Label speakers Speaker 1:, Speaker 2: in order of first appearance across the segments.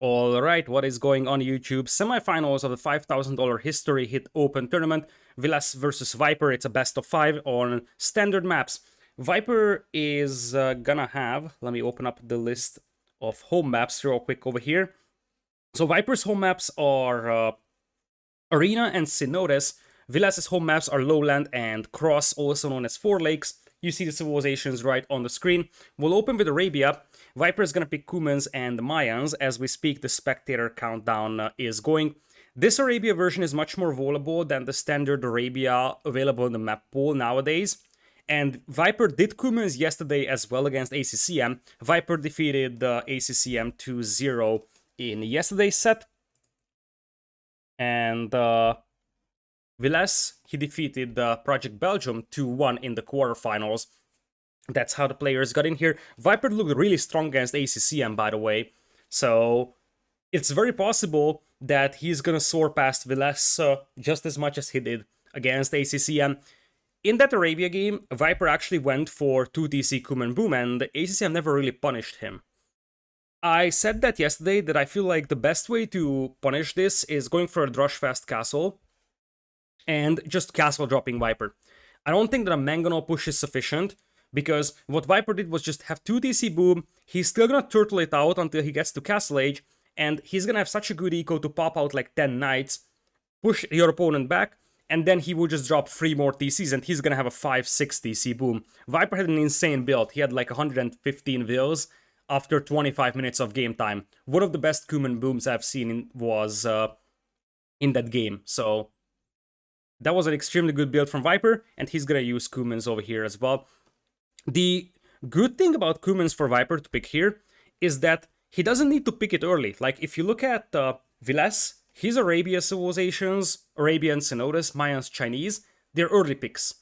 Speaker 1: Alright, what is going on YouTube? Semifinals of the $5,000 History Hit Open Tournament. Vilas versus Viper. It's a best of 5 on standard maps. Viper is gonna have... Let me open up the list of home maps real quick over here. So Viper's home maps are Arena and Synodes. Vilas's home maps are Lowland and Cross, also known as Four Lakes. You see the civilizations right on the screen. We'll open with Arabia. Viper is going to pick Cumans and Mayans. As we speak, the spectator countdown is going. This Arabia version is much more vulnerable than the standard Arabia available in the map pool nowadays. And Viper did Cumans yesterday as well against ACCM. Viper defeated ACCM 2-0 in yesterday's set. And Vilas, he defeated Project Belgium 2-1 in the quarterfinals. That's how the players got in here. Viper looked really strong against ACCM, by the way. So it's very possible that he's gonna soar past Vilas just as much as he did against ACCM. In that Arabia game, Viper actually went for 2TC Kuman Boom, and ACCM never really punished him. I said that yesterday, that I feel like the best way to punish this is going for a Drushfast Castle and just castle dropping Viper. I don't think that a Mangonel push is sufficient, because what Viper did was just have 2TC Boom, he's still gonna turtle it out until he gets to Castle Age, and he's gonna have such a good eco to pop out like 10 Knights, push your opponent back, and then he will just drop 3 more TCs and he's gonna have a 5-6 TC Boom. Viper had an insane build, he had like 115 wills after 25 minutes of game time. One of the best Kuman Booms I've seen was in that game, so that was an extremely good build from Viper, and he's gonna use Kumans over here as well. The good thing about Kumans for Viper to pick here is that he doesn't need to pick it early. Like, if you look at Vilas, his Arabia civilizations, Arabian, Synodes, Mayans, Chinese, they're early picks.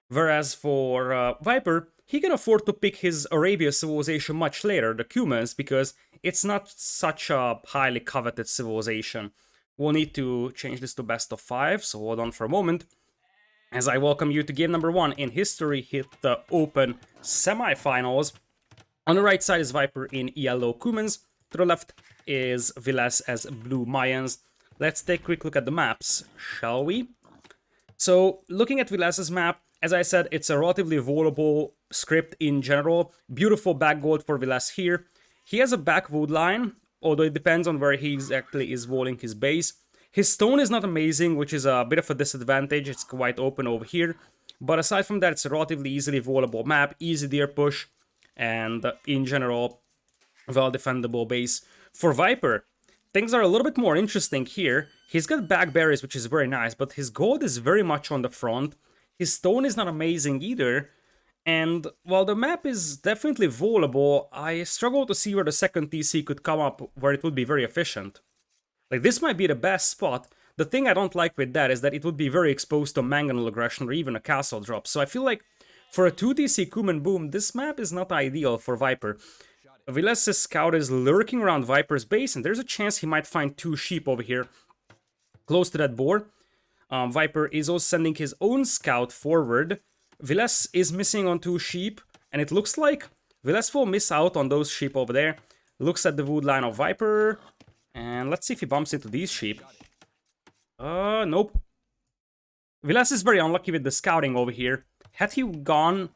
Speaker 1: Whereas for Viper, he can afford to pick his Arabia civilization much later, the Kumans, because it's not such a highly coveted civilization. We'll need to change this to best of 5, so hold on for a moment. As I welcome you to game number 1 in History Hit the Open Semifinals. On the right side is Viper in yellow Kumans. To the left is Vilas as blue Mayans. Let's take a quick look at the maps, shall we? So, looking at Vilas's map, as I said, it's a relatively vulnerable script in general. Beautiful back gold for Vilas here. He has a back wood line, although it depends on where he exactly is walling his base. His stone is not amazing, which is a bit of a disadvantage. It's quite open over here. But aside from that, it's a relatively easily vulnerable map, easy deer push, and in general, well-defendable base. For Viper, things are a little bit more interesting here. He's got back berries, which is very nice, but his gold is very much on the front. His stone is not amazing either. And while the map is definitely vulnerable, I struggle to see where the second TC could come up where it would be very efficient. Like, this might be the best spot. The thing I don't like with that is that it would be very exposed to Mangonel aggression or even a castle drop. So I feel like for a 2TC Kuman Boom, this map is not ideal for Viper. Vilas' scout is lurking around Viper's base, and there's a chance he might find 2 sheep over here close to that board. Viper is also sending his own scout forward. Vilas is missing on 2 sheep, and it looks like Vilas will miss out on those sheep over there. Looks at the wood line of Viper, and let's see if he bumps into these sheep. Nope. Vilas is very unlucky with the scouting over here. Had he gone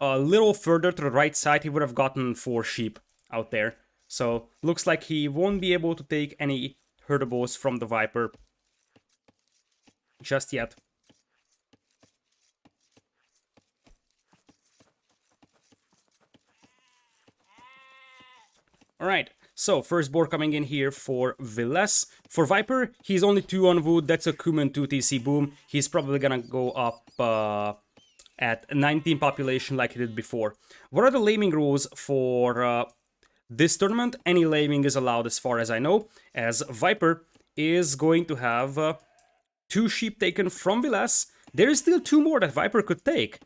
Speaker 1: a little further to the right side, he would have gotten 4 sheep out there. So, looks like he won't be able to take any herdables from the Viper just yet. Alright, so first board coming in here for Vilas. For Viper, he's only 2 on wood, that's a Kuman 2TC Boom. He's probably gonna go up at 19 population like he did before. What are the laming rules for this tournament? Any laming is allowed as far as I know, as Viper is going to have 2 sheep taken from Vilas. There is still 2 more that Viper could take.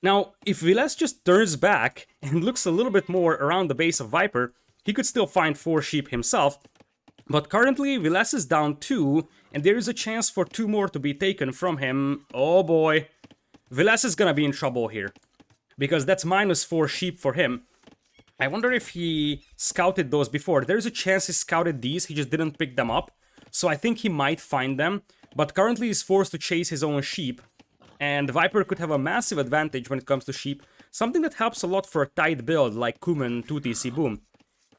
Speaker 1: Now, if Vilas just turns back and looks a little bit more around the base of Viper, he could still find 4 sheep himself. But currently, Vilas is down 2, and there is a chance for 2 more to be taken from him. Oh boy. Vilas is gonna be in trouble here, because that's -4 sheep for him. I wonder if he scouted those before. There's a chance he scouted these, he just didn't pick them up. So I think he might find them, but currently he's forced to chase his own sheep. And Viper could have a massive advantage when it comes to sheep, something that helps a lot for a tight build like Kuman 2TC Boom.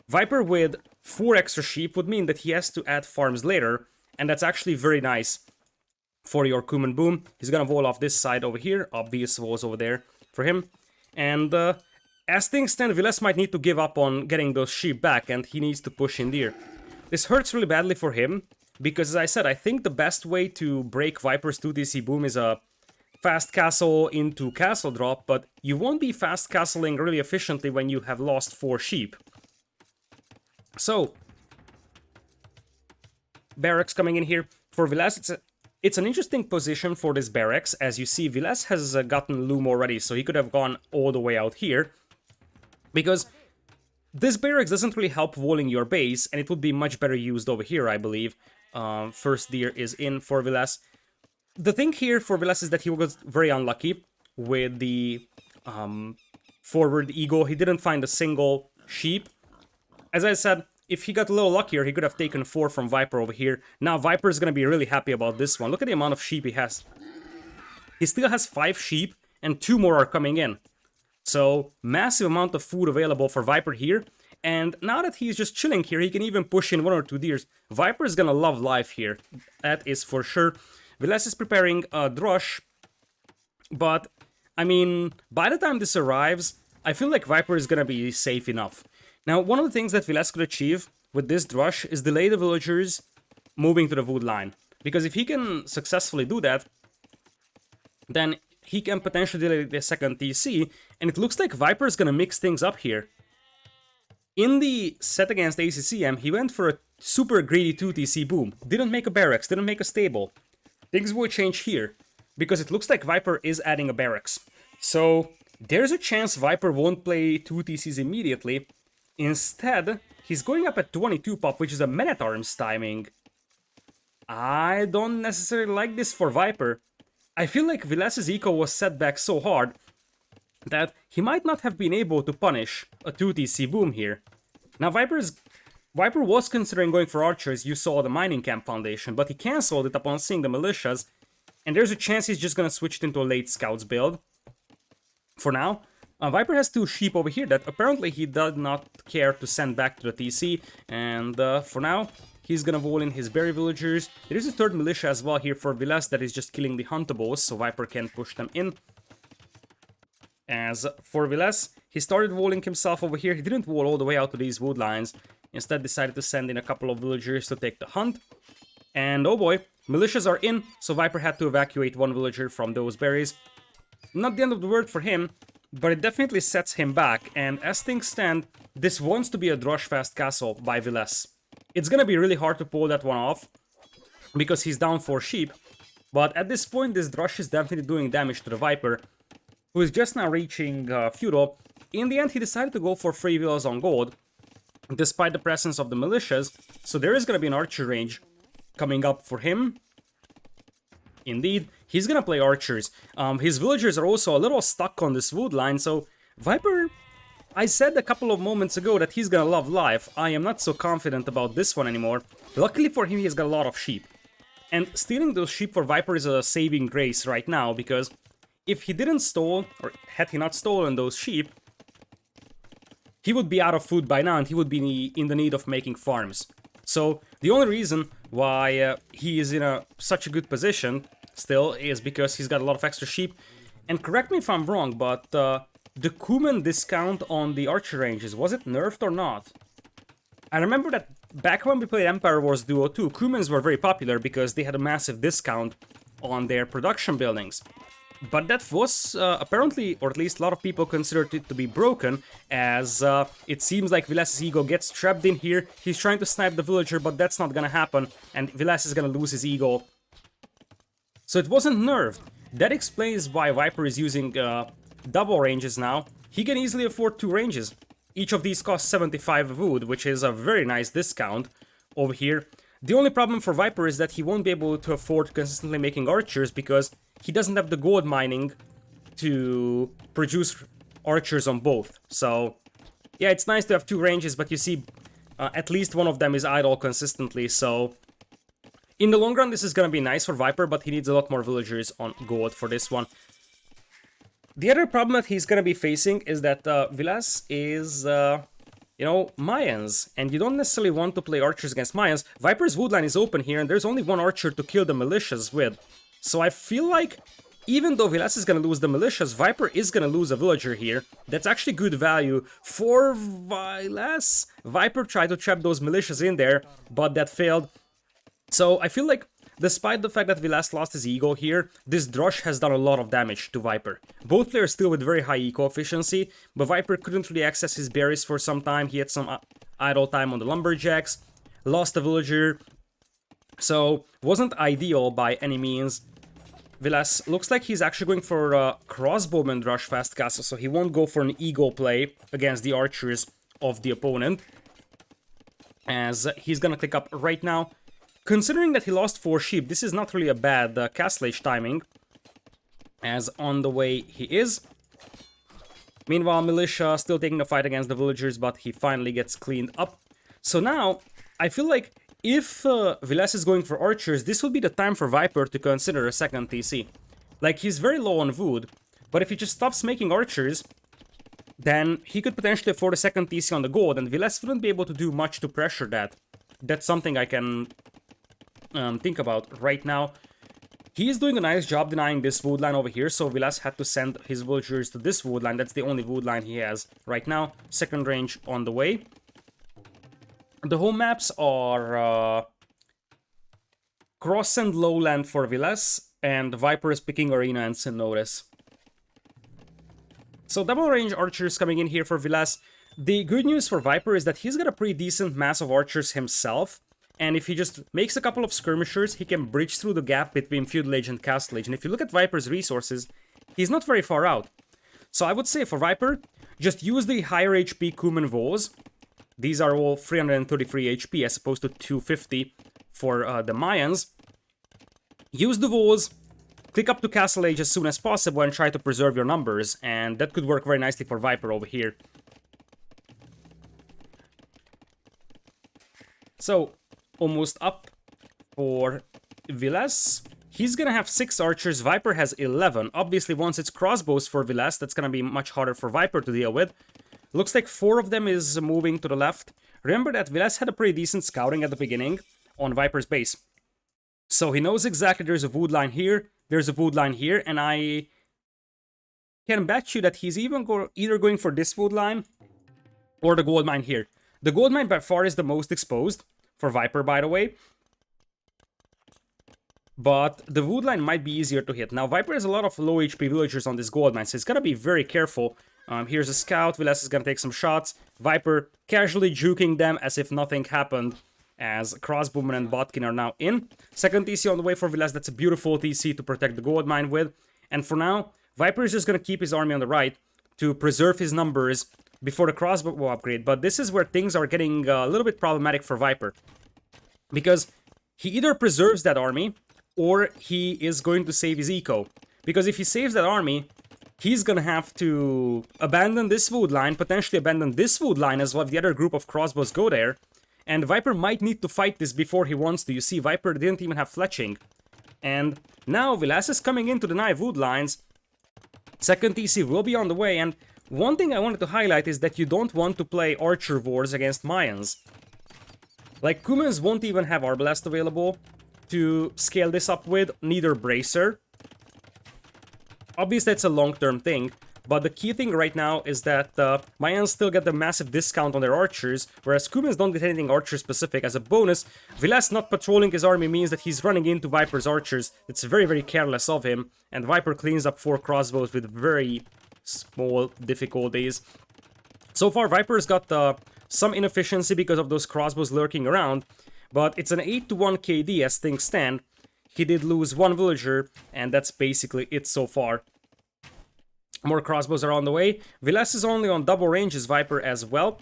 Speaker 1: Viper with 4 extra sheep would mean that he has to add farms later, and that's actually very nice for your Kuman Boom. He's gonna wall off this side over here, obvious walls over there for him. And as things stand, Viles might need to give up on getting those sheep back, and he needs to push in there. This hurts really badly for him, because as I said, I think the best way to break Viper's 2TC Boom is a fast castle into castle drop, but you won't be fast castling really efficiently when you have lost 4 sheep. So, barracks coming in here. For Viles, it's an interesting position for this barracks. As you see, Viles has gotten loom already, so he could have gone all the way out here. Because this barracks doesn't really help walling your base, and it would be much better used over here, I believe. First deer is in for Viles. The thing here for Viles is that he was very unlucky with the forward eagle. He didn't find a single sheep. As I said, if he got a little luckier, he could have taken 4 from Viper over here. Now Viper is going to be really happy about this one. Look at the amount of sheep he has. He still has 5 sheep, and 2 more are coming in. So, massive amount of food available for Viper here. And now that he's just chilling here, he can even push in 1 or 2 deers. Viper is going to love life here. That is for sure. Viles is preparing a drush. But, I mean, by the time this arrives, I feel like Viper is going to be safe enough. Now, one of the things that Viles could achieve with this drush is delay the villagers moving to the wood line. Because if he can successfully do that, then he can potentially delay the second TC, and it looks like Viper is gonna mix things up here. In the set against ACCM, he went for a super greedy 2TC Boom. Didn't make a barracks, didn't make a stable. Things will change here, because it looks like Viper is adding a barracks. So, there's a chance Viper won't play 2TCs immediately. Instead, he's going up at 22 pop, which is a Man-at-Arms timing. I don't necessarily like this for Viper. I feel like Viles's eco was set back so hard that he might not have been able to punish a 2TC Boom here. Now Viper was considering going for archers, you saw the mining camp foundation, but he cancelled it upon seeing the militias, and there's a chance he's just gonna switch it into a late scouts build. For now, Viper has 2 sheep over here that apparently he did not care to send back to the TC, and for now, he's gonna wall in his berry villagers. There is a 3rd militia as well here for Viles that is just killing the huntables, so Viper can push them in. As for Viles, he started walling himself over here. He didn't wall all the way out to these wood lines, instead decided to send in a couple of villagers to take the hunt. And oh boy, militias are in, so Viper had to evacuate 1 villager from those berries. Not the end of the world for him, but it definitely sets him back, and as things stand, this wants to be a drush fast castle by Viles. It's gonna be really hard to pull that one off, because he's down 4 sheep, but at this point this drush is definitely doing damage to the Viper, who is just now reaching feudal. In the end, he decided to go for 3 villas on gold, despite the presence of the militias, so there is gonna be an archer range coming up for him. Indeed, he's gonna play archers. His villagers are also a little stuck on this wood line, so Viper, I said a couple of moments ago that he's gonna love life. I am not so confident about this one anymore. Luckily for him, he's got a lot of sheep. And stealing those sheep for Viper is a saving grace right now, because if he didn't stole, or had he not stolen those sheep, he would be out of food by now and he would be in the need of making farms. So the only reason why he is in such a good position still is because he's got a lot of extra sheep. And correct me if I'm wrong, but the Kuman discount on the archer ranges, was it nerfed or not? I remember that back when we played Empire Wars Duo 2, Kumans were very popular because they had a massive discount on their production buildings. But that was apparently, or at least a lot of people considered it to be broken, as it seems like Viles's ego gets trapped in here. He's trying to snipe the villager, but that's not gonna happen, and Viles is gonna lose his ego. So it wasn't nerfed. That explains why Viper is using double ranges now. He can easily afford 2 ranges. Each of these costs 75 wood, which is a very nice discount over here. The only problem for Viper is that he won't be able to afford consistently making archers because he doesn't have the gold mining to produce archers on both. So Yeah, it's nice to have two ranges, but you see, at least one of them is idle consistently, so... In the long run, this is gonna be nice for Viper, but he needs a lot more villagers on gold for this one. The other problem that he's gonna be facing is that Vilas is, you know, Mayans, and you don't necessarily want to play archers against Mayans. Viper's woodline is open here, and there's only one archer to kill the militias with. So I feel like, even though Vilas is gonna lose the militias, Viper is gonna lose a villager here. That's actually good value for Vilas. Viper tried to trap those militias in there, but that failed. So I feel like, despite the fact that Vilas lost his eco here, this Drush has done a lot of damage to Viper. Both players still with very high eco efficiency, but Viper couldn't really access his berries for some time. He had some idle time on the lumberjacks, lost a villager, so wasn't ideal by any means. Vilas looks like he's actually going for a crossbowman Drush fast castle, so he won't go for an eagle play against the archers of the opponent, as he's gonna click up right now. Considering that he lost 4 sheep, this is not really a bad castle age timing, as on the way he is. Meanwhile, Militia still taking the fight against the villagers, but he finally gets cleaned up. So now, I feel like if Vilas is going for archers, this will be the time for Viper to consider a second TC. Like, he's very low on wood, but if he just stops making archers, then he could potentially afford a second TC on the gold, and Vilas wouldn't be able to do much to pressure that. That's something I can... think about right now. He is doing a nice job denying this wood line over here, so Vilas had to send his villagers to this wood line. That's the only wood line he has right now. Second range on the way. The home maps are Cross and Lowland for Vilas, and Viper is picking Arena and Synotis. So double range archers coming in here for Vilas. The good news for Viper is that he's got a pretty decent mass of archers himself. And if he just makes a couple of skirmishers, he can bridge through the gap between Feudal Age and Castle Age. And if you look at Viper's resources, he's not very far out. So I would say for Viper, just use the higher HP Kuman Vows. These are all 333 HP as opposed to 250 for the Mayans. Use the Vows, click up to Castle Age as soon as possible and try to preserve your numbers. And that could work very nicely for Viper over here. So... almost up for Vilas. He's gonna have 6 archers, Viper has 11. Obviously, once it's crossbows for Vilas, that's gonna be much harder for Viper to deal with. Looks like 4 of them is moving to the left. Remember that Vilas had a pretty decent scouting at the beginning on Viper's base. So he knows exactly there's a wood line here, there's a wood line here, and I can bet you that he's either going for this wood line or the gold mine here. The gold mine by far is the most exposed. For Viper, by the way. But the wood line might be easier to hit. Now, Viper has a lot of low HP villagers on this gold mine, so he's gotta be very careful. Here's a scout, Vilas is gonna take some shots. Viper casually juking them as if nothing happened, as Crossbowman and Botkin are now in. Second TC on the way for Vilas, that's a beautiful TC to protect the gold mine with. And for now, Viper is just gonna keep his army on the right to preserve his numbers before the crossbow upgrade, but this is where things are getting a little bit problematic for Viper. Because he either preserves that army, or he is going to save his eco. Because if he saves that army, he's gonna have to abandon this wood line, potentially abandon this wood line as well if the other group of crossbows go there. And Viper might need to fight this before he wants to. You see, Viper didn't even have fletching. And now Vilas is coming in to deny wood lines. Second TC will be on the way, and one thing I wanted to highlight is that you don't want to play Archer Wars against Mayans. Like, Kumans won't even have Arbalest available to scale this up with, neither Bracer. Obviously, it's a long-term thing, but the key thing right now is that Mayans still get the massive discount on their archers, whereas Kumans don't get anything archer-specific. As a bonus, Vilas not patrolling his army means that he's running into Viper's archers. It's very, very careless of him, and Viper cleans up 4 crossbows with very small difficulties. So far, Viper's got some inefficiency because of those crossbows lurking around, but it's an 8-to-1 KD as things stand. He did lose 1 villager, and that's basically it so far. More crossbows are on the way. Vilas is only on double range as Viper as well,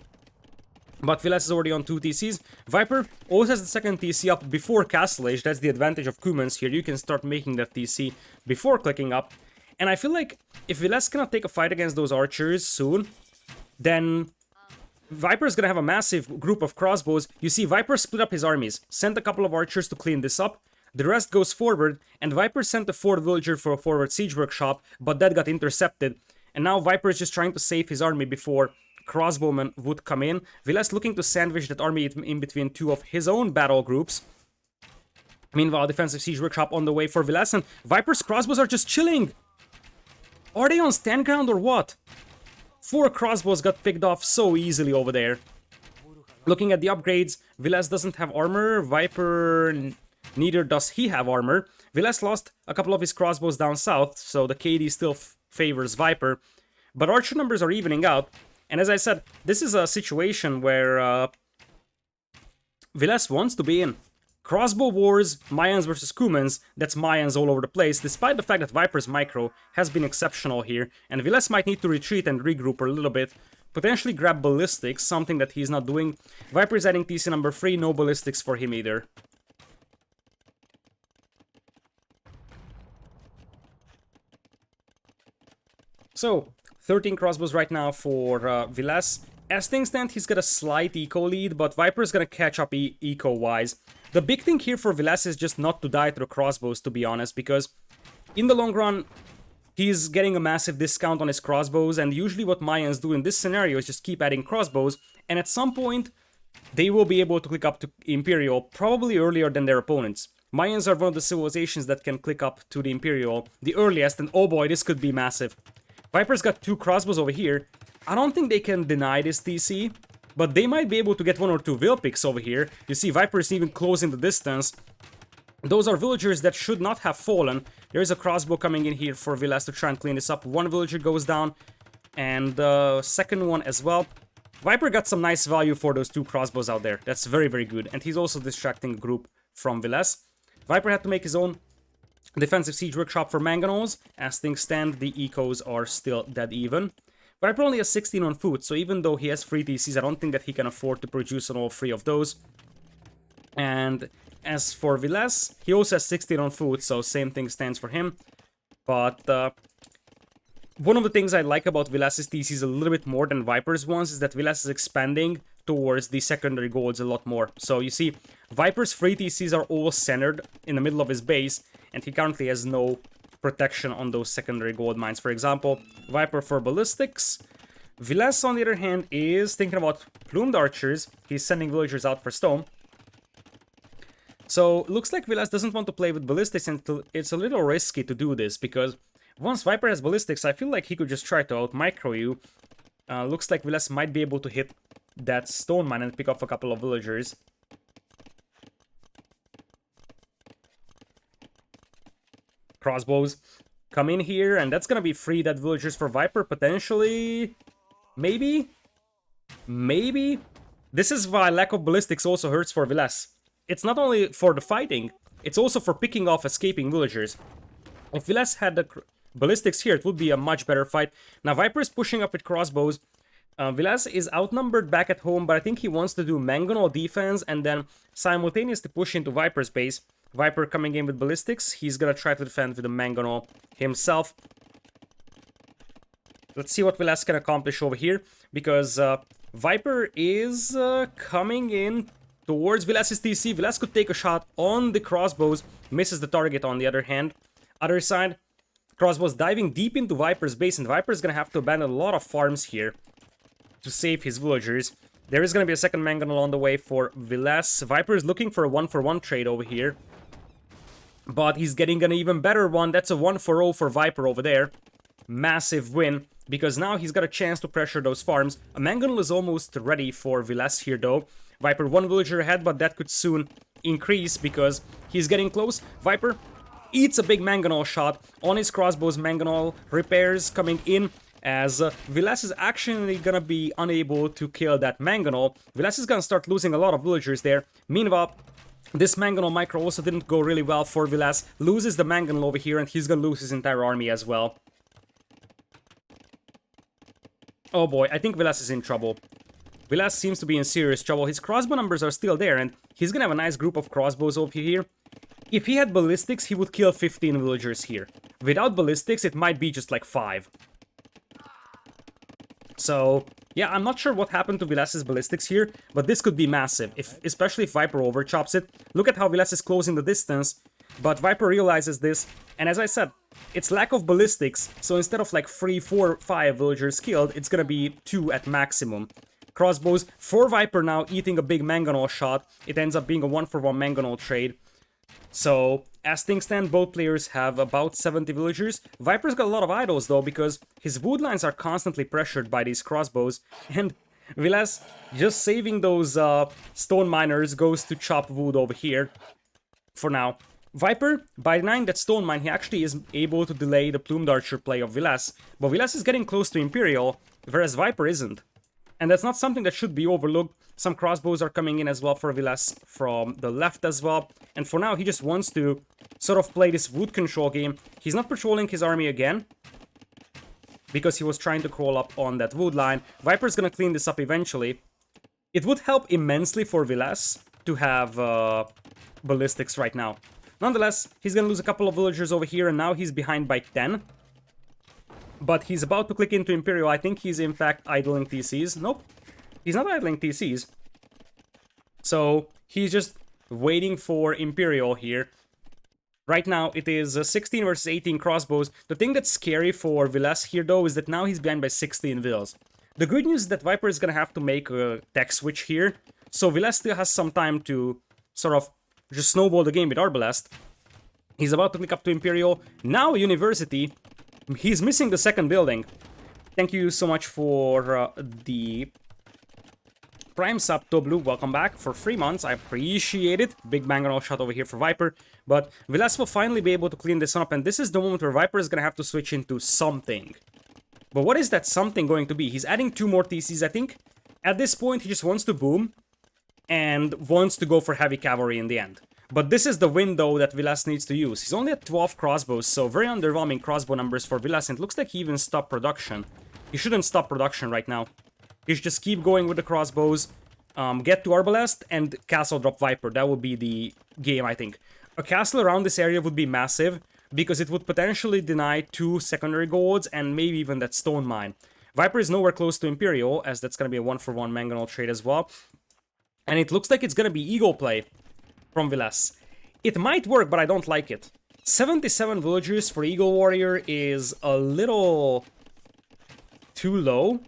Speaker 1: but Vilas is already on 2 TCs. Viper always has the second TC up before Castle Age. That's the advantage of Kumans here. You can start making that TC before clicking up. And I feel like if Vilas cannot take a fight against those archers soon, then Viper's gonna have a massive group of crossbows. You see, Viper split up his armies, sent a couple of archers to clean this up. The rest goes forward, and Viper sent a forward villager for a forward siege workshop, but that got intercepted. And now Viper is just trying to save his army before crossbowmen would come in. Vilas looking to sandwich that army in between two of his own battle groups. Meanwhile, defensive siege workshop on the way for Vilas, and Viper's crossbows are just chilling. Are they on stand ground or what? 4 crossbows got picked off so easily over there. Looking at the upgrades, Vilas doesn't have armor. Viper, neither does he have armor. Vilas lost a couple of his crossbows down south, so the KD still favors Viper. But archer numbers are evening out. And as I said, this is a situation where Vilas wants to be in. Crossbow wars, Mayans versus Cumans, that's Mayans all over the place, despite the fact that Viper's micro has been exceptional here, and Vilas might need to retreat and regroup a little bit, potentially grab ballistics, something that he's not doing. Viper is adding TC number 3, no ballistics for him either. So, 13 crossbows right now for Vilas. As things stand, he's got a slight eco lead, but Viper's gonna catch up eco-wise. The big thing here for Vilas is just not to die through crossbows, to be honest, because in the long run, he's getting a massive discount on his crossbows, and usually what Mayans do in this scenario is just keep adding crossbows, and at some point, they will be able to click up to Imperial, probably earlier than their opponents. Mayans are one of the civilizations that can click up to the Imperial the earliest, and oh boy, this could be massive. Viper's got 2 crossbows over here. I don't think they can deny this TC, but they might be able to get 1 or 2 Vil picks over here. You see, Viper is even closing the distance. Those are villagers that should not have fallen. There is a crossbow coming in here for Vilas to try and clean this up. 1 villager goes down, and the second one as well. Viper got some nice value for those 2 crossbows out there. That's very, very good. And he's also distracting the group from Vilas. Viper had to make his own defensive siege workshop for mangonels. As things stand, the ecos are still dead even. Viper only has 16 on food, so even though he has 3 TCs, I don't think that he can afford to produce on all 3 of those. And as for Vilas, he also has 16 on food, so same thing stands for him. But one of the things I like about Vilas's TCs a little bit more than Viper's ones is that Vilas is expanding towards the secondary golds a lot more. So you see, Viper's 3 TCs are all centered in the middle of his base, and he currently has no protection on those secondary gold mines. For example, Viper for ballistics. Vilas, on the other hand, is thinking about plumed archers. He's sending villagers out for stone. So, looks like Vilas doesn't want to play with ballistics, and it's a little risky to do this, because once Viper has ballistics, I feel like he could just try to out-micro you. Looks like Vilas might be able to hit that stone mine and pick off a couple of villagers. Crossbows come in here, and that's gonna be 3 dead villagers for Viper, potentially. Maybe? Maybe? This is why lack of ballistics also hurts for Vilas. It's not only for the fighting, it's also for picking off escaping villagers. If Vilas had the ballistics here, it would be a much better fight. Now Viper is pushing up with crossbows. Vilas is outnumbered back at home, but I think he wants to do mangonel defense and then simultaneously push into Viper's base. Viper coming in with ballistics. He's gonna try to defend with the mangonel himself. Let's see what Vilas can accomplish over here, because Viper is coming in towards Vilas's TC. Vilas could take a shot on the crossbows, misses the target on the other hand. Other side, crossbows diving deep into Viper's base, and Viper's gonna have to abandon a lot of farms here to save his villagers. There is gonna be a second mangonel on the way for Vilas. Viper is looking for a 1-for-1 trade over here, but he's getting an even better one. That's a 1-for-0 for Viper over there. Massive win, because now he's got a chance to pressure those farms. A mangonel is almost ready for Vilas here though. Viper 1 villager ahead, but that could soon increase because he's getting close. Viper eats a big mangonel shot on his crossbows. Mangonel repairs coming in, as Vilas is actually gonna be unable to kill that mangonel. Vilas is gonna start losing a lot of villagers there. Meanwhile, this mangonel micro also didn't go really well for Vilas. Loses the mangonel over here, and he's gonna lose his entire army as well. Oh boy, I think Vilas is in trouble. Vilas seems to be in serious trouble. His crossbow numbers are still there, and he's gonna have a nice group of crossbows over here. If he had ballistics, he would kill 15 villagers here. Without ballistics, it might be just like 5. So, Yeah, I'm not sure what happened to Vilas's ballistics here, but this could be massive, especially if Viper overchops it. Look at how Vilas is closing the distance, but Viper realizes this, and as I said, it's lack of ballistics, so instead of like 3, 4, 5 villagers killed, it's gonna be 2 at maximum. Crossbows for Viper now eating a big mangonel shot. It ends up being a 1-for-1 mangonel trade. So, as things stand, both players have about 70 villagers. Viper's got a lot of idols though, because his wood lines are constantly pressured by these crossbows, and Vilas, just saving those stone miners, goes to chop wood over here for now. Viper, by denying that stone mine, he actually is able to delay the plumed archer play of Vilas, but Vilas is getting close to Imperial, whereas Viper isn't. And that's not something that should be overlooked. Some crossbows are coming in as well for Vilas from the left as well. And for now, he just wants to sort of play this wood control game. He's not patrolling his army again, because he was trying to crawl up on that wood line. Viper's gonna clean this up eventually. It would help immensely for Vilas to have ballistics right now. Nonetheless, he's gonna lose a couple of villagers over here, and now he's behind by 10. But he's about to click into Imperial. I think he's in fact idling TCs. Nope, he's not idling TCs. So he's just waiting for Imperial here. Right now it is 16 versus 18 crossbows. The thing that's scary for Vilas here though is that now he's behind by 16 vills. The good news is that Viper is gonna have to make a tech switch here. So Vilas still has some time to sort of just snowball the game with Arbalest. He's about to click up to Imperial. Now University. He's missing the second building. Thank you so much for the Prime sub to Blue. Welcome back for 3 months. I appreciate it. Big mangonel shot over here for Viper. But Vilas will finally be able to clean this up. And this is the moment where Viper is going to have to switch into something. But what is that something going to be? He's adding 2 more TCs, I think. At this point, he just wants to boom. And wants to go for heavy cavalry in the end. But this is the window that Vilas needs to use. He's only at 12 crossbows, so very underwhelming crossbow numbers for Vilas. And it looks like he even stopped production. He shouldn't stop production right now. He should just keep going with the crossbows, get to Arbalest, and castle drop Viper. That would be the game, I think. A castle around this area would be massive, because it would potentially deny 2 secondary golds, and maybe even that stone mine. Viper is nowhere close to Imperial, as that's going to be a 1-for-1 mangonel trade as well. And it looks like it's going to be Eagle play from Vilas. It might work, but I don't like it. 77 villagers for Eagle Warrior is a little too low.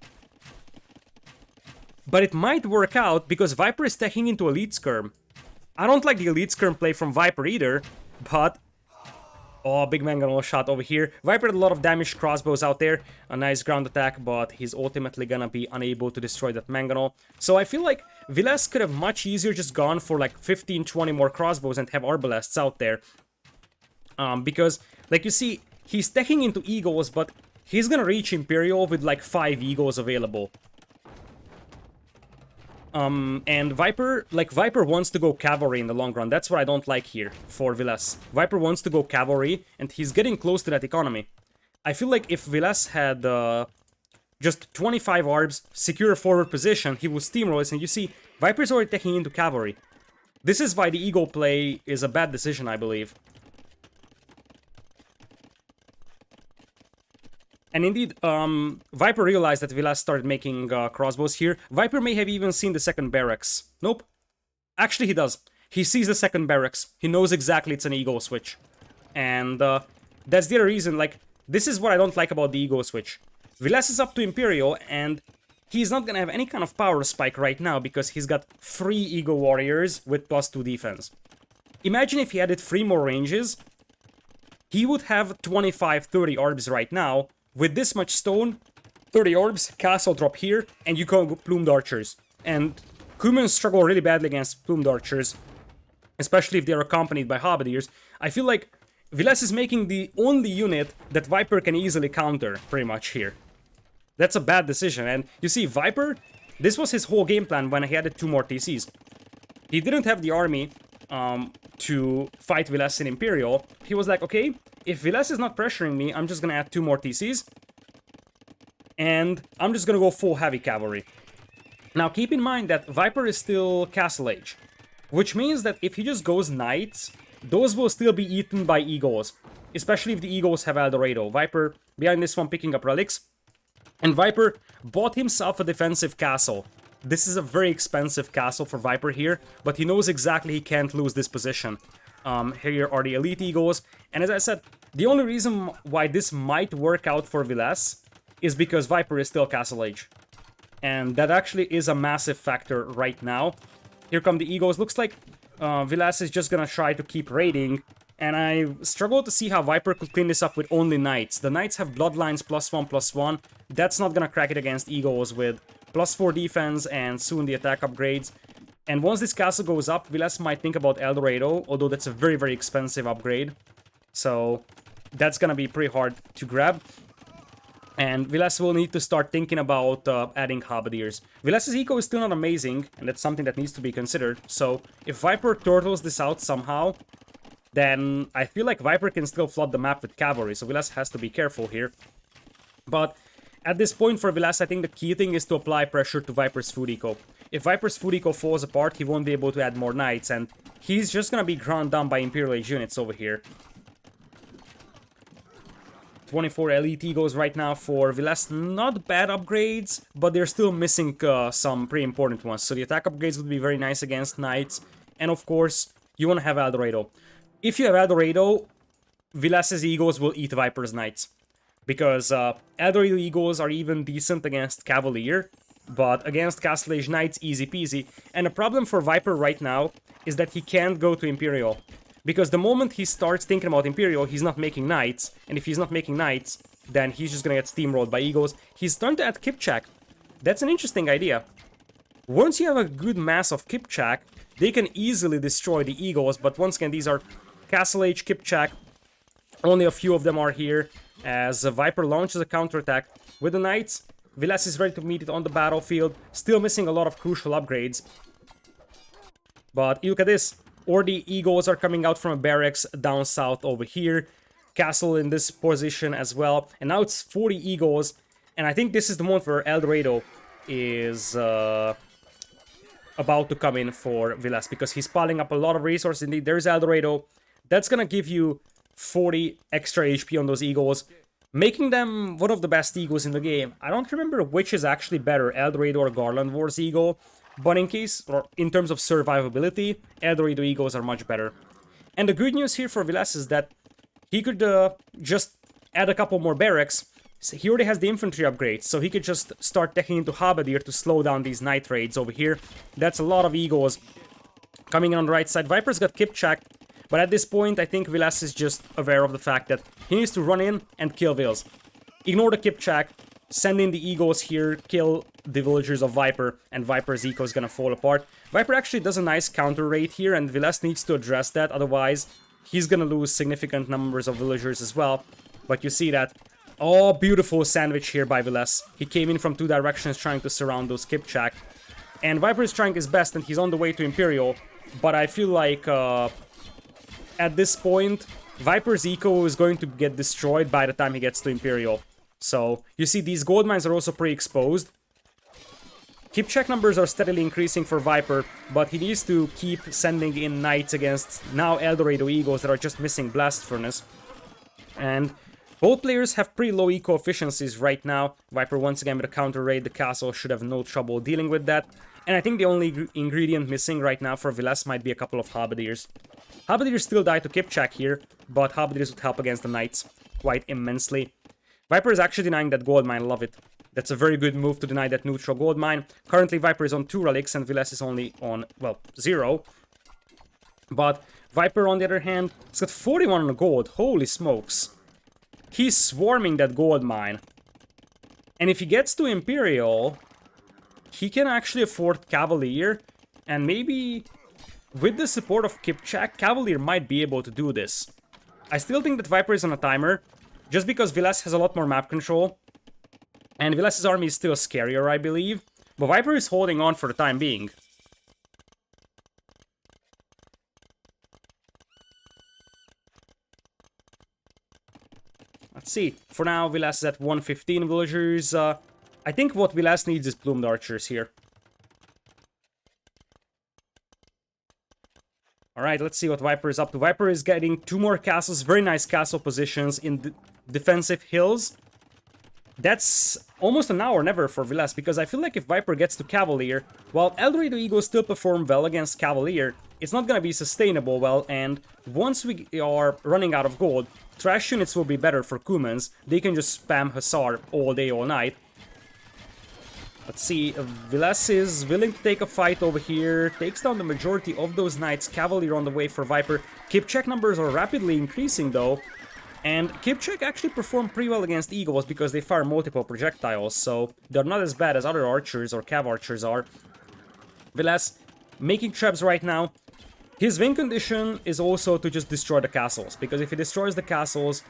Speaker 1: But it might work out because Viper is teching into Elite Skirm. I don't like the Elite Skirm play from Viper either, but... Oh, big mangonel shot over here. Viper had a lot of damaged crossbows out there. A nice ground attack, but he's ultimately gonna be unable to destroy that mangonel. So I feel like Vilas could have much easier just gone for like 15-20 more crossbows and have Arbalests out there. Because, like you see, he's teching into Eagles, but he's gonna reach Imperial with like 5 Eagles available. And Viper wants to go cavalry in the long run. That's what I don't like here for Vilas. Viper wants to go cavalry, and he's getting close to that economy. I feel like if Vilas had just 25 arbs, secure a forward position, he would steamroll this, and you see, Viper's already taking into cavalry. This is why the Eagle play is a bad decision, I believe. And indeed, Viper realized that Vilas started making crossbows here. Viper may have even seen the second barracks. Nope. Actually, he does. He sees the second barracks. He knows exactly it's an Eagle switch. And that's the other reason, like, this is what I don't like about the Eagle switch. Vilas is up to Imperial, and he's not gonna have any kind of power spike right now because he's got 3 Eagle Warriors with +2 defense. Imagine if he added 3 more ranges. He would have 25-30 arbs right now. With this much stone, 30 orbs, castle drop here, and you go plumed archers. And humans struggle really badly against plumed archers, especially if they're accompanied by halberdiers. I feel like Vilas is making the only unit that Viper can easily counter, pretty much here. That's a bad decision, and you see, Viper, this was his whole game plan when he added 2 more TCs. He didn't have the army to fight Vilas in Imperial. He was like, okay, if Vilas is not pressuring me, I'm just gonna add 2 more TCs. And I'm just gonna go full heavy cavalry. Now keep in mind that Viper is still Castle Age. Which means that if he just goes Knights, those will still be eaten by Eagles. Especially if the Eagles have Eldorado. Viper behind this one picking up relics. And Viper bought himself a defensive castle. This is a very expensive castle for Viper here, but he knows exactly he can't lose this position. Here are the elite eagles, and as I said, the only reason why this might work out for Vilas is because Viper is still Castle Age. And that actually is a massive factor right now. Here come the eagles. Looks like Vilas is just gonna try to keep raiding, and I struggle to see how Viper could clean this up with only knights. The knights have bloodlines +1/+1. That's not gonna crack it against eagles with +4 defense and soon the attack upgrades. And once this castle goes up, Vilas might think about Eldorado, although that's a very, very expensive upgrade. So that's gonna be pretty hard to grab. And Vilas will need to start thinking about adding Halberdiers. Vilas's eco is still not amazing, and that's something that needs to be considered. So if Viper turtles this out somehow, then I feel like Viper can still flood the map with cavalry, so Vilas has to be careful here. But at this point for Vilas, I think the key thing is to apply pressure to Viper's food eco. If Viper's food eco falls apart, he won't be able to add more knights, and he's just gonna be ground down by Imperial Age units over here. 24 elite eagles right now for Vilas. Not bad upgrades, but they're still missing some pretty important ones. So the attack upgrades would be very nice against knights. And of course, you want to have Eldorado. If you have Eldorado, Vilas's eagles will eat Viper's knights. Because Eldorado eagles are even decent against Cavalier, but against Castle Age knights, easy peasy. And the problem for Viper right now is that he can't go to Imperial. Because the moment he starts thinking about Imperial, he's not making knights. And if he's not making knights, then he's just gonna get steamrolled by eagles. He's starting to add Kipchak. That's an interesting idea. Once you have a good mass of Kipchak, they can easily destroy the eagles. But once again, these are Castle Age Kipchak. Only a few of them are here. As Viper launches a counterattack with the knights, Vilas is ready to meet it on the battlefield. Still missing a lot of crucial upgrades. But look at this. Or the eagles are coming out from a barracks down south over here. Castle in this position as well. And now it's 40 eagles. And I think this is the moment where Eldorado is about to come in for Vilas. Because he's piling up a lot of resources. Indeed, there's Eldorado. That's going to give you 40 extra HP on those eagles. Making them one of the best eagles in the game. I don't remember which is actually better, Eldorado or Garland Wars eagle. But in case, or in terms of survivability, Eldorado eagles are much better. And the good news here for Vilas is that he could just add a couple more barracks. So he already has the infantry upgrades, so he could just start taking into Halberdier to slow down these night raids over here. That's a lot of eagles coming in on the right side. Viper's got Kipchak, but at this point, I think Vilas is just aware of the fact that he needs to run in and kill Vils. Ignore the Kipchak, send in the eagles here, kill the villagers of Viper, and Viper's eco is gonna fall apart. Viper actually does a nice counter raid here, and Vilas needs to address that, otherwise he's gonna lose significant numbers of villagers as well. But you see that. Oh, beautiful sandwich here by Vilas. He came in from two directions trying to surround those Kipchak. And Viper is trying his best, and he's on the way to Imperial, but I feel like at this point, Viper's eco is going to get destroyed by the time he gets to Imperial. So, you see, these gold mines are also pretty exposed. Kipchak numbers are steadily increasing for Viper, but he needs to keep sending in knights against now Eldorado eagles that are just missing Blast Furnace. And both players have pretty low eco efficiencies right now. Viper once again with a counter raid, the castle should have no trouble dealing with that. And I think the only ingredient missing right now for Vilas might be a couple of Halberdiers. Halberdiers still die to Kipchak here, but Halberdiers would help against the knights quite immensely. Viper is actually denying that gold mine, love it. That's a very good move to deny that neutral gold mine. Currently Viper is on 2 relics and Vilas is only on, well, 0. But Viper on the other hand, has got 41 on the gold, holy smokes. He's swarming that gold mine. And if he gets to Imperial, he can actually afford Cavalier. And maybe with the support of Kipchak, Cavalier might be able to do this. I still think that Viper is on a timer, just because Vilas has a lot more map control. And Vilas' army is still scarier, I believe. But Viper is holding on for the time being. Let's see. For now, Vilas is at 115 villagers. I think what Vilas needs is plumed archers here. Alright, let's see what Viper is up to. Viper is getting 2 more castles, very nice castle positions in the defensive hills. That's almost an hour never for Vilas, because I feel like if Viper gets to Cavalier, while Eldorado Eagles still perform well against Cavalier, it's not gonna be sustainable well, and once we are running out of gold, trash units will be better for Kumans. They can just spam Hussar all day, all night. Let's see, Vilas is willing to take a fight over here, takes down the majority of those knights, Cavalier on the way for Viper. Kip check numbers are rapidly increasing though, and Kip check actually perform pretty well against Eagles because they fire multiple projectiles, so they're not as bad as other archers or cav archers are. Vilas making traps right now. His win condition is also to just destroy the castles, because if he destroys the castles,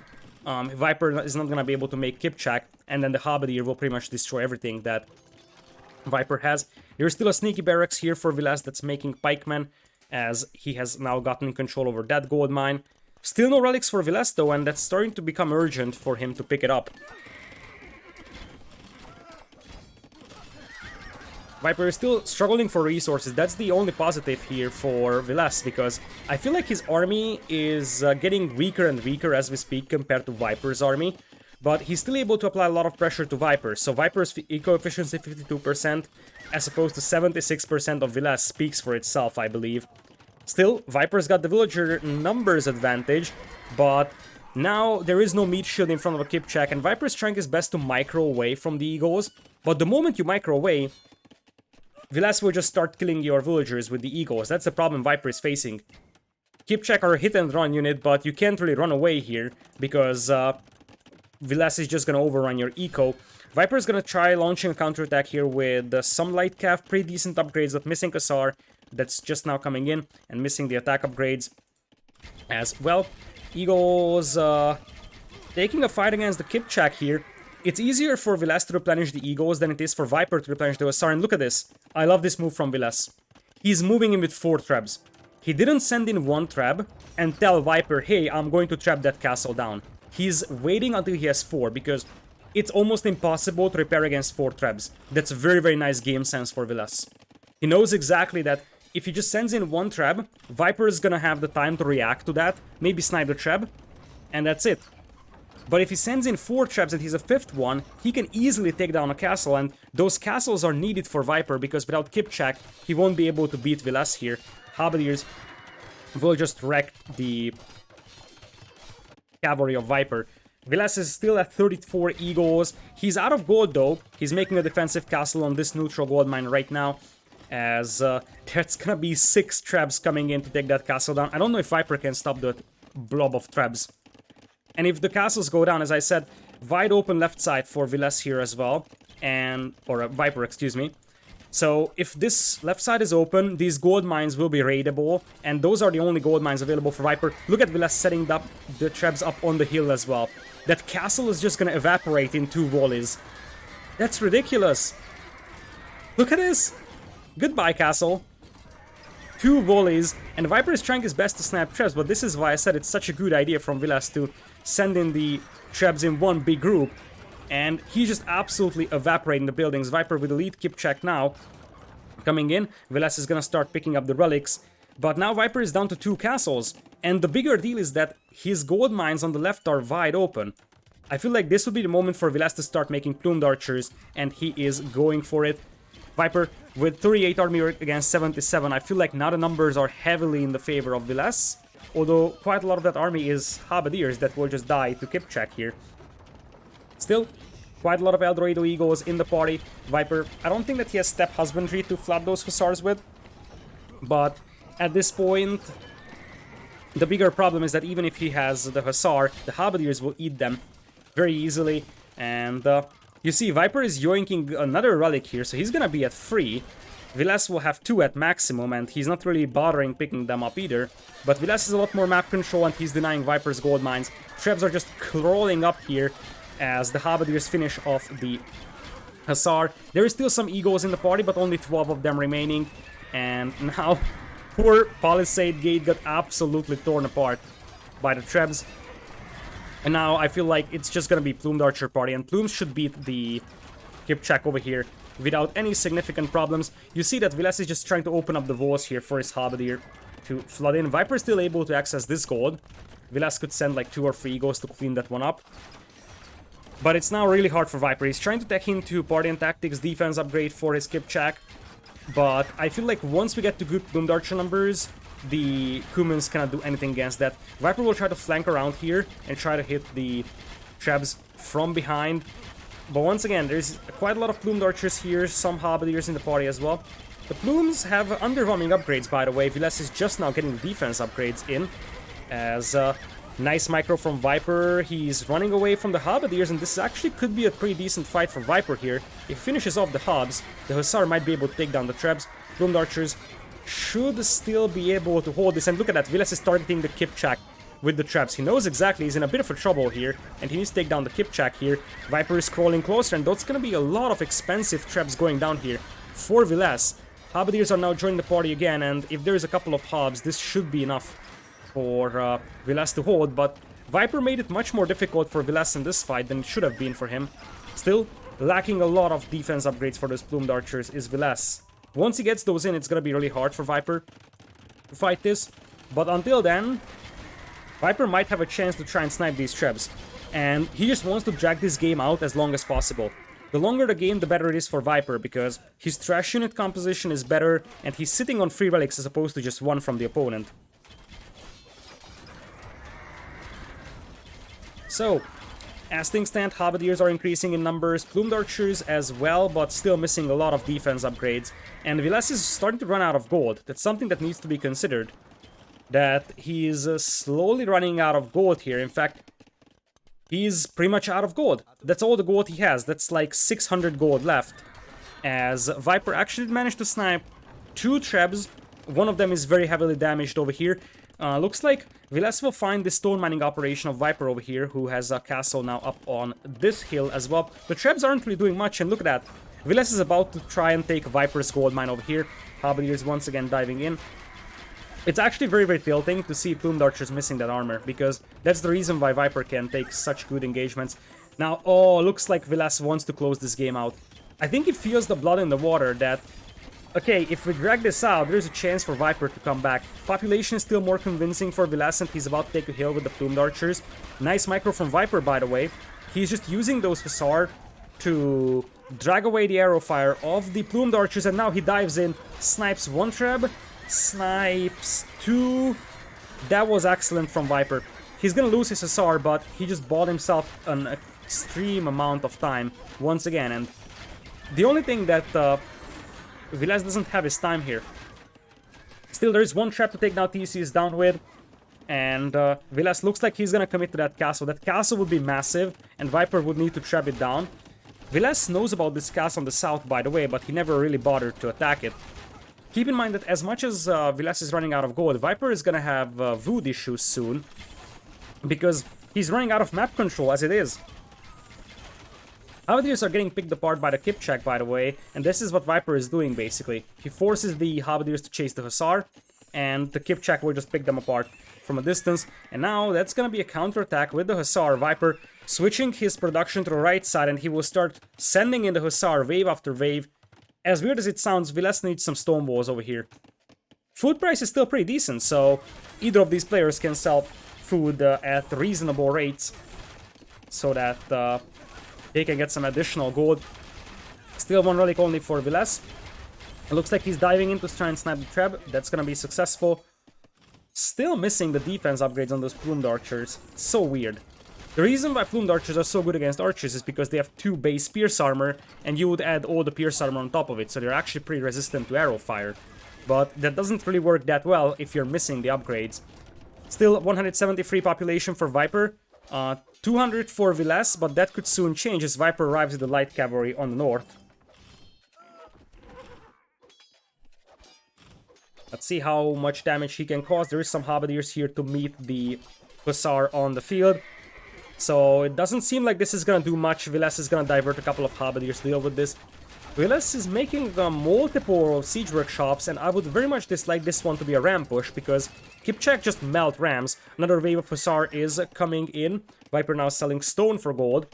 Speaker 1: Viper is not going to be able to make Kip check, and then the Halberdier will pretty much destroy everything that Viper has. There's still a sneaky barracks here for Vilas that's making pikemen, as he has now gotten control over that gold mine. Still no relics for Vilas though, and that's starting to become urgent for him to pick it up. Viper is still struggling for resources. That's the only positive here for Vilas, because I feel like his army is getting weaker and weaker as we speak compared to Viper's army. But he's still able to apply a lot of pressure to Viper. So Viper's eco-efficiency 52% as opposed to 76% of Vilas speaks for itself, I believe. Still, Viper's got the villager numbers advantage, but now there is no meat shield in front of a Kip check, and Viper's trying his best to micro away from the Eagles. But the moment you micro away, Vilas will just start killing your villagers with the Eagles. That's the problem Viper is facing. Kip check are a hit and run unit, but you can't really run away here, because Vilas is just gonna overrun your eco. Viper's gonna try launching a counterattack here with some light cav, pretty decent upgrades, but missing Kassar. That's just now coming in, and missing the attack upgrades as well. Eagles taking a fight against the Kip check here. It's easier for Vilas to replenish the Eagles than it is for Viper to replenish the Hussar, and look at this. I love this move from Vilas. He's moving in with 4 traps. He didn't send in 1 trap and tell Viper, hey, I'm going to trap that castle down. He's waiting until he has 4, because it's almost impossible to repair against 4 traps. That's a very, very nice game sense for Vilas. He knows exactly that if he just sends in 1 trap, Viper is gonna have the time to react to that, maybe snipe the trap, and that's it. But if he sends in 4 traps and he's a 5th one, he can easily take down a castle, and those castles are needed for Viper, because without Kip check, he won't be able to beat Vilas here. Halberdiers will just wreck the cavalry of Viper. Vilas is still at 34 Eagles. He's out of gold though. He's making a defensive castle on this neutral gold mine right now, as there's gonna be 6 traps coming in to take that castle down. I don't know if Viper can stop the blob of traps. And if the castles go down, as I said, wide open left side for Vilas here as well, or Viper, excuse me. So if this left side is open, these gold mines will be raidable, and those are the only gold mines available for Viper. Look at Vilas setting up the traps up on the hill as well. That castle is just gonna evaporate in 2 volleys. That's ridiculous. Look at this. Goodbye, castle. 2 volleys, and Viper is trying his best to snap traps, but this is why I said it's such a good idea from Vilas to send in the traps in one big group. And he's just absolutely evaporating the buildings. Viper with elite Kip check now coming in. Vilas is gonna start picking up the relics. But now Viper is down to 2 castles. And the bigger deal is that his gold mines on the left are wide open. I feel like this would be the moment for Vilas to start making plumed archers, and he is going for it. Viper with 38 army against 77. I feel like now the numbers are heavily in the favor of Vilas. Although quite a lot of that army is Halberdiers that will just die to Kip check here. Still, quite a lot of Eldorado Eagles in the party. Viper, I don't think that he has step husbandry to flood those Hussars with. But at this point, the bigger problem is that even if he has the Hussar, the Halberdiers will eat them very easily. And you see, Viper is yoinking another relic here, so he's gonna be at 3. Vilas will have 2 at maximum, and he's not really bothering picking them up either. But Vilas has a lot more map control, and he's denying Viper's gold mines. Trebs are just crawling up here as the Halberdiers finish off the Hussar. There is still some Eagles in the party, but only 12 of them remaining. And now, poor Palisade Gate got absolutely torn apart by the Trebs. And now I feel like it's just gonna be Plumed Archer party, and Plumes should beat the Kip check over here without any significant problems. You see that Vilas is just trying to open up the walls here for his Halberdier to flood in. Viper is still able to access this gold. Vilas could send like 2 or 3 Eagles to clean that one up. But it's now really hard for Viper. He's trying to tech into Party and Tactics defense upgrade for his Kipchak. But I feel like once we get to good Plumed Archer numbers, the Kumans cannot do anything against that. Viper will try to flank around here and try to hit the Trebs from behind. But once again, there's quite a lot of Plumed Archers here, some Halberdiers in the party as well. The Plumes have underwhelming upgrades, by the way. Viles is just now getting the defense upgrades in. As nice micro from Viper. He's running away from the Halberdiers, and this actually could be a pretty decent fight for Viper here. If he finishes off the Hobbs, the Hussar might be able to take down the Trebs. Plumed Archers should still be able to hold this. And look at that, Viles is targeting the Kipchak with the Trebs. He knows exactly he's in a bit of a trouble here, and he needs to take down the Kipchak here. Viper is crawling closer, and that's going to be a lot of expensive Trebs going down here for Viles. Halberdiers are now joining the party again, and if there is a couple of Hobbs, this should be enough for Viles to hold, but Viper made it much more difficult for Viles in this fight than it should have been for him. Still, lacking a lot of defense upgrades for those Plumed Archers is Viles. Once he gets those in, it's going to be really hard for Viper to fight this, but until then, Viper might have a chance to try and snipe these Trebs, and he just wants to drag this game out as long as possible. The longer the game, the better it is for Viper, because his trash unit composition is better, and he's sitting on 3 relics as opposed to just 1 from the opponent. So, as things stand, Halberdiers are increasing in numbers, Plumed Archers as well, but still missing a lot of defense upgrades. And Viles is starting to run out of gold. That's something that needs to be considered. That he is slowly running out of gold here. In fact, he's pretty much out of gold. That's all the gold he has. That's like 600 gold left. As Viper actually managed to snipe 2 Trebs. One of them is very heavily damaged over here. Looks like Viles will find the stone mining operation of Viper over here, who has a castle now up on this hill as well. The Trebs aren't really doing much, and look at that. Viles is about to try and take Viper's gold mine over here. Halberdiers once again diving in. It's actually very, very tilting to see Plumed Archers missing that armor, because that's the reason why Viper can take such good engagements. Now, oh, looks like Viles wants to close this game out. I think he feels the blood in the water that, okay, if we drag this out, there's a chance for Viper to come back. Population is still more convincing for Viles, and he's about to take a hill with the Plumed Archers. Nice micro from Viper, by the way. He's just using those Hussar to drag away the arrow fire of the Plumed Archers, and now he dives in, snipes 1 Treb, snipes 2. That was excellent from Viper. He's gonna lose his Hussar, but he just bought himself an extreme amount of time once again, and the only thing that Viles doesn't have his time here. Still, there is 1 trap to take down TC is down with, and Viles looks like he's gonna commit to that castle. That castle would be massive, and Viper would need to trap it down. Viles knows about this castle on the south, by the way, but he never really bothered to attack it. Keep in mind that as much as Viles is running out of gold, Viper is gonna have Vood issues soon, because he's running out of map control as it is. Halberdiers are getting picked apart by the Kipchak, by the way, and this is what Viper is doing, basically. He forces the Halberdiers to chase the Hussar, and the Kipchak will just pick them apart from a distance. And now that's gonna be a counterattack with the Hussar. Viper switching his production to the right side, and he will start sending in the Hussar wave after wave. As weird as it sounds, Viles needs some stone walls over here. Food price is still pretty decent, so either of these players can sell food at reasonable rates, so that they can get some additional gold. Still 1 relic only for Viles. It looks like he's diving in to try and snipe the Treb. That's gonna be successful. Still missing the defense upgrades on those Plumed Archers. It's so weird. The reason why Plumed Archers are so good against Archers is because they have 2 base Pierce Armor, and you would add all the Pierce Armor on top of it, so they're actually pretty resistant to arrow fire. But that doesn't really work that well if you're missing the upgrades. Still 173 population for Viper. 200 for Viles, but that could soon change as Viper arrives with the light cavalry on the north. Let's see how much damage he can cause. There is some Halberdiers here to meet the Hussar on the field. So it doesn't seem like this is gonna do much. Viles is gonna divert a couple of Halberdiers to deal with this. Viles is making multiple siege workshops, and I would very much dislike this one to be a ram push, because Kipchak just melt rams. Another wave of Hussar is coming in. Viper now selling stone for gold.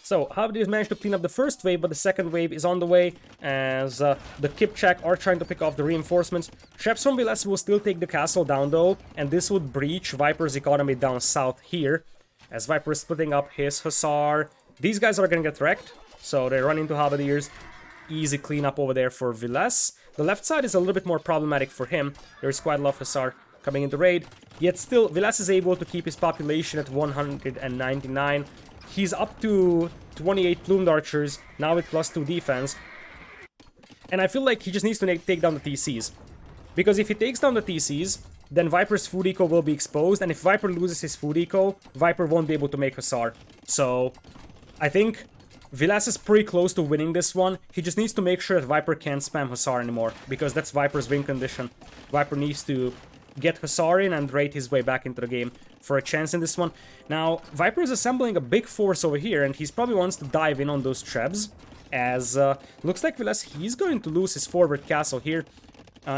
Speaker 1: So, Halberdiers managed to clean up the first wave, but the second wave is on the way, as the Kipchak are trying to pick off the reinforcements. Traps from Viles will still take the castle down, though, and this would breach Viper's economy down south here. as Viper is splitting up his Hussar. These guys are gonna get wrecked, so they run into Halberdiers. Easy cleanup over there for Viles. The left side is a little bit more problematic for him. There's quite a lot of Hussar coming into raid, yet still Viles is able to keep his population at 199. He's up to 28 plumed archers, now with +2 defense. And I feel like he just needs to take down the TCs. Because if he takes down the TCs, then Viper's food eco will be exposed, and if Viper loses his food eco, Viper won't be able to make Hussar. So, I think Viles is pretty close to winning this one. He just needs to make sure that Viper can't spam Hussar anymore, because that's Viper's win condition. Viper needs to get Hussar in and raid his way back into the game for a chance in this one. Now, Viper is assembling a big force over here, and he's probably wants to dive in on those Trebs, as looks like Viles, he's going to lose his forward castle here.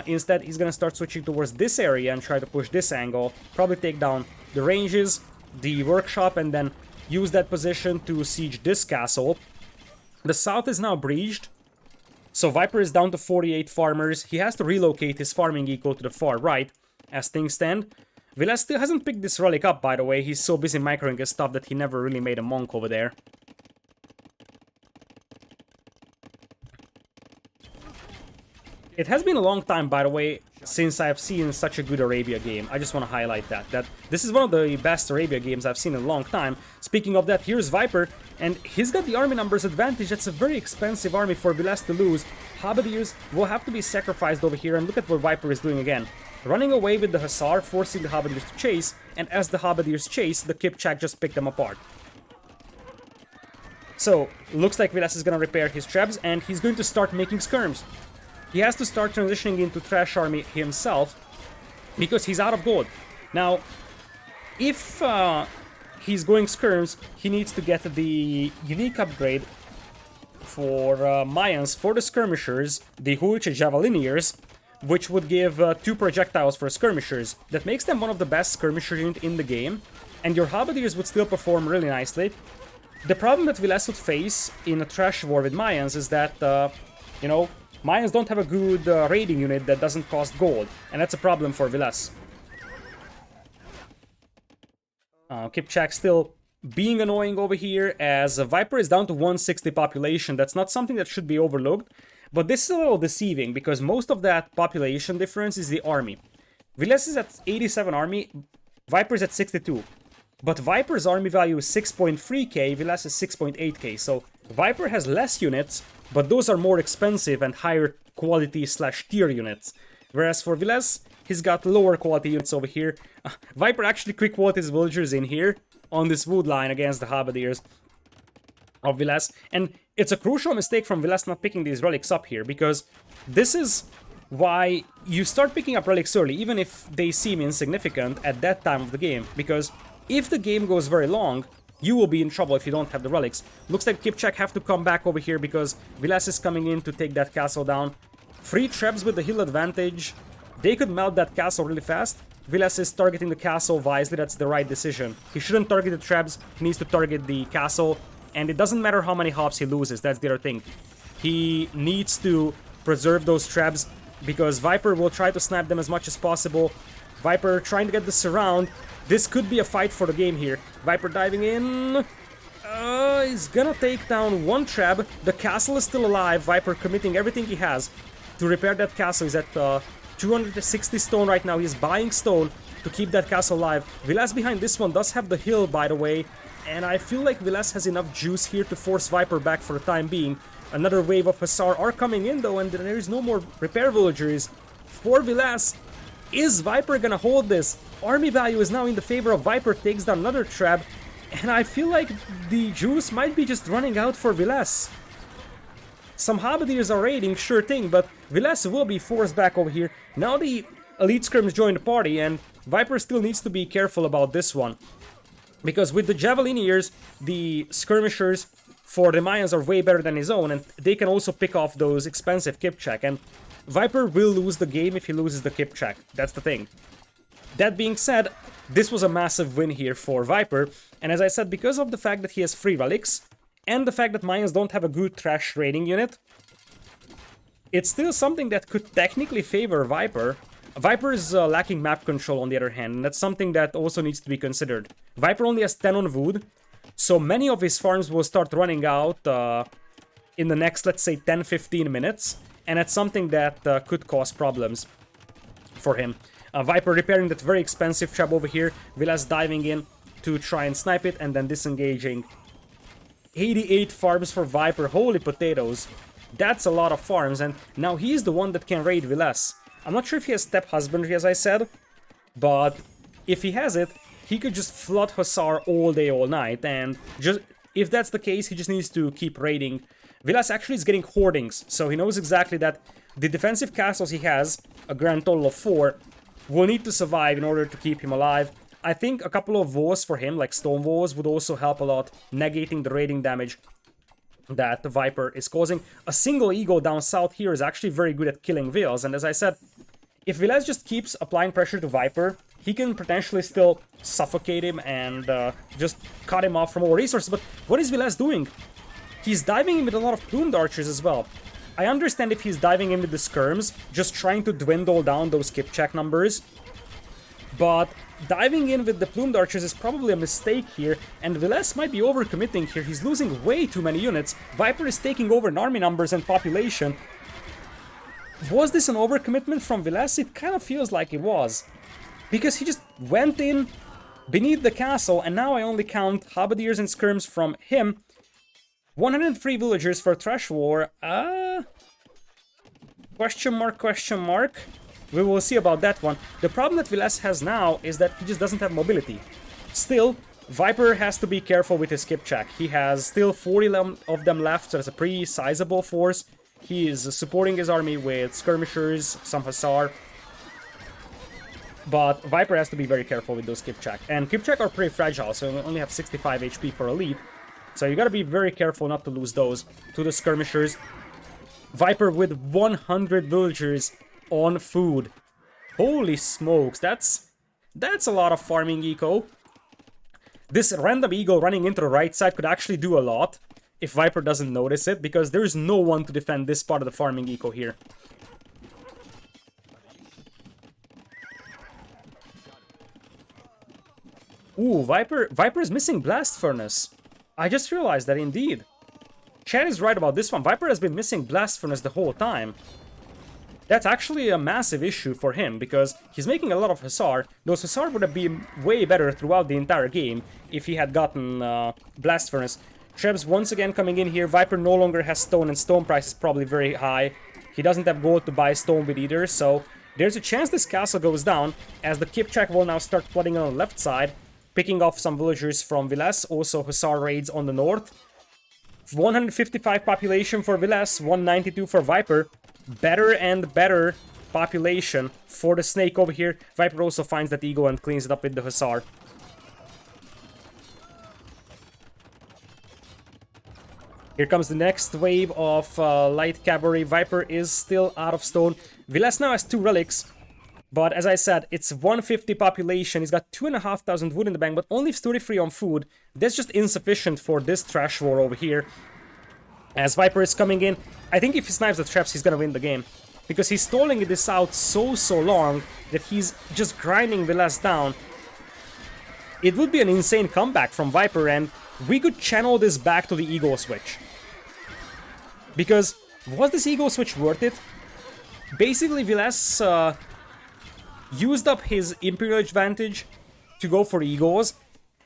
Speaker 1: Instead, he's going to start switching towards this area and try to push this angle. Probably take down the ranges, the workshop, and then use that position to siege this castle. The south is now breached, so Viper is down to 48 farmers. He has to relocate his farming eco to the far right, as things stand. Viles still hasn't picked this relic up, by the way. He's so busy microing his stuff that he never really made a monk over there. It has been a long time, by the way, since I've seen such a good Arabia game. I just want to highlight that this is one of the best Arabia games I've seen in a long time. Speaking of that, here's Viper, and he's got the army numbers advantage. That's a very expensive army for Viles to lose. Halberdiers will have to be sacrificed over here, and look at what Viper is doing again. Running away with the Hussar, forcing the Halberdiers to chase, and as the Halberdiers chase, the Kipchak just picked them apart. So, looks like Viles is gonna repair his Trebs, and he's going to start making skirms. He has to start transitioning into Trash Army himself, because he's out of gold. Now, if he's going skirms, he needs to get the unique upgrade for Mayans for the skirmishers, the Huiche Javelineers, which would give 2 projectiles for skirmishers. That makes them one of the best skirmisher units in the game, and your Halberdiers would still perform really nicely. The problem that Viles would face in a Trash War with Mayans is that, you know, Mayans don't have a good raiding unit that doesn't cost gold, and that's a problem for Viles. Kipchak still being annoying over here, as Viper is down to 160 population. That's not something that should be overlooked, but this is a little deceiving, because most of that population difference is the army. Viles is at 87 army, Viper is at 62. But Viper's army value is 6.3k, Viles is 6.8k, so Viper has less units, but those are more expensive and higher quality / tier units. Whereas for Viles, he's got lower quality units over here. Viper actually quick quality his villagers in here on this wood line against the Halberdiers of Viles. And it's a crucial mistake from Viles not picking these relics up here, because this is why you start picking up relics early, even if they seem insignificant at that time of the game. Because if the game goes very long, you will be in trouble if you don't have the relics. Looks like Kipchak have to come back over here because Viles is coming in to take that castle down. 3 Trebs with the hill advantage. They could melt that castle really fast. Viles is targeting the castle wisely. That's the right decision. He shouldn't target the Trebs. He needs to target the castle. And it doesn't matter how many hops he loses. That's the other thing. He needs to preserve those Trebs because Viper will try to snap them as much as possible. Viper trying to get the surround. This could be a fight for the game here. Viper diving in. He's gonna take down 1 Treb. The castle is still alive. Viper committing everything he has to repair that castle. He's at 260 stone right now. He's buying stone to keep that castle alive. Viles behind this one does have the hill, by the way. And I feel like Viles has enough juice here to force Viper back for the time being. Another wave of Hussar are coming in though, and there is no more repair villagers for Viles. Is Viper gonna hold this? Army value is now in the favor of Viper, takes down another Treb, and I feel like the juice might be just running out for Viles. Some Halberdiers are raiding, sure thing, but Viles will be forced back over here. Now the Elite Scrims join the party, and Viper still needs to be careful about this one. Because with the Javelineers, the Skirmishers for the Mayans are way better than his own, and they can also pick off those expensive Kipchak, and Viper will lose the game if he loses the Kipchak. That's the thing. That being said, this was a massive win here for Viper, and as I said, because of the fact that he has 3 relics, and the fact that Mayans don't have a good trash raiding unit, it's still something that could technically favor Viper, Viper is lacking map control on the other hand, and that's something that also needs to be considered. Viper only has 10 on wood, so many of his farms will start running out in the next, let's say, 10-15 minutes, and that's something that could cause problems for him. Viper repairing that very expensive trap over here, Vilas diving in to try and snipe it, and then disengaging. 88 farms for Viper, holy potatoes. That's a lot of farms, and now he's the one that can raid Vilas. I'm not sure if he has step husbandry, as I said, but if he has it, he could just flood Hussar all day, all night, and just if that's the case, he just needs to keep raiding. Vilas actually is getting hoardings, so he knows exactly that the defensive castles he has, a grand total of 4, will need to survive in order to keep him alive. I think a couple of walls for him, like stone walls, would also help a lot, negating the raiding damage that the Viper is causing. A single eagle down south here is actually very good at killing Vils, and as I said, if Vilas just keeps applying pressure to Viper, he can potentially still suffocate him and just cut him off from all resources. But what is Vilas doing? He's diving in with a lot of plumed archers as well. I understand if he's diving in with the skirms, just trying to dwindle down those skip check numbers, but diving in with the plumed archers is probably a mistake here, and Vilas might be overcommitting here. He's losing way too many units. Viper is taking over in army numbers and population. Was this an overcommitment from Vilas? It kind of feels like it was, because he just went in beneath the castle, and now I only count halberdiers and skirms from him. 103 villagers for Trash War. Question mark, question mark. We will see about that one. The problem that Vilas has now is that he just doesn't have mobility. Still, Viper has to be careful with his skip check. He has still 40 of them left, so that's a pretty sizable force. He is supporting his army with skirmishers, some Hussar. But Viper has to be very careful with those skip check. And skip check are pretty fragile, so we only have 65 HP for elite. So you gotta be very careful not to lose those to the skirmishers. Viper with 100 villagers on food. Holy smokes, that's a lot of farming eco. This random eagle running into the right side could actually do a lot if Viper doesn't notice it, because there is no one to defend this part of the farming eco here. Ooh, Viper is missing Blast Furnace. I just realized that indeed. Chad is right about this one. Viper has been missing Blast Furnace the whole time. That's actually a massive issue for him, because he's making a lot of Hussar. Those Hussar would have been way better throughout the entire game if he had gotten Blast Furnace. Trebs once again coming in here. Viper no longer has stone, and stone price is probably very high. He doesn't have gold to buy stone with either, so there's a chance this castle goes down, as the Kipchak will now start flooding on the left side, picking off some villagers from Vilas. Also Hussar raids on the north. 155 population for Vilas, 192 for Viper. Better and better population for the snake over here. Viper also finds that eagle and cleans it up with the Hussar. Here comes the next wave of light cavalry. Viper is still out of stone. Vilas now has 2 relics. But as I said, it's 150 population. He's got 2,500 wood in the bank, but only 33 on food. That's just insufficient for this trash war over here. As Viper is coming in, I think if he snipes the traps, he's gonna win the game. Because he's stalling this out so long that he's just grinding Vilas down. It would be an insane comeback from Viper, and we could channel this back to the Eagle Switch. Because, was this Eagle Switch worth it? Basically, Vilas used up his Imperial Age advantage to go for Eagles,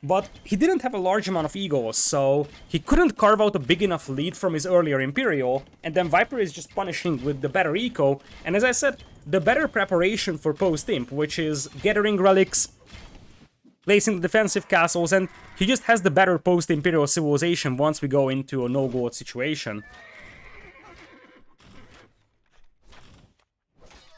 Speaker 1: but he didn't have a large amount of Eagles, so he couldn't carve out a big enough lead from his earlier Imperial, and then Viper is just punishing with the better eco, and as I said, the better preparation for Post-imp, which is gathering relics, placing the defensive castles, and he just has the better post-Imperial civilization once we go into a no-gold situation.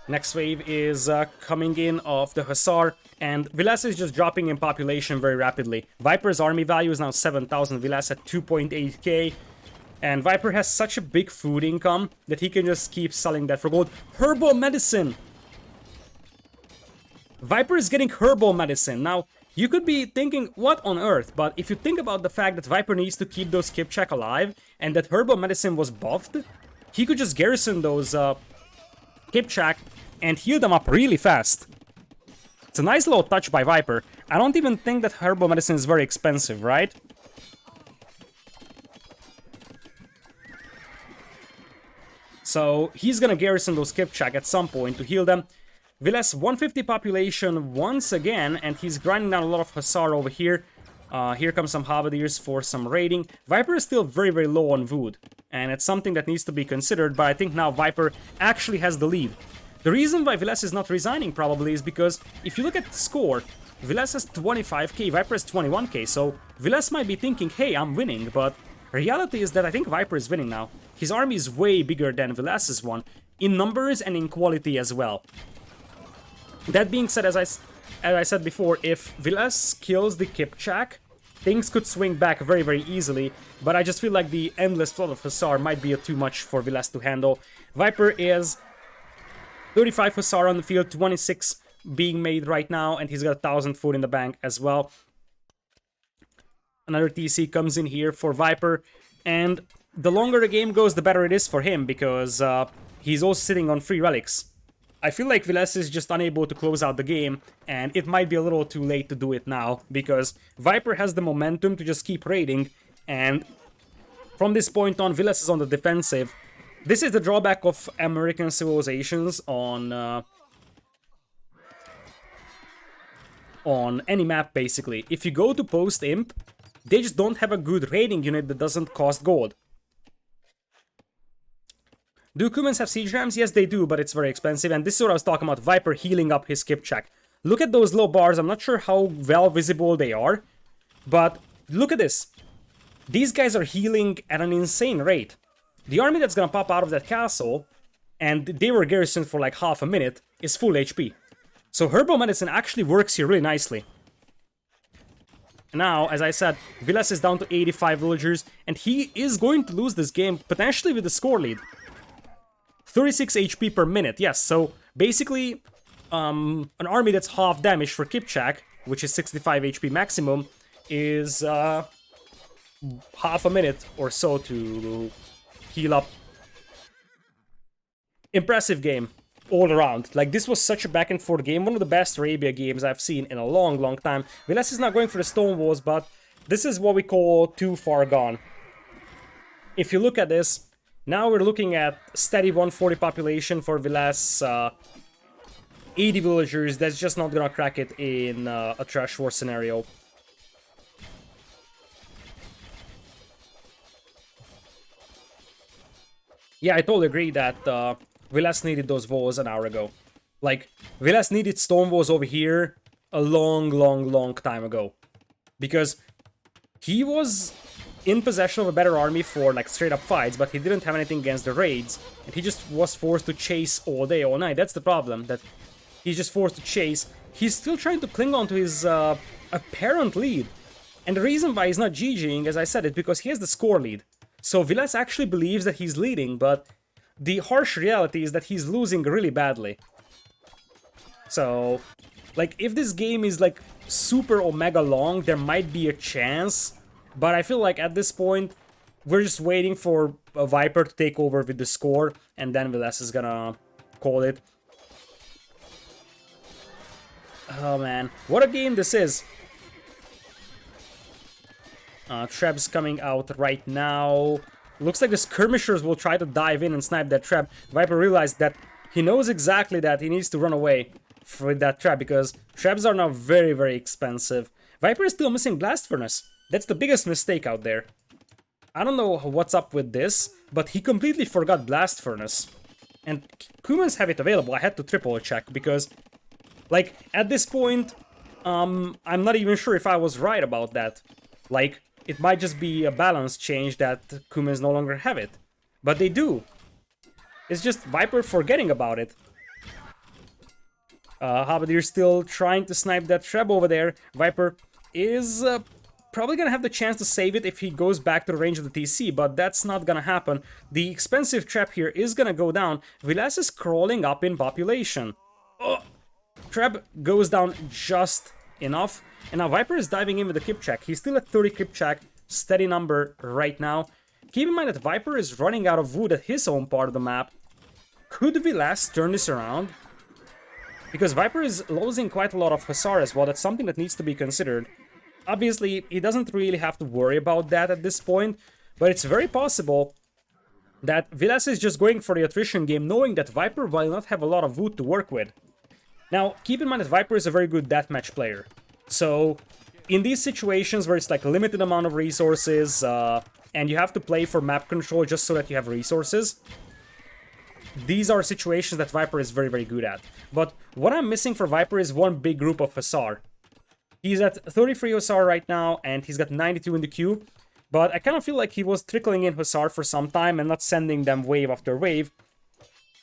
Speaker 1: Next wave is coming in of the Hussar, and Vilas is just dropping in population very rapidly. Viper's army value is now 7,000, Vilas at 2.8k, and Viper has such a big food income that he can just keep selling that for gold. Herbal medicine! Viper is getting herbal medicine. Now, you could be thinking, what on earth? But if you think about the fact that Viper needs to keep those Kipchak alive, and that herbal medicine was buffed, he could just garrison those Kipchak and heal them up really fast. It's a nice little touch by Viper. I don't even think that herbal medicine is very expensive, right? So he's gonna garrison those Kipchak at some point to heal them. Vilas 150 population once again, and he's grinding down a lot of Hussar over here. Here comes some Halberdiers for some raiding. Viper is still very, very low on food, and it's something that needs to be considered, but I think now Viper actually has the lead. The reason why Vilas is not resigning probably is because if you look at the score, Vilas has 25k, Viper has 21k, so Vilas might be thinking, hey, I'm winning, but reality is that I think Viper is winning now. His army is way bigger than Vilas's one, in numbers and in quality as well. That being said, as I said before, if Vilas kills the Kipchak, things could swing back very, very easily, but I just feel like the endless flood of Hussar might be too much for Vilas to handle. Viper is 35 Hussar on the field, 26 being made right now, and he's got 1,000 food in the bank as well. Another TC comes in here for Viper, and the longer the game goes, the better it is for him, because he's also sitting on free relics. I feel like Vilas is just unable to close out the game, and it might be a little too late to do it now, because Viper has the momentum to just keep raiding, and from this point on, Vilas is on the defensive. This is the drawback of American civilizations on any map, basically. If you go to Post-imp, they just don't have a good raiding unit that doesn't cost gold. Do Cumans have siege rams? Yes, they do, but it's very expensive, and this is what I was talking about, Viper healing up his Kipchak. Look at those low bars, I'm not sure how well visible they are, but look at this. These guys are healing at an insane rate. The army that's gonna pop out of that castle, and they were garrisoned for like half a minute, is full HP. So herbal medicine actually works here really nicely. Now, as I said, Vilas is down to 85 villagers, and he is going to lose this game, potentially with the score lead. 36 HP per minute, yes, so basically, an army that's half damage for Kipchak, which is 65 HP maximum, is half a minute or so to heal up. Impressive game, all around. Like, this was such a back and forth game, one of the best Arabia games I've seen in a long, long time. Vilas is not going for the stone walls, but this is what we call too far gone. If you look at this, now we're looking at steady 140 population for Vilas, 80 villagers. That's just not gonna crack it in a trash war scenario. Yeah, I totally agree that Vilas needed those walls an hour ago. Like, Vilas needed stone walls over here a long, long, long time ago. Because he was in possession of a better army for like straight up fights, but he didn't have anything against the raids, and he just was forced to chase all day, all night. That's the problem, that he's just forced to chase. He's still trying to cling on to his apparent lead, and the reason why he's not GGing, as I said, is because he has the score lead. So Vilas actually believes that he's leading, but the harsh reality is that he's losing really badly. So, like, if this game is like super omega long, there might be a chance. But I feel like at this point, we're just waiting for a Viper to take over with the score, and then Vilas is gonna call it. Oh man, what a game this is! Treb's coming out right now. Looks like the skirmishers will try to dive in and snipe that Treb. Viper realized that he knows exactly that he needs to run away with that Treb, because Trebs are now very, very expensive. Viper is still missing Blast Furnace. That's the biggest mistake out there. I don't know what's up with this, but he completely forgot Blast Furnace. And Cumans have it available. I had to triple check because, like, at this point, I'm not even sure if I was right about that. Like, it might just be a balance change that Cumans no longer have it. But they do. It's just Viper forgetting about it. Halberdier still trying to snipe that Treb over there. Viper is probably gonna have the chance to save it if he goes back to the range of the TC, but that's not gonna happen. The expensive trap here is gonna go down. Vilas is crawling up in population. Oh, Treb goes down just enough, and now Viper is diving in with the Kipchak. He's still at 30 Kipchak, steady number right now. Keep in mind that Viper is running out of wood at his own part of the map. Could Vilas turn this around? Because Viper is losing quite a lot of Hussar as well. That's something that needs to be considered. Obviously, he doesn't really have to worry about that at this point, but it's very possible that Vilas is just going for the attrition game, knowing that Viper will not have a lot of wood to work with. Now, keep in mind that Viper is a very good deathmatch player. So, in these situations where it's like a limited amount of resources, and you have to play for map control just so that you have resources, these are situations that Viper is very, very good at. But what I'm missing for Viper is one big group of Hussar. He's at 33 Hussar right now, and he's got 92 in the queue. But I kind of feel like he was trickling in Hussar for some time and not sending them wave after wave.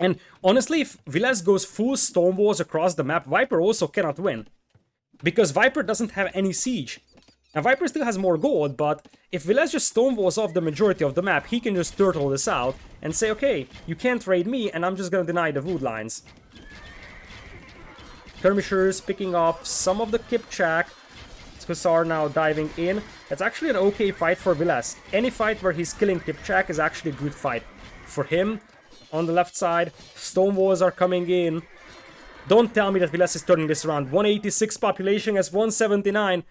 Speaker 1: And honestly, if Vilas goes full stonewalls across the map, Viper also cannot win. Because Viper doesn't have any siege. Now, Viper still has more gold, but if Vilas just stonewalls off the majority of the map, he can just turtle this out and say, okay, you can't raid me, and I'm just gonna deny the wood lines. Skirmishers picking off some of the Kipchak. Hussar now diving in. It's actually an okay fight for Vilas. Any fight where he's killing Kipchak is actually a good fight for him. On the left side, stonewalls are coming in. Don't tell me that Vilas is turning this around. 186 population as 179.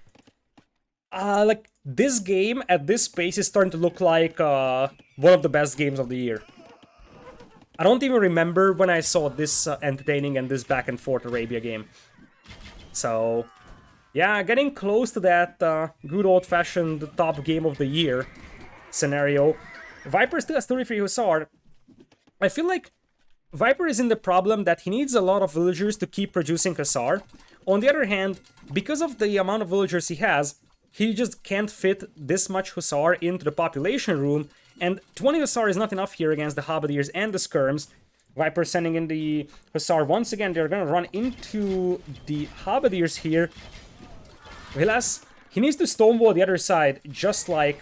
Speaker 1: Like, this game at this pace is starting to look like one of the best games of the year. I don't even remember when I saw this entertaining and this back and forth Arabia game. So, yeah, getting close to that good old-fashioned top game of the year scenario. Viper still has 33 Hussar. I feel like Viper is in the problem that he needs a lot of villagers to keep producing Hussar. On the other hand, because of the amount of villagers he has, he just can't fit this much Hussar into the population room, and 20 Hussar is not enough here against the Halberdiers and the Skirms. Viper sending in the Hussar once again. They're gonna run into the Halberdiers here. Vilas, he needs to stonewall the other side, just like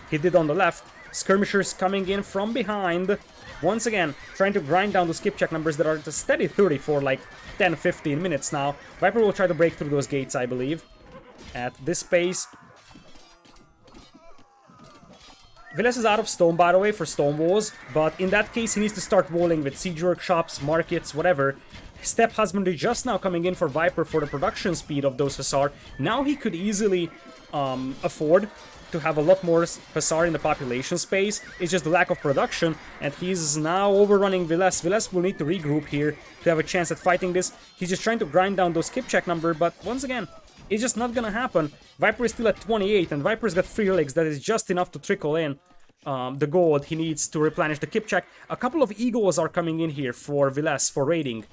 Speaker 1: he did on the left. Skirmishers coming in from behind. Once again, trying to grind down those Kipchak numbers that are at a steady 30 for like 10-15 minutes now. Viper will try to break through those gates, I believe, at this pace. Vilas is out of stone, by the way, for stone walls, but in that case, he needs to start walling with siege workshops, markets, whatever. Step Husbandry just now coming in for Viper for the production speed of those Hussar. Now he could easily afford to have a lot more Hussar in the population space. It's just the lack of production, and he's now overrunning Vilas. Vilas will need to regroup here to have a chance at fighting this. He's just trying to grind down those Kipchak number, but once again, it's just not gonna happen. Viper is still at 28, and Viper's got 3 relics. That is just enough to trickle in the gold he needs to replenish the Kipchak. A couple of Eagles are coming in here for Vilas for raiding.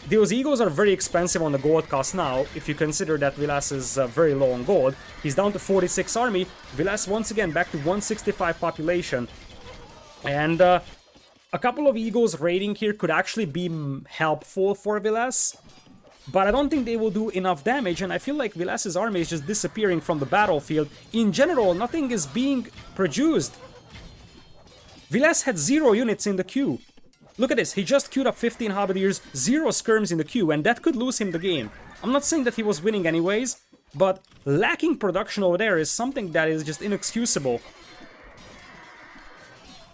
Speaker 1: Those Eagles are very expensive on the gold cost now, if you consider that Vilas is very low on gold. He's down to 46 army. Vilas once again back to 165 population. And a couple of Eagles raiding here could actually be helpful for Vilas. But I don't think they will do enough damage, and I feel like Vilas's army is just disappearing from the battlefield. In general, nothing is being produced. Vilas had 0 units in the queue. Look at this, he just queued up 15 Halberdiers, 0 skirms in the queue, and that could lose him the game. I'm not saying that he was winning anyways, but lacking production over there is something that is just inexcusable.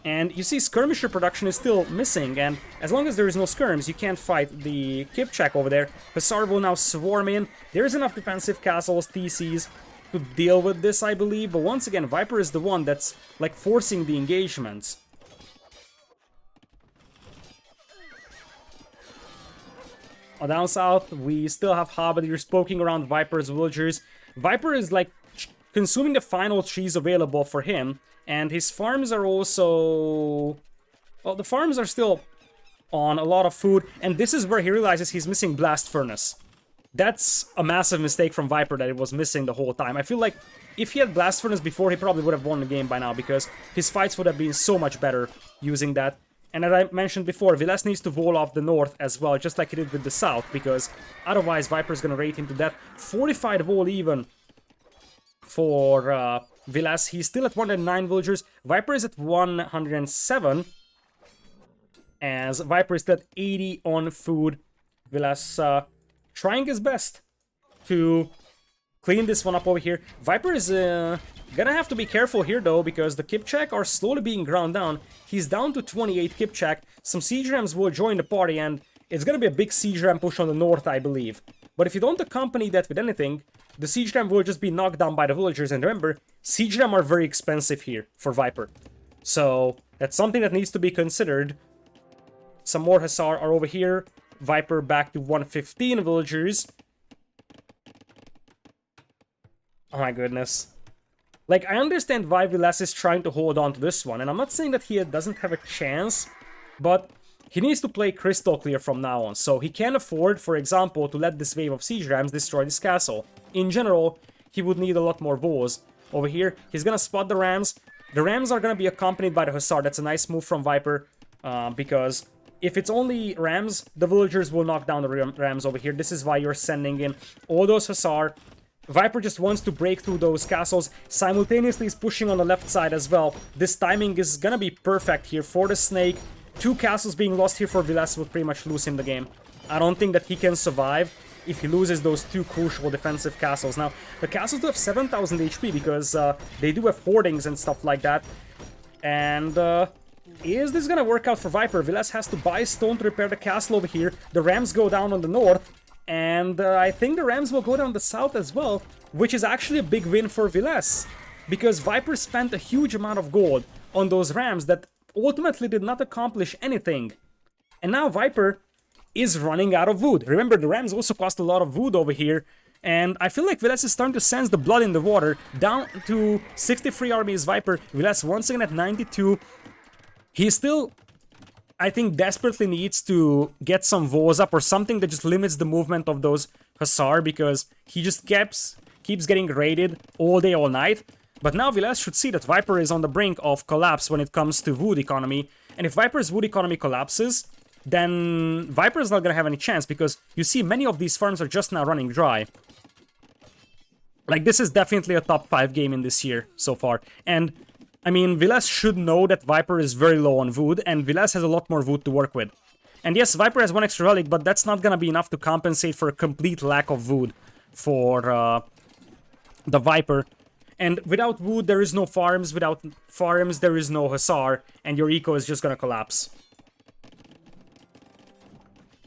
Speaker 1: And you see skirmisher production is still missing, and as long as there is no skirms, you can't fight the Kipchak over there. Hussar will now swarm in. There's enough defensive castles, TCs, to deal with this, I believe, but once again, Viper is the one that's, like, forcing the engagements. Down south, we still have Halberdiers poking around Viper's villagers. Viper is, like, consuming the final trees available for him, and his farms are also... well, the farms are still on a lot of food, and this is where he realizes he's missing Blast Furnace. That's a massive mistake from Viper that it was missing the whole time. I feel like if he had Blast Furnace before, he probably would have won the game by now, because his fights would have been so much better using that. And as I mentioned before, Vilas needs to wall off the north as well, just like he did with the south, because otherwise Viper's gonna raid him to death. Fortified wall even for Vilas. He's still at 109 villagers. Viper is at 107, as Viper is still at 80 on food. Vilas trying his best to clean this one up over here. Viper is gonna have to be careful here though, because the Kipchak are slowly being ground down. He's down to 28 Kipchak. Some siege rams will join the party, and it's gonna be a big siege ram push on the north, I believe. But if you don't accompany that with anything, the siege ram will just be knocked down by the villagers. And remember, siege ram are very expensive here for Viper. So that's something that needs to be considered. Some more Hussar are over here. Viper back to 115 villagers. Oh my goodness. Like, I understand why Vilas is trying to hold on to this one, and I'm not saying that he doesn't have a chance, but he needs to play crystal clear from now on, so he can't afford, for example, to let this wave of siege rams destroy this castle. In general, he would need a lot more walls. Over here, he's gonna spot the rams. The rams are gonna be accompanied by the Hussar. That's a nice move from Viper, because if it's only rams, the villagers will knock down the rams over here. This is why you're sending in all those Hussar. Viper just wants to break through those castles, simultaneously is pushing on the left side as well. This timing is gonna be perfect here for the Snake. 2 castles being lost here for Vilas would pretty much lose him the game. I don't think that he can survive if he loses those 2 crucial defensive castles. Now, the castles do have 7,000 HP because they do have hoardings and stuff like that. And is this gonna work out for Viper? Vilas has to buy stone to repair the castle over here. The rams go down on the north. And I think the rams will go down the south as well, which is actually a big win for Vilas. Because Viper spent a huge amount of gold on those rams that ultimately did not accomplish anything. And now Viper is running out of wood. Remember, the rams also cost a lot of wood over here. And I feel like Vilas is starting to sense the blood in the water. Down to 63 armies Viper. Vilas once again at 92. He's still, I think, desperately needs to get some walls up or something that just limits the movement of those Hussar, because he just keeps getting raided all day, all night. But now Vilas should see that Viper is on the brink of collapse when it comes to wood economy. And if Viper's wood economy collapses, then Viper is not going to have any chance, because you see many of these farms are just now running dry. Like, this is definitely a top 5 game in this year so far. And I mean, Vilas should know that Viper is very low on wood, and Vilas has a lot more wood to work with. And yes, Viper has 1 extra relic, but that's not gonna be enough to compensate for a complete lack of wood for the Viper. And without wood, there is no farms. Without farms, there is no Hussar, and your eco is just gonna collapse.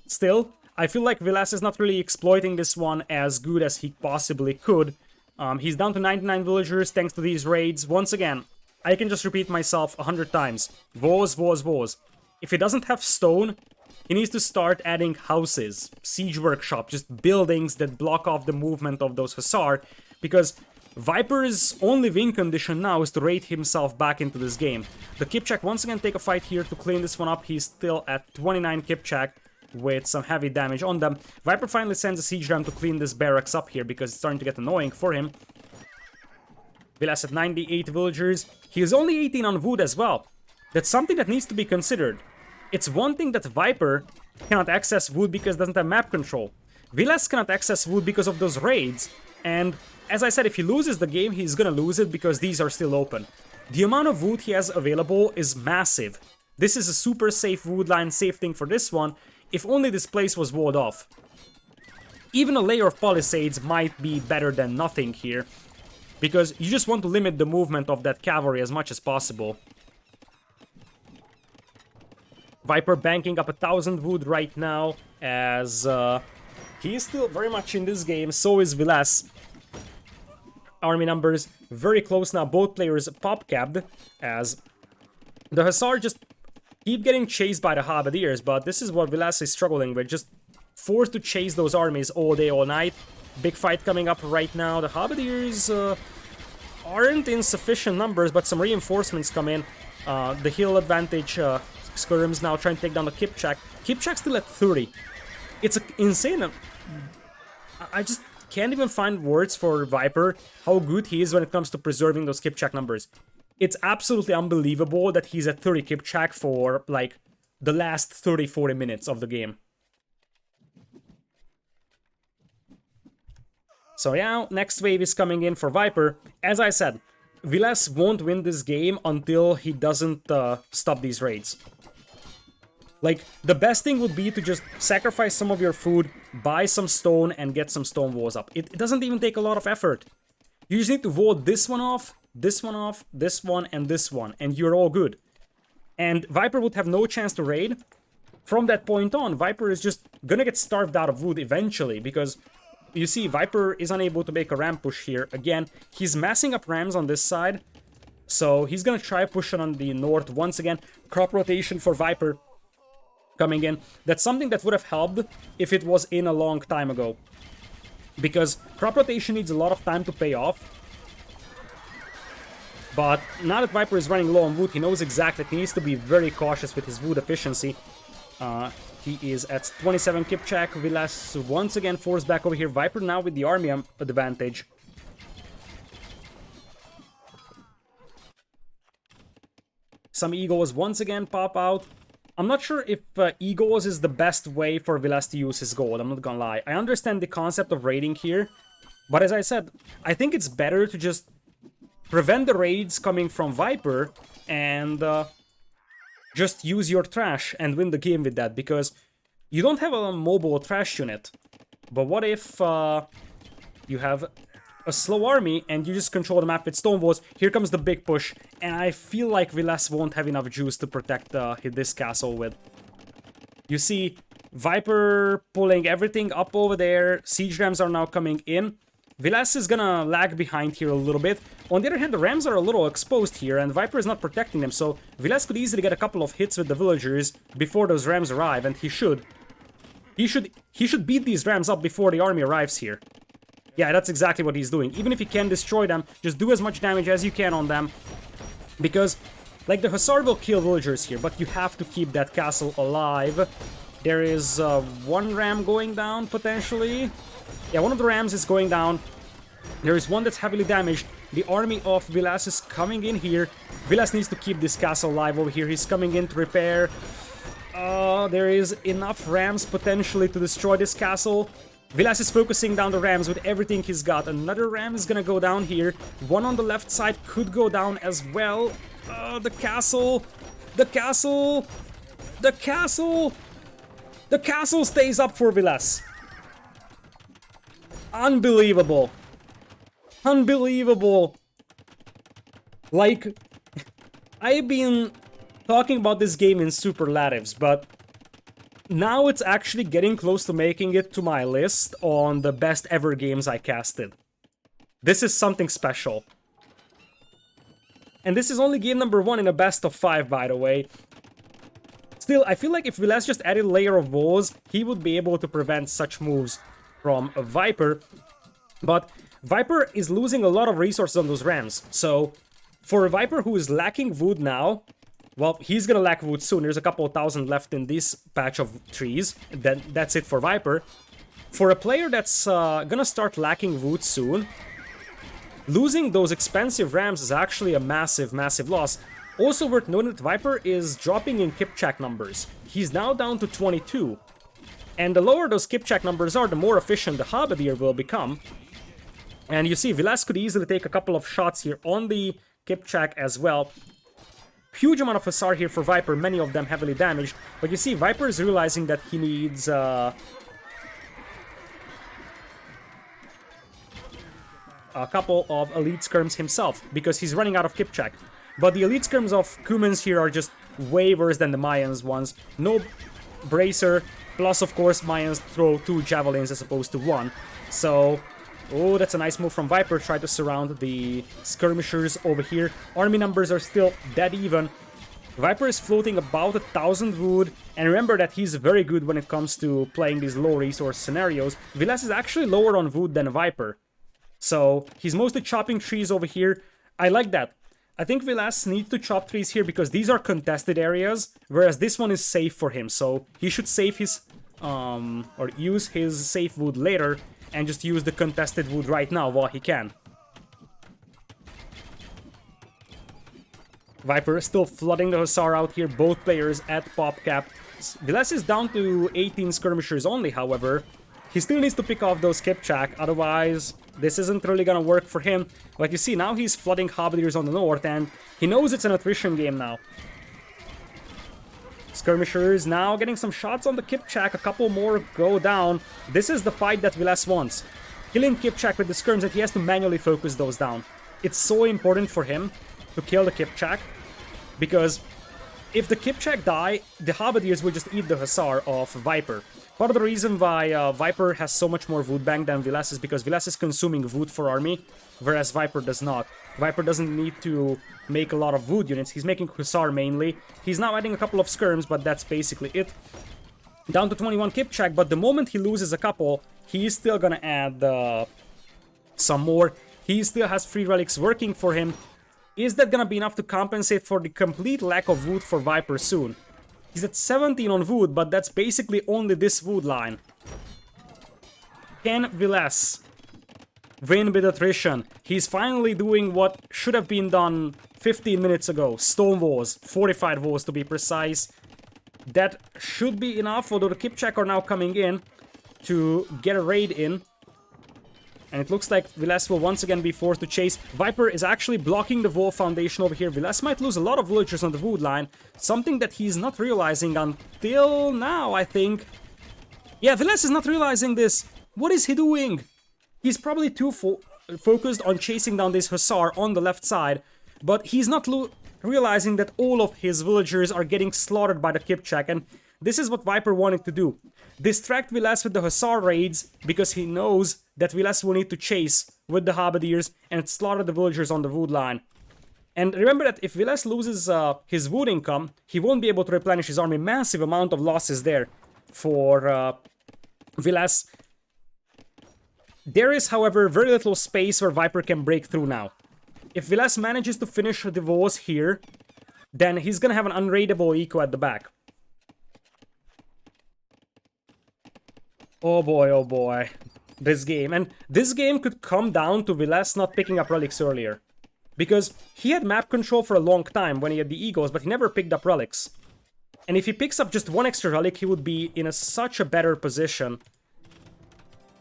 Speaker 1: Still, I feel like Vilas is not really exploiting this one as good as he possibly could. He's down to 99 villagers thanks to these raids. Once again, I can just repeat myself 100 times. Walls, walls, walls. If he doesn't have stone, he needs to start adding houses, siege workshop, just buildings that block off the movement of those Hussar, because Viper's only win condition now is to raid himself back into this game. The Kipchak once again take a fight here to clean this one up. He's still at 29 Kipchak with some heavy damage on them. Viper finally sends a siege ram to clean this barracks up here because it's starting to get annoying for him. Vilas at 98 villagers. He is only 18 on wood as well. That's something that needs to be considered. It's one thing that Viper cannot access wood because it doesn't have map control. Vilas cannot access wood because of those raids. And as I said, if he loses the game, he's gonna lose it because these are still open. The amount of wood he has available is massive. This is a super safe wood line, safe thing for this one, if only this place was walled off. Even a layer of palisades might be better than nothing here, because you just want to limit the movement of that cavalry as much as possible. Viper banking up 1,000 wood right now, as he is still very much in this game, so is Vilas. Army numbers very close now, both players pop-capped, as the Hussar just keep getting chased by the Halberdiers, but this is what Vilas is struggling with, just forced to chase those armies all day, all night. Big fight coming up right now. The Halberdiers aren't in sufficient numbers, but some reinforcements come in. The hill advantage skirms now trying to take down the Kipchak. Kipchak's still at 30. It's insane. I just can't even find words for Viper, how good he is when it comes to preserving those Kipchak numbers. It's absolutely unbelievable that he's at 30 Kipchak for, like, the last 30-40 minutes of the game. So yeah, next wave is coming in for Viper. As I said, Vilas won't win this game until he doesn't stop these raids. Like, the best thing would be to just sacrifice some of your food, buy some stone, and get some stone walls up. It doesn't even take a lot of effort. You just need to wall this one off, this one off, this one, and you're all good. And Viper would have no chance to raid from that point on, Viper is just gonna get starved out of wood eventually, because you see Viper is unable to make a ram push here. Again, he's massing up rams on this side, so he's gonna try pushing on the north once again. Crop rotation for Viper coming in. That's something that would have helped if it was in a long time ago, because crop rotation needs a lot of time to pay off. But now that Viper is running low on wood, he knows exactly that he needs to be very cautious with his wood efficiency. He is at 27 Kipchak. Vilas once again forced back over here. Viper now with the army advantage. Some Eagles once again pop out. I'm not sure if Eagles is the best way for Vilas to use his gold, I'm not gonna lie. I understand the concept of raiding here, but as I said, I think it's better to just prevent the raids coming from Viper and just use your trash and win the game with that, because you don't have a mobile trash unit. But what if you have a slow army and you just control the map with stone walls? Here comes the big push, and I feel like Vilas won't have enough juice to protect this castle with. You see Viper pulling everything up over there. Siege rams are now coming in. Vilas is gonna lag behind here a little bit. On the other hand, the rams are a little exposed here, and Viper is not protecting them, so Vilas could easily get a couple of hits with the villagers before those rams arrive, and he should beat these rams up before the army arrives here. Yeah, that's exactly what he's doing. Even if he can destroy them, just do as much damage as you can on them, because, like, the Hussar will kill villagers here, but you have to keep that castle alive. There is one ram going down, potentially. Yeah, one of the rams is going down. There is one that's heavily damaged. The army of Vilas is coming in here. Vilas needs to keep this castle alive over here. He's coming in to repair. There is enough rams potentially to destroy this castle. Vilas is focusing down the rams with everything he's got. Another ram is gonna go down here. One on the left side could go down as well. The castle! The castle! The castle! The castle stays up for Vilas. Unbelievable. Unbelievable. Like, I've been talking about this game in superlatives, but now it's actually getting close to making it to my list on the best ever games I casted. This is something special. And this is only game number 1 in a best of 5, by the way. Still, I feel like if Vilas just added a layer of walls, he would be able to prevent such moves from a Viper. But Viper is losing a lot of resources on those rams. So, for a Viper who is lacking wood now, well, he's gonna lack wood soon. There's a couple thousand left in this patch of trees. That's it for Viper. For a player that's gonna start lacking wood soon, losing those expensive rams is actually a massive, massive loss. Also worth noting that Viper is dropping in Kipchak numbers. He's now down to 22. And the lower those Kipchak numbers are, the more efficient the Halberdier will become. And you see, Vilas could easily take a couple of shots here on the Kipchak as well. Huge amount of Hussar here for Viper, many of them heavily damaged. But you see, Viper is realizing that he needs a couple of elite skirms himself, because he's running out of Kipchak. But the elite skirms of Cumans here are just way worse than the Mayans ones. No bracer, plus of course Mayans throw 2 javelins as opposed to 1. So, oh, that's a nice move from Viper. Try to surround the skirmishers over here. Army numbers are still dead even. Viper is floating about 1,000 wood, and remember that he's very good when it comes to playing these low resource scenarios. Vilas is actually lower on wood than Viper, so he's mostly chopping trees over here. I like that. I think Vilas needs to chop trees here because these are contested areas, whereas this one is safe for him, so he should save his, or use his safe wood later, and just use the contested wood right now while he can. Viper is still flooding the Hussar out here, both players at pop cap. Vilas is down to 18 skirmishers only, however. He still needs to pick off those Kipchak, otherwise this isn't really gonna work for him. Like you see, now he's flooding Halberdiers on the north, and he knows it's an attrition game now. Skirmishers now getting some shots on the Kipchak, a couple more go down. This is the fight that Vilas wants. Killing Kipchak with the skirms, and he has to manually focus those down. It's so important for him to kill the Kipchak, because if the Kipchak die, the Halberdiers will just eat the Hussar of Viper. Part of the reason why Viper has so much more Wood Bank than Vilas is because Vilas is consuming wood for army, whereas Viper does not. Viper doesn't need to make a lot of wood units, he's making Hussar mainly. He's now adding a couple of skirms, but that's basically it. Down to 21 Kipchak, but the moment he loses a couple, he's still gonna add some more. He still has free relics working for him. Is that gonna be enough to compensate for the complete lack of wood for Viper soon? He's at 17 on wood, but that's basically only this wood line. Can Vilas win with attrition? He's finally doing what should have been done 15 minutes ago. Stone walls, fortified walls to be precise. That should be enough, although the Kipchak are now coming in to get a raid in. And it looks like Vilas will once again be forced to chase. Viper is actually blocking the wall foundation over here. Vilas might lose a lot of villagers on the wood line. Something that he's not realizing until now, I think. Yeah, Vilas is not realizing this. What is he doing? He's probably too focused on chasing down this Hussar on the left side. But he's not realizing that all of his villagers are getting slaughtered by the Kipchak. And this is what Viper wanted to do. Distract Vilas with the Hussar raids, because he knows that Vilas will need to chase with the Halberdiers and slaughter the villagers on the wood line. And remember that if Vilas loses his wood income, he won't be able to replenish his army. Massive amount of losses there for Vilas. There is, however, very little space where Viper can break through now. If Vilas manages to finish the walls here, then he's gonna have an unraidable eco at the back. Oh boy, this game. And this game could come down to Vilas not picking up relics earlier. Because he had map control for a long time when he had the egos, but he never picked up relics. And if he picks up just one extra relic, he would be in such a better position.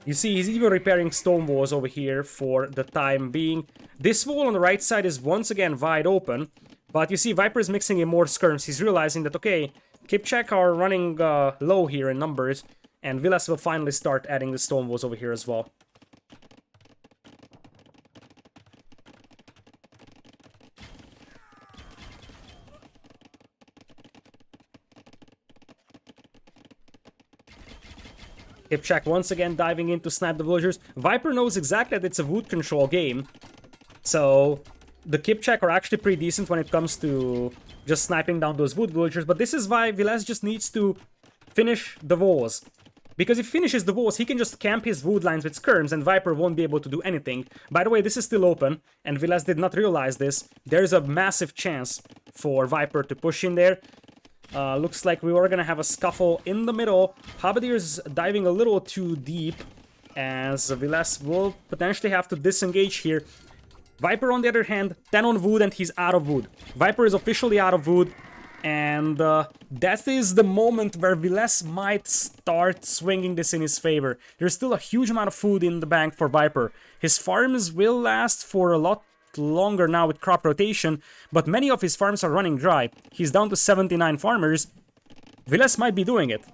Speaker 1: You see, he's even repairing stone walls over here for the time being. This wall on the right side is once again wide open. But you see, Viper is mixing in more skirms. He's realizing that, okay, Kipchak are running low here in numbers. And Vilas will finally start adding the stone walls over here as well. Kipchak once again diving in to snipe the villagers. Viper knows exactly that it's a wood control game. So the Kipchak are actually pretty decent when it comes to just sniping down those wood villagers. But this is why Vilas just needs to finish the walls. Because if he finishes the walls, he can just camp his wood lines with skirms and Viper won't be able to do anything. By the way, this is still open, and Vilas did not realize this. There's a massive chance for Viper to push in there. Looks like we are gonna have a scuffle in the middle. Halberdiers diving a little too deep, as Vilas will potentially have to disengage here. Viper, on the other hand, 10 on wood, and he's out of wood. Viper is officially out of wood. And that is the moment where Vilas might start swinging this in his favor. There's still a huge amount of food in the bank for Viper. His farms will last for a lot longer now with crop rotation, but many of his farms are running dry. He's down to 79 farmers. Vilas might be doing it.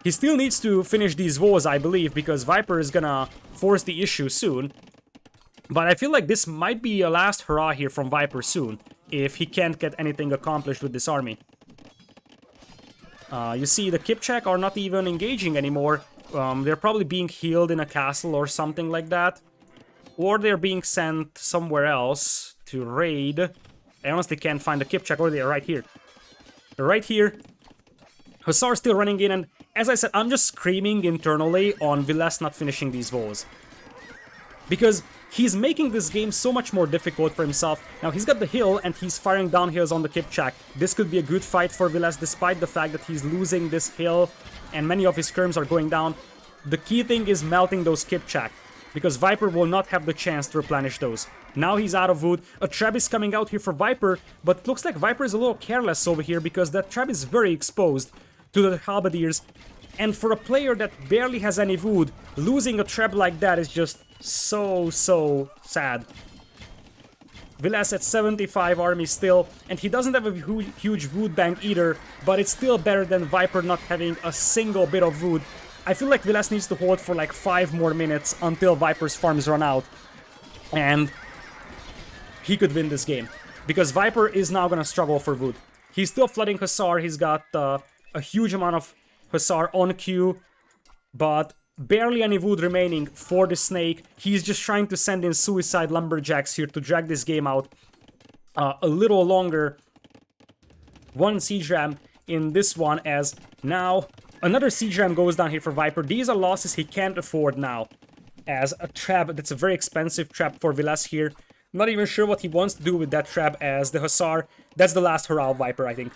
Speaker 1: He still needs to finish these walls, I believe, because Viper is gonna force the issue soon. But I feel like this might be a last hurrah here from Viper soon, if he can't get anything accomplished with this army. You see, the Kipchak are not even engaging anymore. They're probably being healed in a castle or something like that. Or they're being sent somewhere else to raid. I honestly can't find the Kipchak, or they're right here. They're right here. Hussar still running in, and as I said, I'm just screaming internally on Vilas not finishing these walls. Because he's making this game so much more difficult for himself. Now, he's got the hill, and he's firing down hills on the Kipchak. This could be a good fight for Vilas, despite the fact that he's losing this hill, and many of his skirms are going down. The key thing is melting those Kipchak, because Viper will not have the chance to replenish those. Now he's out of wood. A trap is coming out here for Viper, but it looks like Viper is a little careless over here, because that trap is very exposed to the Halberdiers. And for a player that barely has any wood, losing a trap like that is just so sad. Vilas at 75 army still, and he doesn't have a huge wood bank either, but it's still better than Viper not having a single bit of wood. I feel like Vilas needs to hold for like 5 more minutes until Viper's farms run out, and he could win this game, because Viper is now gonna struggle for wood. He's still flooding Hussar. He's got a huge amount of Hussar on queue, but barely any wood remaining for the Snake. He's just trying to send in suicide lumberjacks here to drag this game out a little longer. One siege ram in this one, as now another siege ram goes down here for Viper. These are losses he can't afford now, as a trap that's a very expensive trap for Vilas here. Not even sure what he wants to do with that trap, as the Hussar, that's the last hurrah of Viper, I think.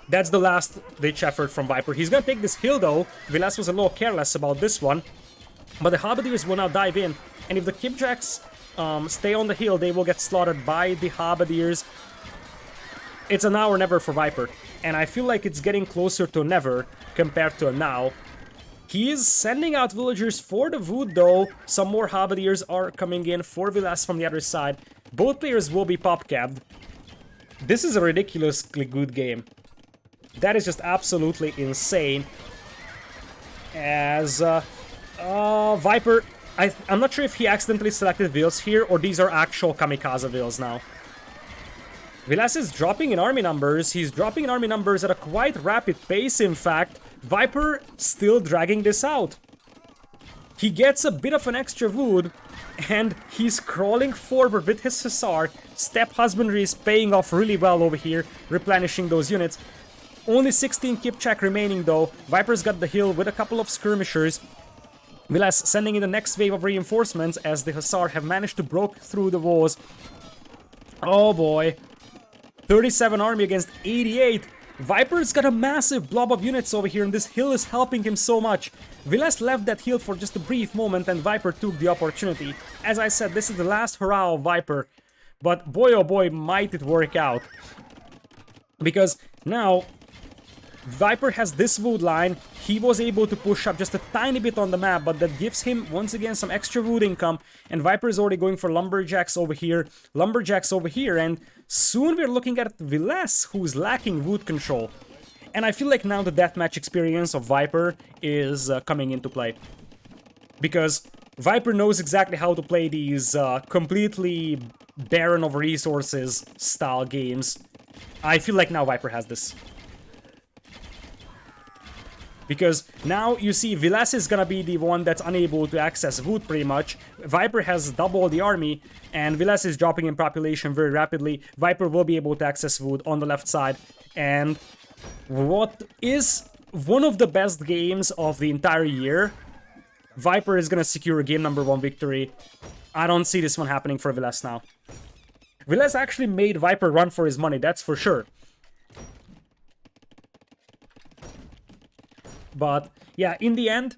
Speaker 1: That's the last ditch effort from Viper. He's gonna take this hill though. Vilas was a little careless about this one, but the Halberdiers will now dive in, and if the Kipjacks stay on the hill, they will get slaughtered by the Halberdiers. It's a now or never for Viper, and I feel like it's getting closer to never compared to a now. He is sending out villagers for the wood though. Some more Halberdiers are coming in for Vilas from the other side. Both players will be pop-capped. This is a ridiculously good game. That is just absolutely insane. As Viper, I'm not sure if he accidentally selected vills here or these are actual kamikaze vills now. Vilas is dropping in army numbers. He's dropping in army numbers at a quite rapid pace, in fact. Viper still dragging this out. He gets a bit of an extra wood, and he's crawling forward with his Hussar. Step husbandry is paying off really well over here, replenishing those units. Only 16 Kipchak remaining though. Viper's got the hill with a couple of skirmishers. Vilas sending in the next wave of reinforcements as the Hussar have managed to break through the walls. Oh boy. 37 army against 88. Viper's got a massive blob of units over here, and this hill is helping him so much. Vilas left that hill for just a brief moment, and Viper took the opportunity. As I said, this is the last hurrah of Viper. But boy oh boy, might it work out. Because now Viper has this wood line. He was able to push up just a tiny bit on the map, but that gives him, once again, some extra wood income. And Viper is already going for lumberjacks over here, and soon we're looking at Vilas, who's lacking wood control. And I feel like now the deathmatch experience of Viper is coming into play. Because Viper knows exactly how to play these completely barren of resources style games. I feel like now Viper has this. Because now you see Vilas is gonna be the one that's unable to access wood pretty much. Viper has doubled the army, and Vilas is dropping in population very rapidly. Viper will be able to access wood on the left side. And what is one of the best games of the entire year, Viper is gonna secure a game number 1 victory. I don't see this one happening for Vilas now. Vilas actually made Viper run for his money, that's for sure. But yeah, in the end,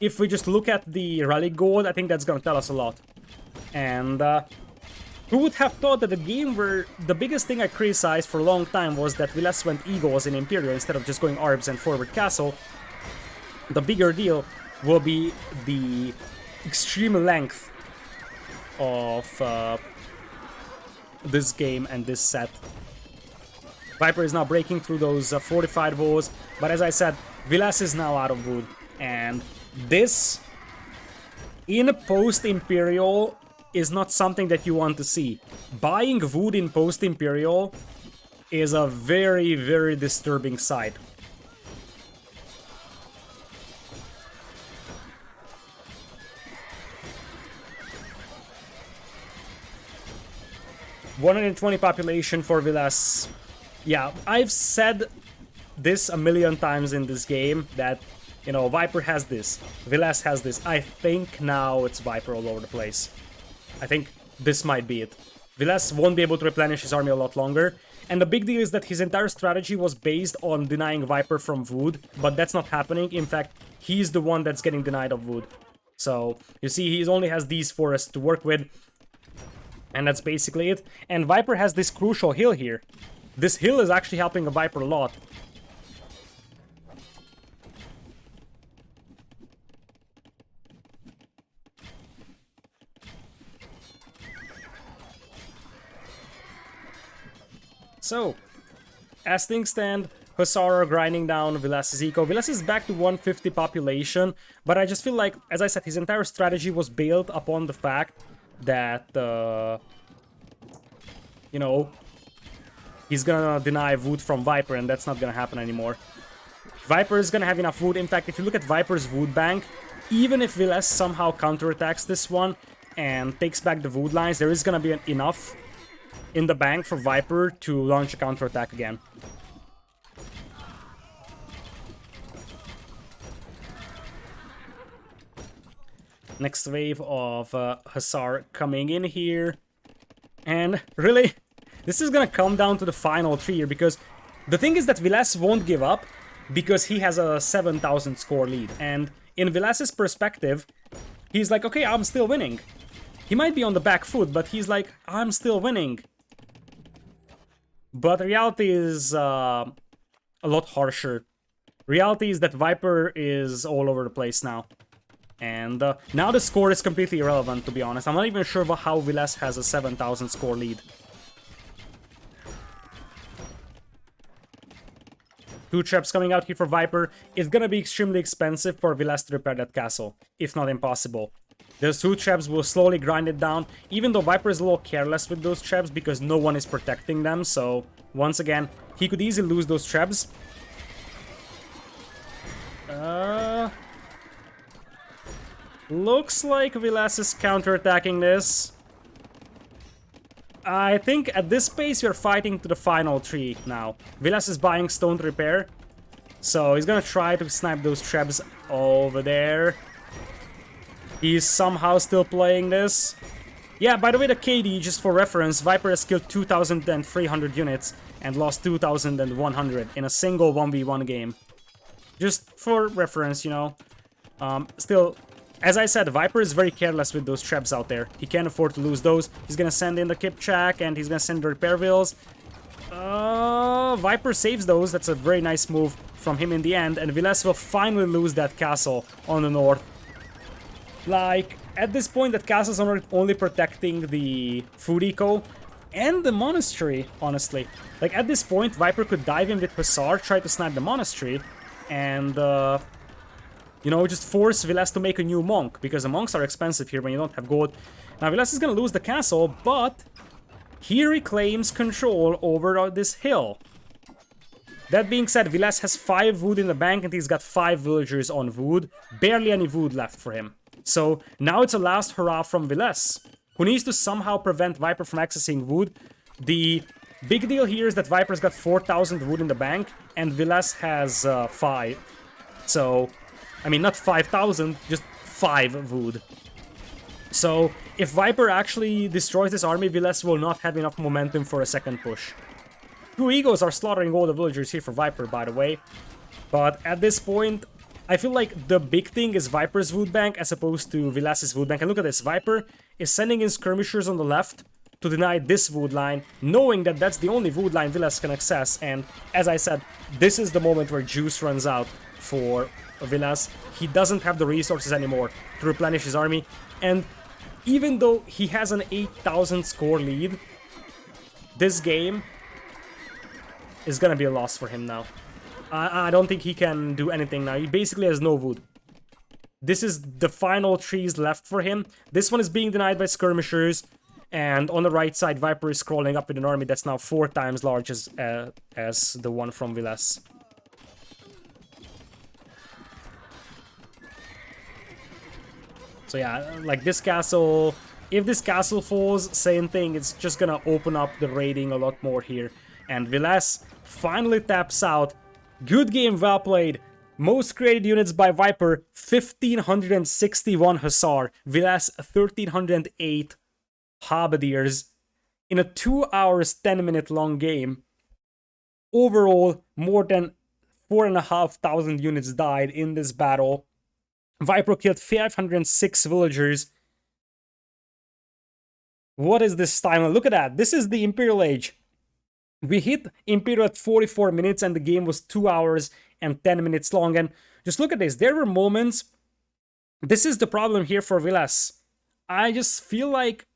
Speaker 1: if we just look at the rally goal, I think that's gonna tell us a lot. And who would have thought that a game where the biggest thing I criticized for a long time was that Vilas went Eagles in Imperial instead of just going Arbs and forward castle, the bigger deal will be the extreme length of this game and this set. Viper is now breaking through those fortified walls, but as I said, Vilas is now out of wood, and this, in post-Imperial, is not something that you want to see. Buying wood in post-Imperial is a very, very disturbing sight. $120 population for Vilas. Yeah, I've said this a million times in this game, that, you know, Viper has this, Vilas has this. I think now it's Viper all over the place. I think this might be it. Vilas won't be able to replenish his army a lot longer, and the big deal is that his entire strategy was based on denying Viper from wood, but that's not happening. In fact, he's the one that's getting denied of wood. So, you see, he only has these forests to work with, and that's basically it. And Viper has this crucial hill here. This hill is actually helping a Viper a lot. So, as things stand, Hussar are grinding down Vilas' eco. Vilas is back to 150 population, but I just feel like, as I said, his entire strategy was built upon the fact that, you know, he's gonna deny Wood from Viper, and that's not gonna happen anymore. Viper is gonna have enough Wood. In fact, if you look at Viper's Wood bank, even if Viles somehow counterattacks this one and takes back the Wood lines, there is gonna be enough in the bank for Viper to launch a counterattack again. Next wave of Hussar coming in here. And really, this is gonna come down to the final 3 here, because the thing is that Viles won't give up because he has a 7,000 score lead. And in Viles's perspective, he's like, okay, I'm still winning. He might be on the back foot, but he's like, I'm still winning. But reality is a lot harsher. Reality is that Viper is all over the place now. And now the score is completely irrelevant, to be honest. I'm not even sure how Viles has a 7,000 score lead. 2 traps coming out here for Viper. It's gonna be extremely expensive for Viles to repair that castle, if not impossible. Those 2 traps will slowly grind it down, even though Viper is a little careless with those traps because no one is protecting them. So, once again, he could easily lose those traps. Looks like Viles is counterattacking this. I think at this pace we're fighting to the final 3 now. Viles is buying stone to repair, so he's gonna try to snipe those traps over there. He's somehow still playing this. Yeah, by the way, the KD, just for reference, Viper has killed 2,300 units and lost 2,100 in a single 1v1 game. Just for reference, you know. Still, as I said, Viper is very careless with those traps out there. He can't afford to lose those. He's gonna send in the Kipchak and he's gonna send the repair wheels. Viper saves those. That's a very nice move from him in the end. And Viles will finally lose that castle on the north. Like, at this point, that castle's only protecting the food eco and the monastery, honestly. Like, at this point, Viper could dive in with Hussar, try to snipe the monastery, and, you know, just force Viles to make a new monk, because the monks are expensive here when you don't have gold. Now, Viles is gonna lose the castle, but he reclaims control over this hill. That being said, Viles has 5 wood in the bank, and he's got 5 villagers on wood. Barely any wood left for him. So now it's a last hurrah from Viles, who needs to somehow prevent Viper from accessing wood. The big deal here is that Viper's got 4,000 wood in the bank, and Viles has 5. So, I mean, not 5,000, just 5 wood. So, if Viper actually destroys this army, Viles will not have enough momentum for a second push. 2 egos are slaughtering all the villagers here for Viper, by the way. But at this point, I feel like the big thing is Viper's wood bank as opposed to Viles's wood bank. And look at this, Viper is sending in skirmishers on the left to deny this wood line, knowing that that's the only wood line Viles can access. And as I said, this is the moment where juice runs out for Viles. He doesn't have the resources anymore to replenish his army. And even though he has an 8,000 score lead, this game is gonna be a loss for him now. I don't think he can do anything now. He basically has no wood. This is the final trees left for him. This one is being denied by skirmishers. And on the right side, Viper is crawling up with an army that's now 4 times large as the one from Viles. So yeah, like this castle, if this castle falls, same thing, it's just gonna open up the raiding a lot more here. And Viles finally taps out. Good game, well played. Most created units by Viper, 1,561 Hussar. Viles, 1,308 Halberdiers. In a 2 hours, 10-minute long game. Overall, more than 4,500 units died in this battle. Viper killed 506 villagers. What is this time? Look at that. This is the Imperial Age. We hit Imperial at 44 minutes and the game was 2 hours and 10 minutes long. And just look at this. There were moments. This is the problem here for Viles. I just feel like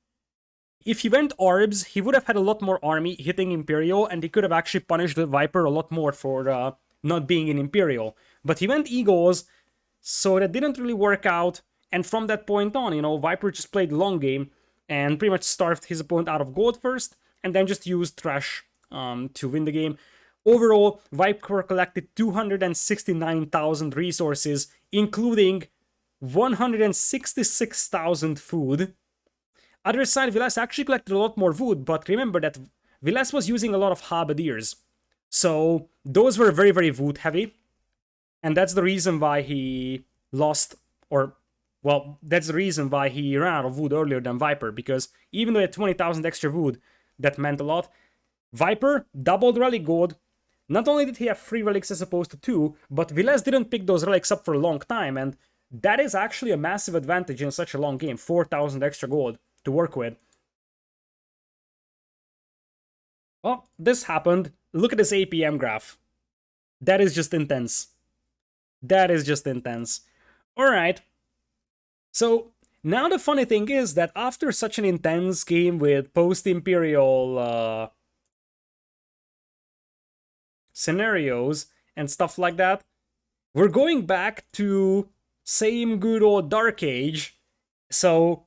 Speaker 1: if he went Orbs, he would have had a lot more army hitting Imperial and he could have actually punished the Viper a lot more for not being in Imperial. But he went Eagles, so that didn't really work out. And from that point on, you know, Viper just played long game and pretty much starved his opponent out of gold first and then just used trash to win the game. Overall, Viper collected 269,000 resources, including 166,000 food. Other side, Vilas actually collected a lot more wood, but remember that Vilas was using a lot of halberdiers. So those were very, very wood heavy. And that's the reason why he lost, or, well, that's the reason why he ran out of wood earlier than Viper, because even though he had 20,000 extra wood, that meant a lot. Viper doubled relic gold. Not only did he have 3 relics as opposed to 2, but Vilas didn't pick those relics up for a long time, and that is actually a massive advantage in such a long game, 4,000 extra gold to work with. Well, this happened. Look at this APM graph. That is just intense. That is just intense. Alright. So, now the funny thing is that after such an intense game with post-Imperial scenarios and stuff like that, we're going back to same good old Dark Age. So,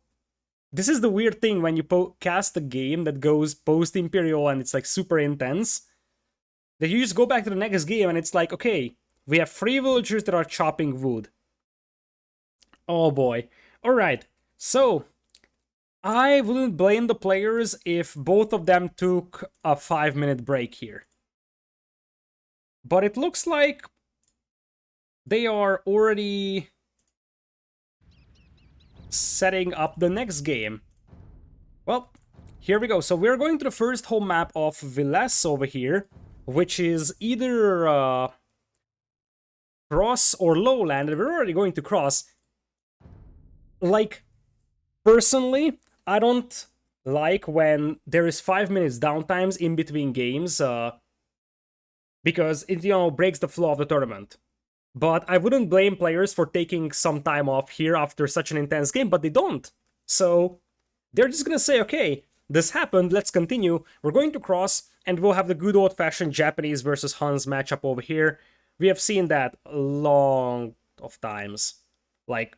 Speaker 1: this is the weird thing when you cast a game that goes post-Imperial and it's like super intense, that you just go back to the next game and it's like, okay, we have 3 villagers that are chopping wood. Oh boy. Alright, so I wouldn't blame the players if both of them took a 5-minute break here. But it looks like they are already setting up the next game. Well, here we go. So we're going to the first home map of Vilas over here, which is either cross or lowland, and we're already going to cross. Like, personally, I don't like when there is 5 minutes downtimes in between games, because it, breaks the flow of the tournament. But I wouldn't blame players for taking some time off here after such an intense game, but they don't. So they're just gonna say, okay, this happened, let's continue. We're going to cross, and we'll have the good old-fashioned Japanese versus Huns matchup over here. We have seen that a long of times. Like,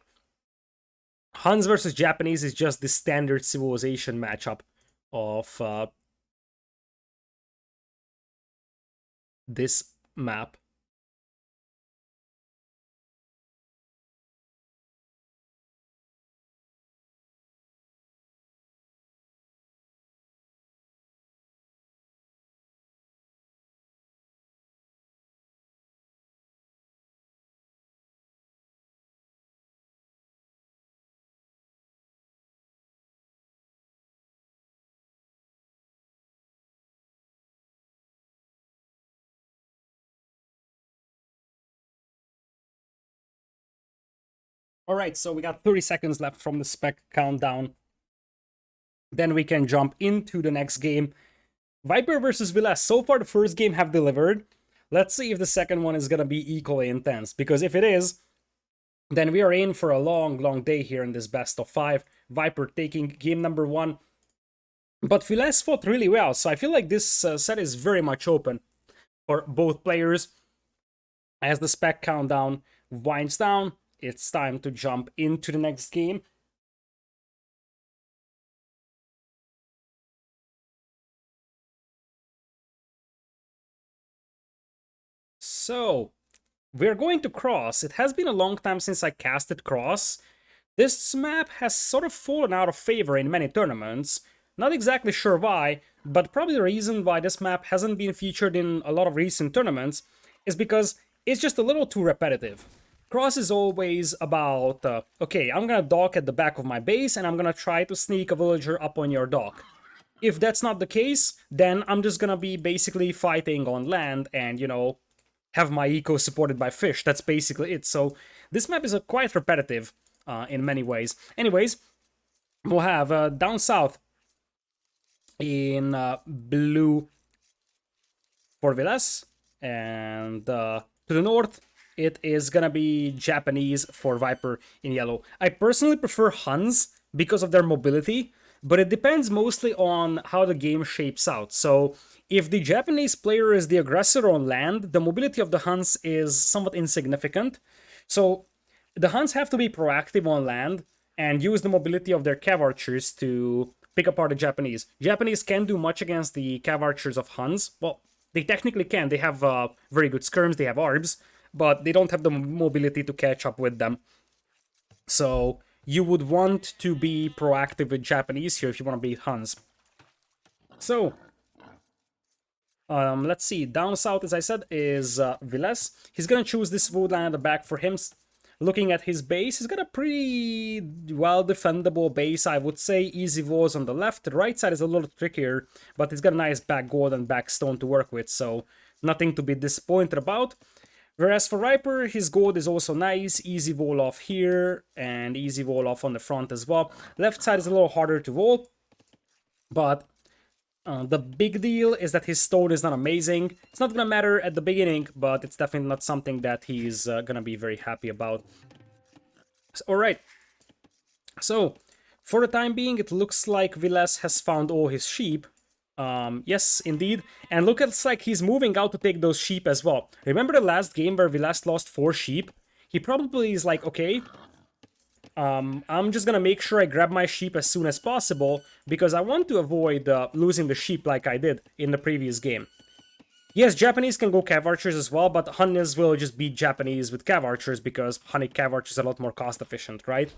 Speaker 1: Huns versus Japanese is just the standard civilization matchup of this map. Alright, so we got 30 seconds left from the spec countdown. Then we can jump into the next game. Viper versus Vilas. So far, the first game have delivered. Let's see if the second one is going to be equally intense. Because if it is, then we are in for a long, long day here in this best of 5. Viper taking game number 1. But Vilas fought really well, so I feel like this set is very much open for both players. As the spec countdown winds down, it's time to jump into the next game. So, we're going to cross. It has been a long time since I casted cross. This map has sort of fallen out of favor in many tournaments. Not exactly sure why, but probably the reason why this map hasn't been featured in a lot of recent tournaments is because it's just a little too repetitive. Cross is always about, okay, I'm gonna dock at the back of my base and I'm gonna try to sneak a villager up on your dock. If that's not the case, then I'm just gonna be basically fighting on land and, have my eco supported by fish. That's basically it. So this map is quite repetitive in many ways. Anyways, we'll have down south in blue for Vilas, and to the north it is gonna be Japanese for Viper in yellow. I personally prefer Huns because of their mobility, but it depends mostly on how the game shapes out. So if the Japanese player is the aggressor on land, the mobility of the Huns is somewhat insignificant. So the Huns have to be proactive on land and use the mobility of their cav archers to pick apart the Japanese. Japanese can't do much against the Cav Archers of Huns. Well, they technically can. They have very good skirms, they have arbs, but they don't have the mobility to catch up with them. So you would want to be proactive with Japanese here if you want to beat Huns. So, let's see. Down south, as I said, is Viles. He's going to choose this woodland at the back for him. Looking at his base, he's got a pretty well defendable base, I would say. Easy walls on the left. The right side is a little trickier, but he's got a nice back gold and back stone to work with, so nothing to be disappointed about. Whereas for Viper, his gold is also nice. Easy wall off here, and easy wall off on the front as well. Left side is a little harder to wall, but the big deal is that his stone is not amazing. It's not gonna matter at the beginning, but it's definitely not something that he's gonna be very happy about. Alright, so for the time being, it looks like Viles has found all his sheep. Yes, indeed. And looks like he's moving out to take those sheep as well. Remember the last game where Viles lost 4 sheep? He probably is like, okay, I'm just gonna make sure I grab my sheep as soon as possible, because I want to avoid losing the sheep like I did in the previous game. Yes, Japanese can go Cav Archers as well, but Huns will just beat Japanese with Cav Archers, because Hunnic Cav Archers are a lot more cost efficient, right?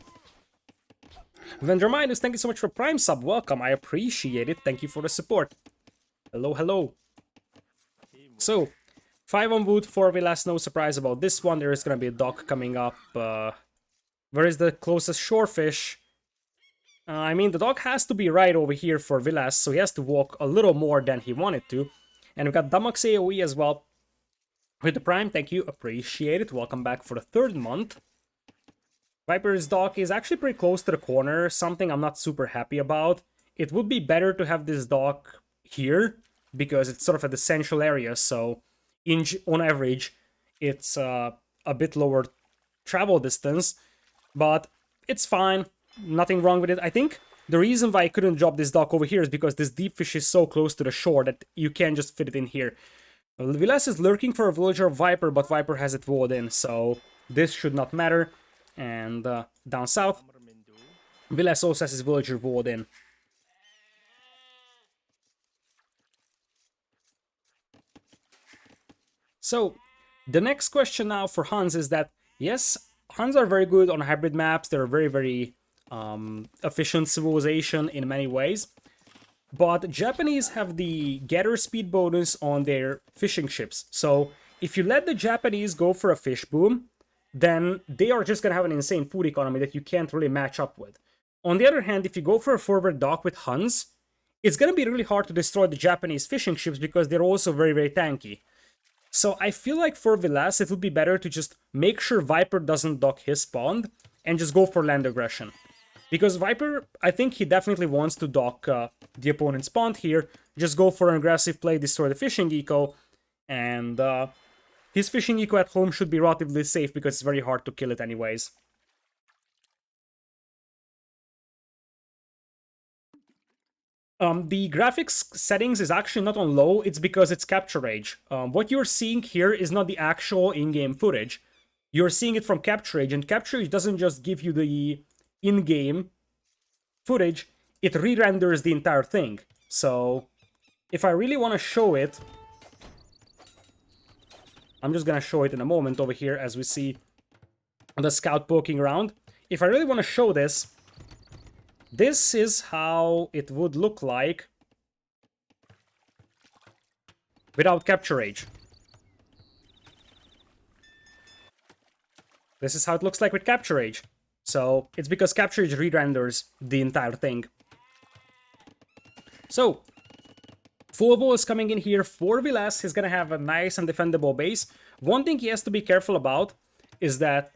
Speaker 1: Vendraminus, thank you so much for Prime Sub, welcome, I appreciate it, thank you for the support. Hello, hello. So, 5 on wood, 4 Vilas, no surprise about this one, there is gonna be a dock coming up. Where is the closest shorefish? I mean, the dog has to be right over here for Vilas, so he has to walk a little more than he wanted to. And we've got Damox AoE as well. With the Prime, thank you, appreciate it. Welcome back for the 3rd month. Viper's dock is actually pretty close to the corner, something I'm not super happy about. It would be better to have this dock here, because it's sort of at the central area, so on average, it's a bit lower travel distance. But it's fine, nothing wrong with it. I think the reason why I couldn't drop this dock over here is because this deep fish is so close to the shore that you can't just fit it in here. Vilas is lurking for a villager of Viper, but Viper has it walled in, so this should not matter. And down south, Vilas also has his villager walled in. So, the next question now for Huns is that, yes, Huns are very good on hybrid maps. They're a very, very efficient civilization in many ways. But Japanese have the gather speed bonus on their fishing ships. So if you let the Japanese go for a fish boom, then they are just going to have an insane food economy that you can't really match up with. On the other hand, if you go for a forward dock with Huns, it's going to be really hard to destroy the Japanese fishing ships because they're also very, very tanky. So I feel like for Vilas, it would be better to just make sure Viper doesn't dock his pond and just go for land aggression. Because Viper, I think he definitely wants to dock the opponent's pond here, just go for an aggressive play, destroy the fishing eco, and his fishing eco at home should be relatively safe because it's very hard to kill it anyways. The graphics settings is actually not on low, it's because it's capture age. What you're seeing here is not the actual in-game footage. You're seeing it from capture age, and capture age doesn't just give you the in-game footage, it re-renders the entire thing. So, if I really want to show it, I'm just gonna show it in a moment over here as we see the scout poking around. If I really want to show this, this is how it would look like without capture age. This is how it looks like with capture age. So it's because capture age re-renders the entire thing. So Fulvo is coming in here for Vilas. He's gonna have a nice and defendable base. One thing he has to be careful about is that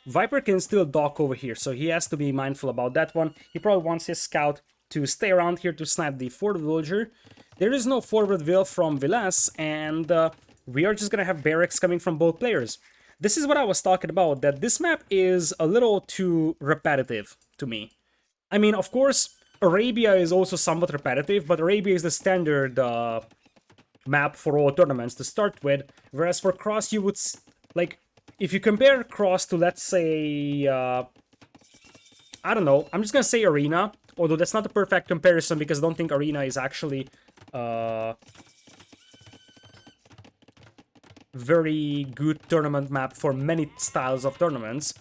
Speaker 1: Viper can still dock over here, so he has to be mindful about that one. He probably wants his scout to stay around here to snipe the forward villager. There is no forward will from Vilas, and we are just gonna have barracks coming from both players. This is what I was talking about, that this map is a little too repetitive to me. I mean, of course, Arabia is also somewhat repetitive, but Arabia is the standard map for all tournaments to start with, whereas for Cross you would, like, if you compare Cross to, let's say, I don't know, I'm just gonna say Arena, Although that's not a perfect comparison because I don't think Arena is actually very good tournament map for many styles of tournaments.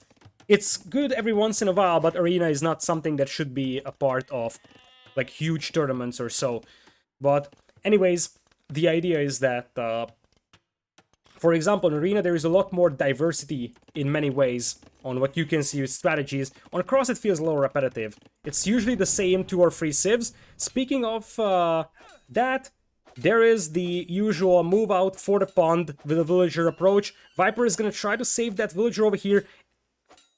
Speaker 1: It's good every once in a while, but Arena is not something that should be a part of like huge tournaments or so. But anyways, the idea is that for example, in Arena there is a lot more diversity in many ways on what you can see with strategies. On Cross it feels a little repetitive. It's usually the same 2 or 3 civs. Speaking of that, there is the usual move out for the pond with a villager approach. Viper is gonna try to save that villager over here.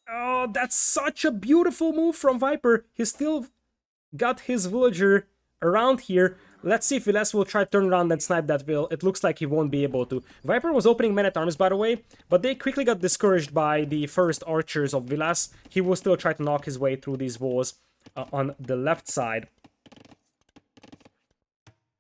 Speaker 1: Oh, that's such a beautiful move from Viper. He still got his villager around here. Let's see if Vilas will try to turn around and snipe that Vil. It looks like he won't be able to. Viper was opening men-at-arms, by the way, but they quickly got discouraged by the first archers of Vilas. He will still try to knock his way through these walls on the left side.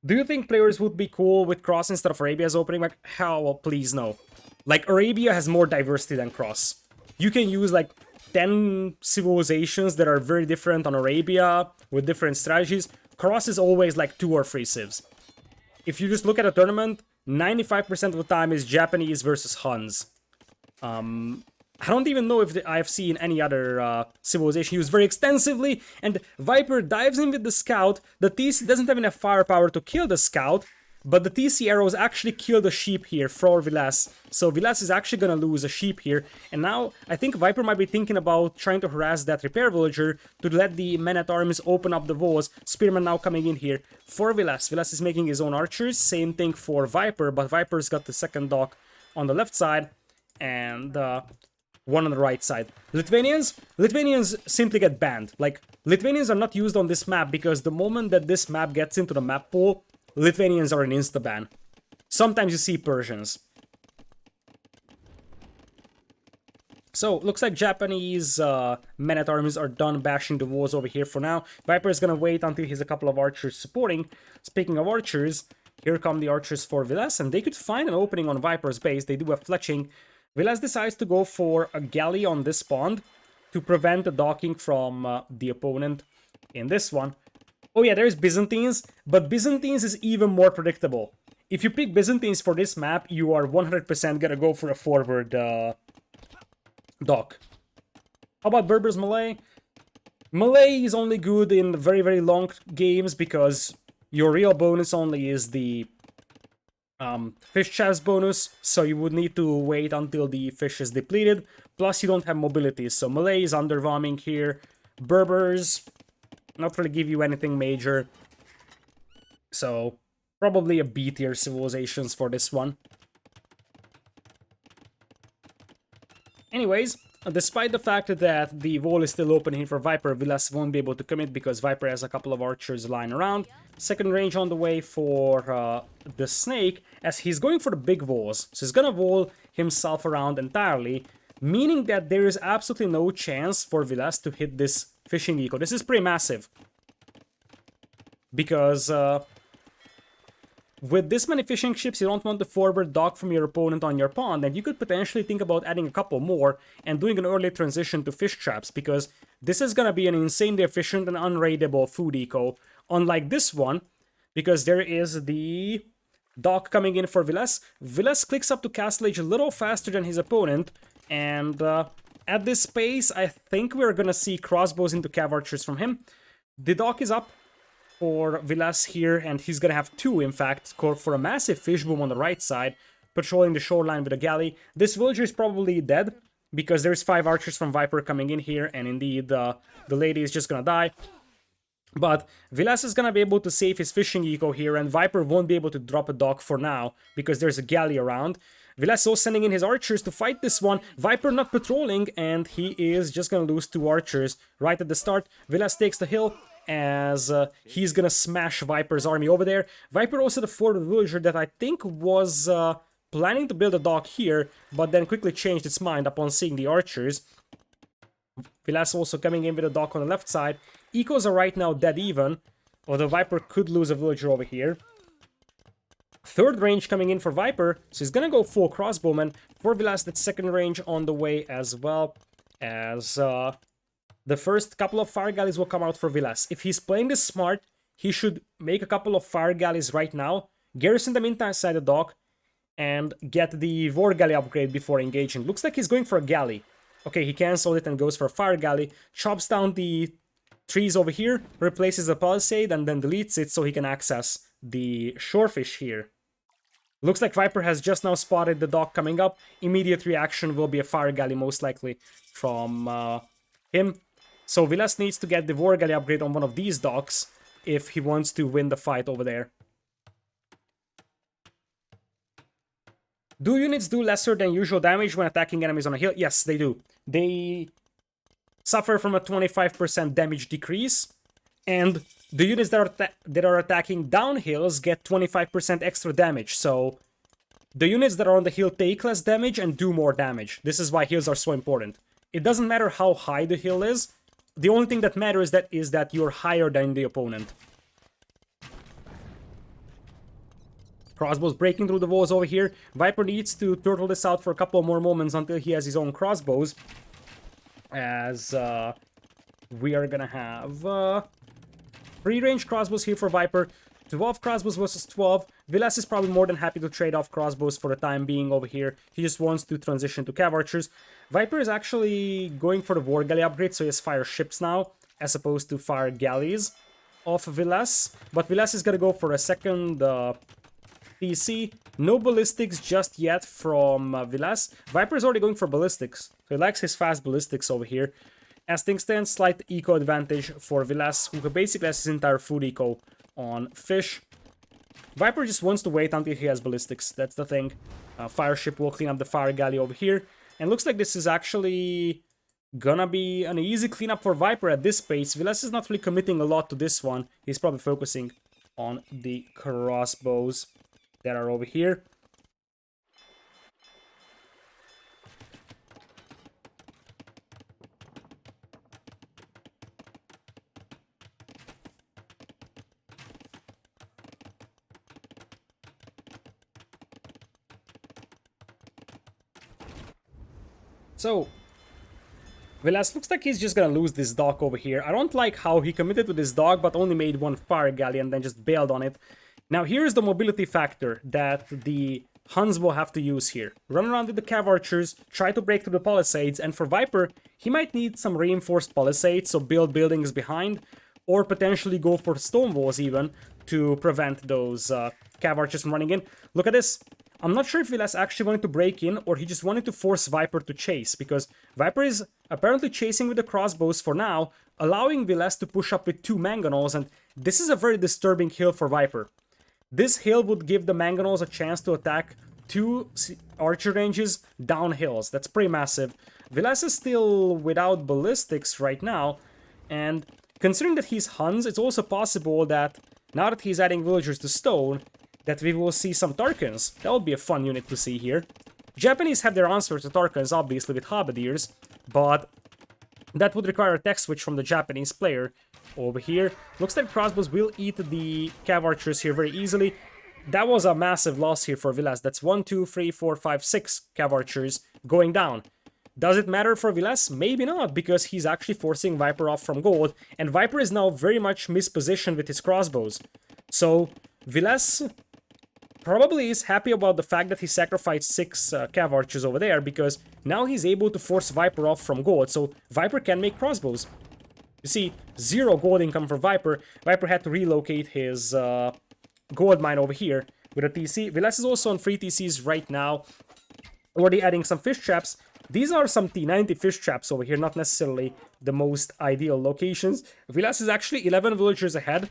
Speaker 1: Do you think players would be cool with Cross instead of Arabia's opening? Like, hell, well, please no. Like, Arabia has more diversity than Cross. You can use, like, 10 civilizations that are very different on Arabia with different strategies. Cross is always, like, 2 or 3 civs. If you just look at a tournament, 95% of the time is Japanese versus Huns. I don't even know if I've seen any other civilization used very extensively, and Viper dives in with the scout. The TC doesn't have enough firepower to kill the scout, but the TC arrows actually kill the sheep here for Vilas. So Vilas is actually gonna lose a sheep here, and now I think Viper might be thinking about trying to harass that repair villager to let the men-at-arms open up the walls. Spearman now coming in here for Vilas. Vilas is making his own archers, same thing for Viper, but Viper's got the second dock on the left side, and one on the right side. Lithuanians simply get banned. Like, Lithuanians are not used on this map because the moment that this map gets into the map pool, Lithuanians are an insta-ban. Sometimes you see Persians. So, looks like Japanese men-at-arms are done bashing the walls over here for now. Viper is gonna wait until he's a couple of archers supporting. Speaking of archers, here come the archers for Vilas, and they could find an opening on Viper's base. They do have fletching. Vilas decides to go for a galley on this pond to prevent the docking from the opponent in this one. Oh yeah, there's Byzantines, but Byzantines is even more predictable. If you pick Byzantines for this map, you are 100% gonna go for a forward dock. How about Berbers Malay? Malay is only good in very, very long games because your real bonus only is the fish chest bonus, so you would need to wait until the fish is depleted. Plus, you don't have mobility, so Malay is underwhelming here. Berbers not really give you anything major, so probably a B tier civilizations for this one. Anyways, despite the fact that the wall is still open here for Viper, Vilas won't be able to commit because Viper has a couple of archers lying around. Second range on the way for the Snake, as he's going for the big walls. So he's gonna wall himself around entirely, meaning that there is absolutely no chance for Vilas to hit this fishing eco. This is pretty massive. Because with this many fishing ships, you don't want the forward dock from your opponent on your pond, and you could potentially think about adding a couple more and doing an early transition to fish traps, because this is gonna be an insanely efficient and unraidable food eco, unlike this one, because there is the dock coming in for Vilas. Vilas clicks up to Castle Age a little faster than his opponent, and at this pace, I think we're gonna see crossbows into cav archers from him. The dock is up for Vilas here, and he's gonna have 2, in fact, for a massive fish boom on the right side, patrolling the shoreline with a galley. This villager is probably dead, because there's 5 archers from Viper coming in here, and indeed, the lady is just gonna die. But Vilas is gonna be able to save his fishing eco here, and Viper won't be able to drop a dock for now, because there's a galley around. Vilas is sending in his archers to fight this one. Viper not patrolling, and he is just gonna lose 2 archers right at the start. Vilas takes the hill, as he's gonna smash Viper's army over there. Viper also the forward villager that I think was planning to build a dock here, but then quickly changed its mind upon seeing the archers. Vilas also coming in with a dock on the left side. Ecos are right now dead even, although Viper could lose a villager over here. Third range coming in for Viper, so he's gonna go full crossbowman. For Vilas, that second range on the way as well, as the first couple of fire galleys will come out for Vilas. If he's playing this smart, he should make a couple of fire galleys right now, garrison them inside the dock, and get the war galley upgrade before engaging. Looks like he's going for a galley. Okay, he canceled it and goes for a fire galley, chops down the trees over here, replaces the palisade, and then deletes it so he can access the shorefish here. Looks like Viper has just now spotted the dock coming up. Immediate reaction will be a fire galley, most likely, from him. So Vilas needs to get the war galley upgrade on one of these docks if he wants to win the fight over there. Do units do lesser than usual damage when attacking enemies on a hill? Yes, they do. They suffer from a 25% damage decrease, and the units that are attacking down hills get 25% extra damage. So the units that are on the hill take less damage and do more damage. This is why hills are so important. It doesn't matter how high the hill is. The only thing that matters is that you're higher than the opponent. Crossbows breaking through the walls over here. Viper needs to turtle this out for a couple more moments until he has his own crossbows. As we are gonna have free-range crossbows here for Viper. 12 crossbows versus 12. Vilas is probably more than happy to trade off crossbows for the time being over here. He just wants to transition to cav archers. Viper is actually going for the war galley upgrade, so he has fire ships now, as opposed to fire galleys off Vilas. But Vilas is gonna go for a second PC. No ballistics just yet from Vilas. Viper is already going for ballistics, so he likes his fast ballistics over here. As things stand, slight eco advantage for Vilas, who basically has his entire food eco on fish. Viper just wants to wait until he has ballistics, that's the thing. Fire ship will clean up the fire galley over here. And looks like this is actually gonna be an easy cleanup for Viper at this pace. Vilas is not really committing a lot to this one. He's probably focusing on the crossbows that are over here. So, Vilas looks like he's just gonna lose this dock over here. I don't like how he committed to this dock, but only made one fire galley and then just bailed on it. Now, here's the mobility factor that the Huns will have to use here. Run around with the cav archers, try to break through the palisades, and for Viper, he might need some reinforced palisades, so build buildings behind, or potentially go for stone walls even, to prevent those cav archers from running in. Look at this. I'm not sure if Vilas actually wanted to break in, or he just wanted to force Viper to chase, because Viper is apparently chasing with the crossbows for now, allowing Vilas to push up with 2 Mangonels, and this is a very disturbing hill for Viper. This hill would give the Mangonels a chance to attack 2 archer ranges down hills. That's pretty massive. Vilas is still without ballistics right now, and considering that he's Huns, it's also possible that now that he's adding villagers to stone, that we will see some Tarkans. That would be a fun unit to see here. Japanese have their answer to Tarkans, obviously, with halberdiers, but that would require a tech switch from the Japanese player over here. Looks like crossbows will eat the cav archers here very easily. That was a massive loss here for Vilas. That's 1, 2, 3, 4, 5, 6 cav archers going down. Does it matter for Vilas? Maybe not, because he's actually forcing Viper off from gold, and Viper is now very much mispositioned with his crossbows. So, Vilas probably is happy about the fact that he sacrificed 6 cav archers over there, because now he's able to force Viper off from gold, so Viper can make crossbows. You see, 0 gold income for Viper. Viper had to relocate his gold mine over here with a TC. Vilas is also on free TCs right now, already adding some fish traps. These are some T90 fish traps over here, not necessarily the most ideal locations. Vilas is actually 11 villagers ahead,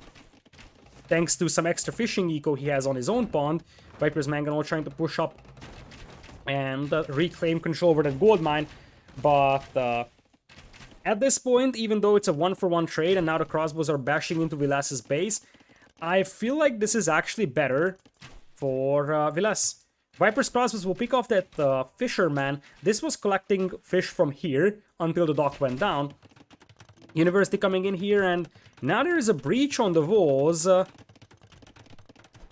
Speaker 1: thanks to some extra fishing eco he has on his own pond. Viper's Mangonel trying to push up and reclaim control over that gold mine. But at this point, even though it's a 1-for-1 trade and now the crossbows are bashing into Vilas's base, I feel like this is actually better for Vilas. Viper's crossbows will pick off that fisherman. This was collecting fish from here until the dock went down. University coming in here, and now there is a breach on the walls.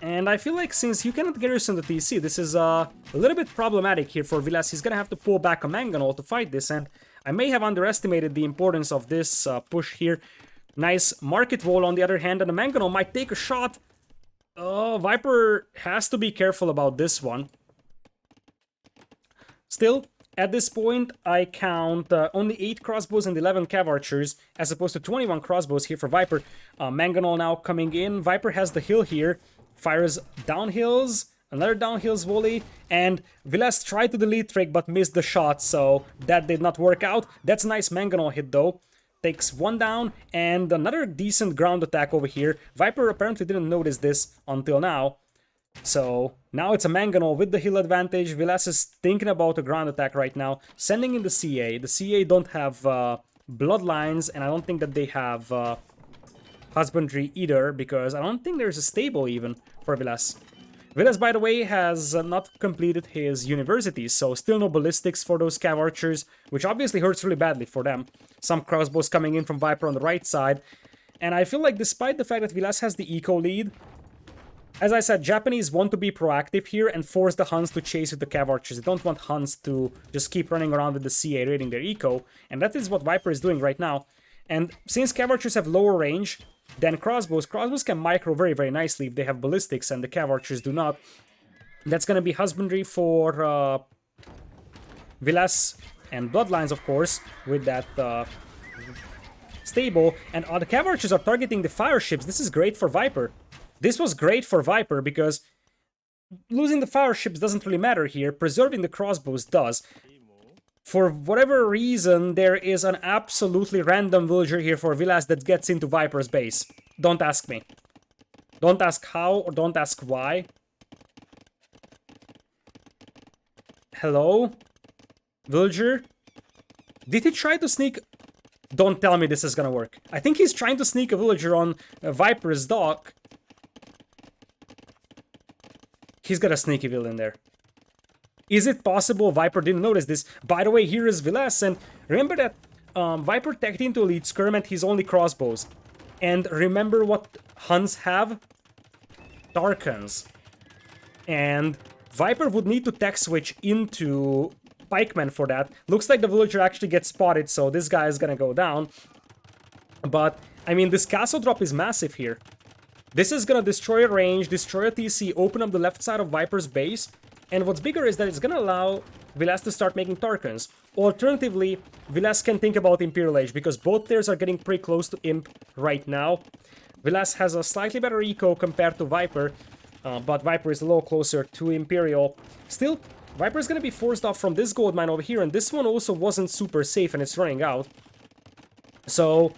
Speaker 1: And I feel like since you cannot garrison the TC, this is a little bit problematic here for Vilas. He's gonna have to pull back a Mangonel to fight this, and I may have underestimated the importance of this push here. Nice market wall on the other hand, and the Mangonel might take a shot. Viper has to be careful about this one. Still, at this point, I count only 8 crossbows and 11 cav archers, as opposed to 21 crossbows here for Viper. Mangonel now coming in. Viper has the hill here, fires downhills, another downhills volley, and Vilas tried to delete trick but missed the shot, so that did not work out. That's a nice Mangonel hit though. Takes one down, and another decent ground attack over here. Viper apparently didn't notice this until now. So now it's a Mangonel with the hill advantage. Vilas is thinking about a ground attack right now, sending in the CA. The CA don't have bloodlines, and I don't think that they have husbandry either, because I don't think there's a stable even for Vilas. Vilas, by the way, has not completed his university, so still no ballistics for those cav archers, which obviously hurts really badly for them. Some crossbows coming in from Viper on the right side, and I feel like despite the fact that Vilas has the eco lead, as I said, Japanese want to be proactive here and force the Huns to chase with the cav archers. They don't want Huns to just keep running around with the CA raiding their eco, and that is what Viper is doing right now. And since cav archers have lower range than crossbows, crossbows can micro very, very nicely if they have ballistics and the cav archers do not. That's going to be husbandry for Vilas and bloodlines, of course, with that stable. And the cav archers are targeting the fire ships. This is great for Viper. This was great for Viper because losing the fire ships doesn't really matter here. Preserving the crossbows does. For whatever reason, there is an absolutely random villager here for Vilas that gets into Viper's base. Don't ask me. Don't ask how or don't ask why. Hello? Villager? Did he try to sneak... Don't tell me this is gonna work. I think he's trying to sneak a villager on Viper's dock. He's got a sneaky villain there. Is it possible Viper didn't notice this? By the way, here is Vilas, and remember that Viper teched into Elite Skirm and he's only crossbows. And remember what Huns have? Tarkans. And Viper would need to tech switch into Pikemen for that. Looks like the villager actually gets spotted, so this guy is gonna go down. But, I mean, this castle drop is massive here. This is gonna destroy a range, destroy a TC, open up the left side of Viper's base, and what's bigger is that it's gonna allow Vilas to start making Tarkans. Alternatively, Vilas can think about Imperial Age, because both players are getting pretty close to Imp right now. Vilas has a slightly better eco compared to Viper, but Viper is a little closer to Imperial. Still, Viper is gonna be forced off from this gold mine over here, and this one also wasn't super safe and it's running out. So...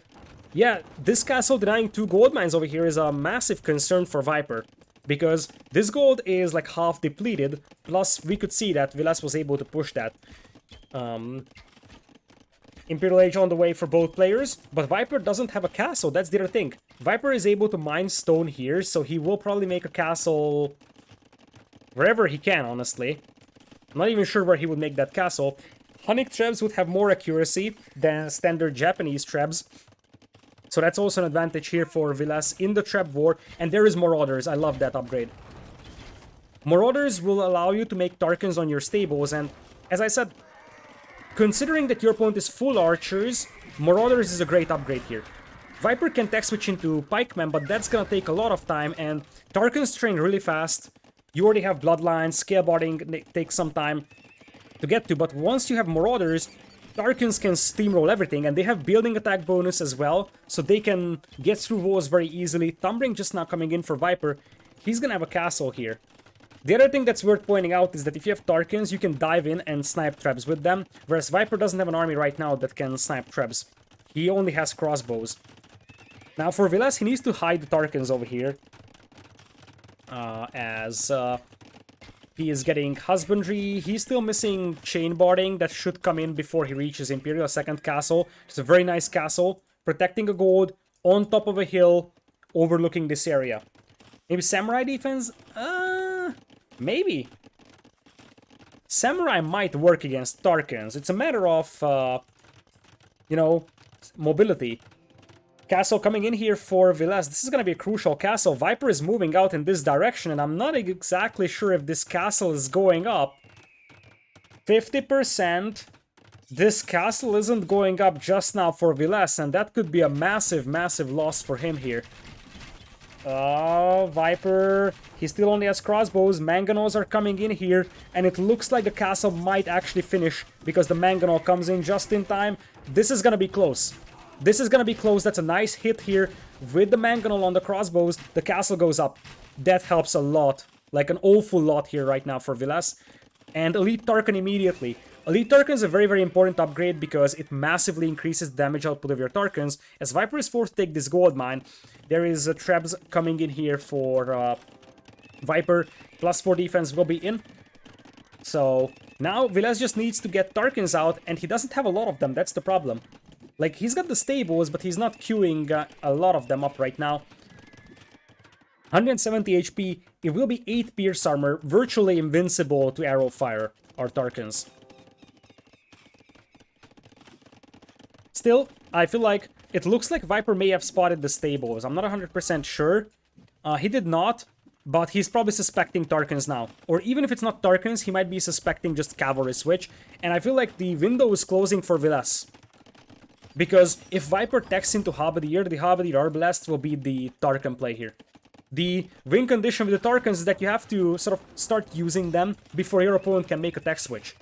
Speaker 1: yeah, this castle denying 2 gold mines over here is a massive concern for Viper. Because this gold is like half depleted, plus we could see that Vilas was able to push that. Imperial Age on the way for both players, but Viper doesn't have a castle, that's the other thing. Viper is able to mine stone here, so he will probably make a castle wherever he can, honestly. I'm not even sure where he would make that castle. Hunnic Trebs would have more accuracy than standard Japanese Trebs. So that's also an advantage here for Vilas in the Trap War. And there is Marauders. I love that upgrade. Marauders will allow you to make Tarkans on your stables. And as I said, considering that your opponent is full archers, Marauders is a great upgrade here. Viper can tech switch into Pikemen, but that's gonna take a lot of time. And Tarkans train really fast. You already have Bloodlines. Scalebarding takes some time to get to. But once you have Marauders... Tarkans can steamroll everything, and they have building attack bonus as well, so they can get through walls very easily. Thumbring just now coming in for Viper. He's gonna have a castle here. The other thing that's worth pointing out is that if you have Tarkans, you can dive in and snipe traps with them, whereas Viper doesn't have an army right now that can snipe traps. He only has crossbows. Now for Vilas, he needs to hide the Tarkans over here. He is getting husbandry. He's still missing chain barding. That should come in before he reaches Imperial second castle. It's a very nice castle. Protecting a gold on top of a hill overlooking this area. Maybe Samurai defense? Maybe. Samurai might work against Tarkans. It's a matter of, you know, mobility. Castle coming in here for Vilas. This is going to be a crucial castle. Viper is moving out in this direction, and I'm not exactly sure if this castle is going up. 50%. This castle isn't going up just now for Vilas, and that could be a massive, massive loss for him here. Viper, he still only has crossbows. Mangonels are coming in here, and it looks like the castle might actually finish because the Mangonel comes in just in time. This is gonna be close. This is gonna be close. That's a nice hit here with the Mangonel on the crossbows. The castle goes up. That helps a lot, like an awful lot here right now for Vilas. And Elite Tarkan immediately. Elite Tarkan is a very, very important upgrade because it massively increases the damage output of your Tarkans. As Viper is forced to take this gold mine, there is Trebs coming in here for Viper. +4 defense will be in. So now Vilas just needs to get Tarkans out, and he doesn't have a lot of them. That's the problem. Like, he's got the stables, but he's not queuing a lot of them up right now. 170 HP, it will be 8 pierce armor, virtually invincible to arrow fire, or Tarkans. Still, I feel like it looks like Viper may have spotted the stables. I'm not 100% sure. He did not, but he's probably suspecting Tarkans now. Or even if it's not Tarkans, he might be suspecting just cavalry switch. And I feel like the window is closing for Vilas. Because if Viper techs into Halberdier, the Halberdier Arbalest will be the Tarkan play here. The win condition with the Tarkans is that you have to sort of start using them before your opponent can make a tech switch.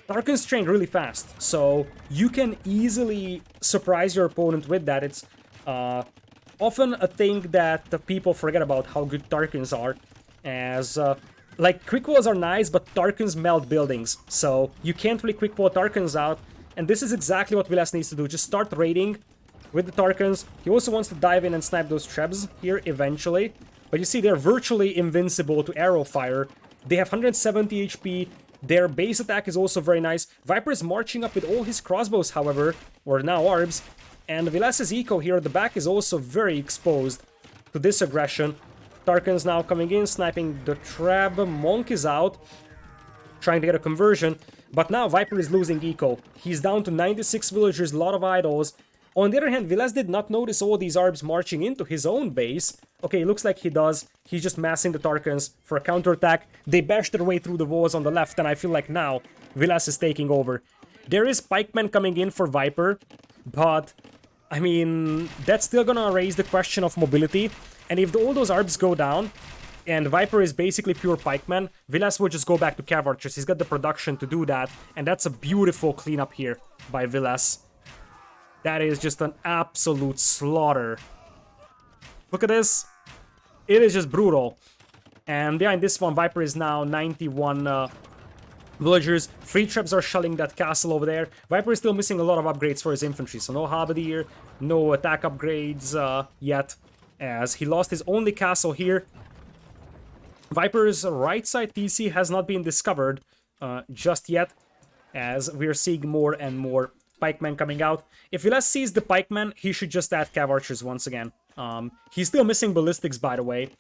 Speaker 1: Tarkans train really fast, so you can easily surprise your opponent with that. It's often a thing that the people forget about how good Tarkans are, as like quick walls are nice, but Tarkans melt buildings, so you can't really quick wall Tarkans out. And this is exactly what Vilas needs to do. Just start raiding with the Tarkans. He also wants to dive in and snipe those Trebs here eventually. But you see, they're virtually invincible to arrow fire. They have 170 HP. Their base attack is also very nice. Viper is marching up with all his crossbows, however, or now Arbs. And Vilas's eco here at the back is also very exposed to this aggression. Tarkans now coming in, sniping the Treb. Monk is out, trying to get a conversion. But now Viper is losing eco. He's down to 96 villagers, a lot of idols. On the other hand, Vilas did not notice all these Arbs marching into his own base. Okay, looks like he does. He's just massing the Tarkans for a counterattack. They bash their way through the walls on the left, and I feel like now Vilas is taking over. There is pikemen coming in for Viper, but I mean, that's still gonna raise the question of mobility. And if all those Arbs go down, and Viper is basically pure pikeman, Vilas will just go back to Cav Archers. He's got the production to do that, and that's a beautiful cleanup here by Vilas. That is just an absolute slaughter. Look at this. It is just brutal. And behind this one, Viper is now 91 villagers. Free traps are shelling that castle over there. Viper is still missing a lot of upgrades for his infantry, so no Halberdier, no attack upgrades yet, as he lost his only castle here. Viper's right side TC has not been discovered just yet, as we're seeing more and more pikemen coming out. If Vilas sees the pikemen, he should just add Cav Archers once again. He's still missing ballistics, by the way.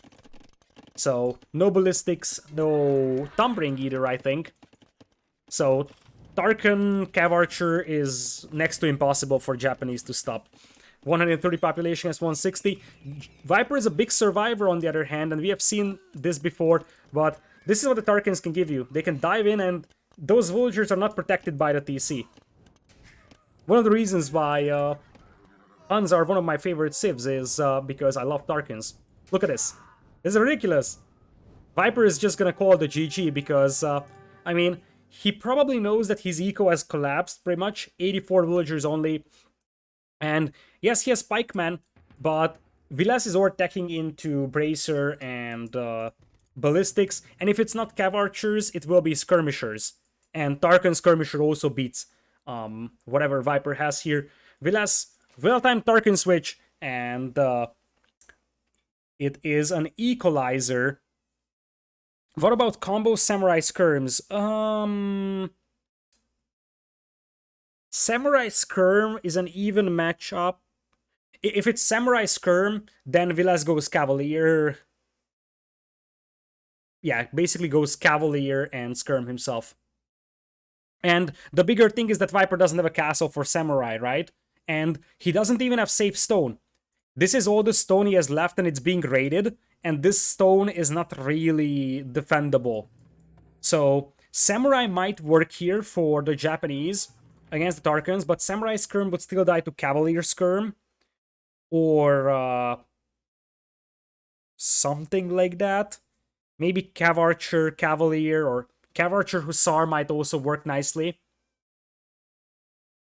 Speaker 1: So, no ballistics, no thumbring either, I think. So, Tarkan Cav Archer is next to impossible for Japanese to stop. 130 population against 160. Viper is a big survivor on the other hand, and we have seen this before, but this is what the Tarkans can give you. They can dive in, and those villagers are not protected by the TC. One of the reasons why Huns are one of my favorite civs is because I love Tarkans. Look at this. This is ridiculous. Viper is just gonna call the GG because, I mean, he probably knows that his eco has collapsed pretty much. 84 villagers only. And yes, he has pikeman, but Vilas is overteching into bracer and ballistics. And if it's not Cav Archers, it will be skirmishers. And Tarkan skirmisher also beats whatever Viper has here. Vilas, well-timed Tarkan switch, and it is an equalizer. What about combo Samurai Skirms? Samurai Skirm is an even matchup. If it's Samurai Skirm, then Vilas goes Cavalier. Yeah, basically goes Cavalier and Skirm himself. And the bigger thing is that Viper doesn't have a castle for Samurai, right? And he doesn't even have safe stone. This is all the stone he has left and it's being raided. And this stone is not really defendable. So, Samurai might work here for the Japanese. against the Tarkans, but Samurai Skirm would still die to Cavalier Skirm or something like that. Maybe Cav Archer, Cavalier, or Cav Archer Hussar might also work nicely.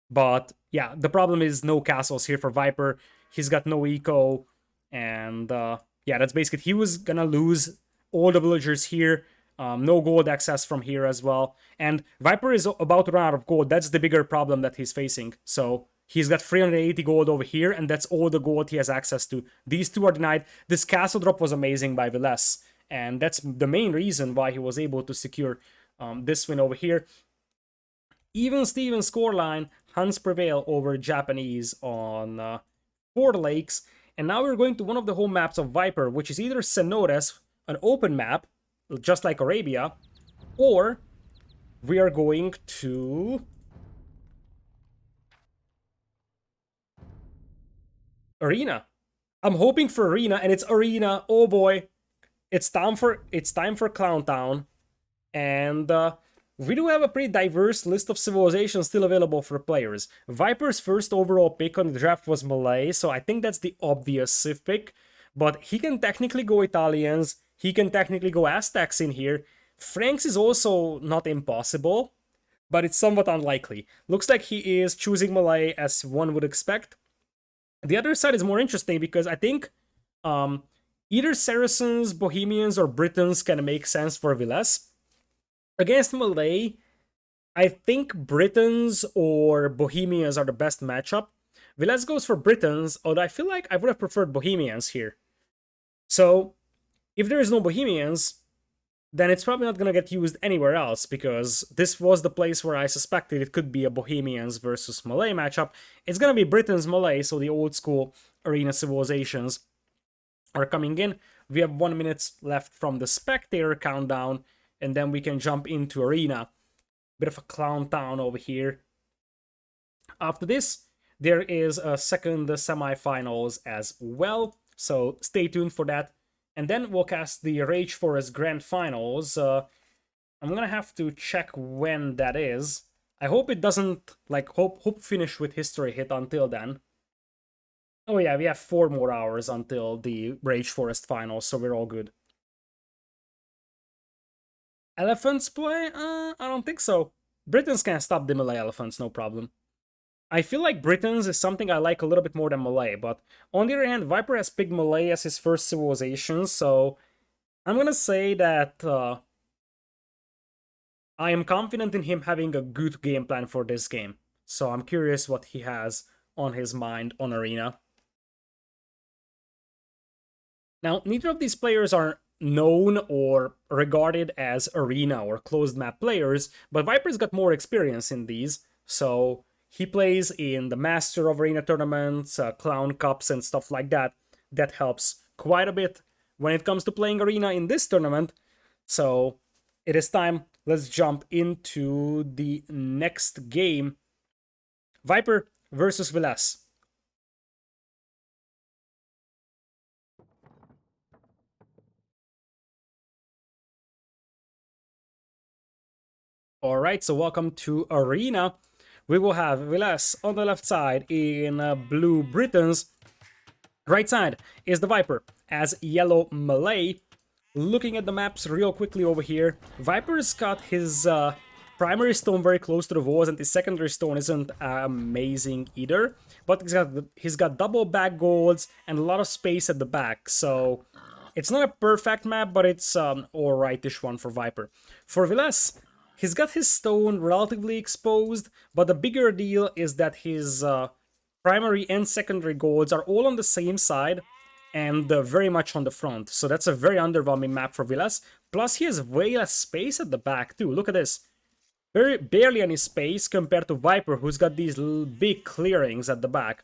Speaker 1: But yeah, the problem is no castles here for Viper. He's got no eco, and yeah, that's basically it. He was gonna lose all the villagers here. No gold access from here as well. And Viper is about to run out of gold. That's the bigger problem that he's facing. So he's got 380 gold over here, and that's all the gold he has access to. These two are denied. This castle drop was amazing by Viles, and that's the main reason why he was able to secure this win over here. Even Steven scoreline, Huns prevail over Japanese on 4 lakes. And now we're going to one of the home maps of Viper, which is either Cenotes, an open map, just like Arabia, or we are going to Arena. I'm hoping for Arena, and it's Arena. Oh boy, it's time for Clown Town, and we do have a pretty diverse list of civilizations still available for players. Viper's first overall pick on the draft was Malay, so I think that's the obvious civ pick. But he can technically go Italians, he can technically go Aztecs in here. Franks is also not impossible, but it's somewhat unlikely. Looks like he is choosing Malay as one would expect. The other side is more interesting because I think either Saracens, Bohemians, or Britons can make sense for Viles. Against Malay, I think Britons or Bohemians are the best matchup. Viles goes for Britons, although I feel like I would have preferred Bohemians here. So, if there is no Bohemians, then it's probably not going to get used anywhere else, because this was the place where I suspected it could be a Bohemians versus Malay matchup. It's going to be Britons Malay, so the old school arena civilizations are coming in. We have 1 minute left from the spectator countdown, and then we can jump into arena. Bit of a clown town over here. After this, there is a second semifinals as well, so stay tuned for that. And then we'll cast the Rage Forest Grand Finals. I'm gonna have to check when that is. I hope it doesn't, like, hope finish with history hit until then. Oh yeah, we have 4 more hours until the Rage Forest Finals, so we're all good. Elephants play? I don't think so. Britons can stop the Malay elephants, no problem. I feel like Britons is something I like a little bit more than Malay, but on the other hand, Viper has picked Malay as his first civilization, so I'm gonna say that I am confident in him having a good game plan for this game. So I'm curious what he has on his mind on Arena. Now, neither of these players are known or regarded as arena or closed map players, but Viper's got more experience in these, so he plays in the Master of Arena tournaments, Clown Cups, and stuff like that. That helps quite a bit when it comes to playing arena in this tournament. So it is time. Let's jump into the next game. Viper versus Viles. Alright, so welcome to Arena. We will have Viles on the left side in blue Britons. Right side is the Viper as yellow Malay. Looking at the maps real quickly over here, Viper's got his primary stone very close to the walls, and his secondary stone isn't amazing either. But he's got double back golds and a lot of space at the back, so it's not a perfect map, but it's alrightish one for Viper. For Viles, he's got his stone relatively exposed, but the bigger deal is that his primary and secondary golds are all on the same side and very much on the front. So that's a very underwhelming map for Viles. Plus, he has way less space at the back too. Look at this. Barely any space compared to Viper, who's got these big clearings at the back.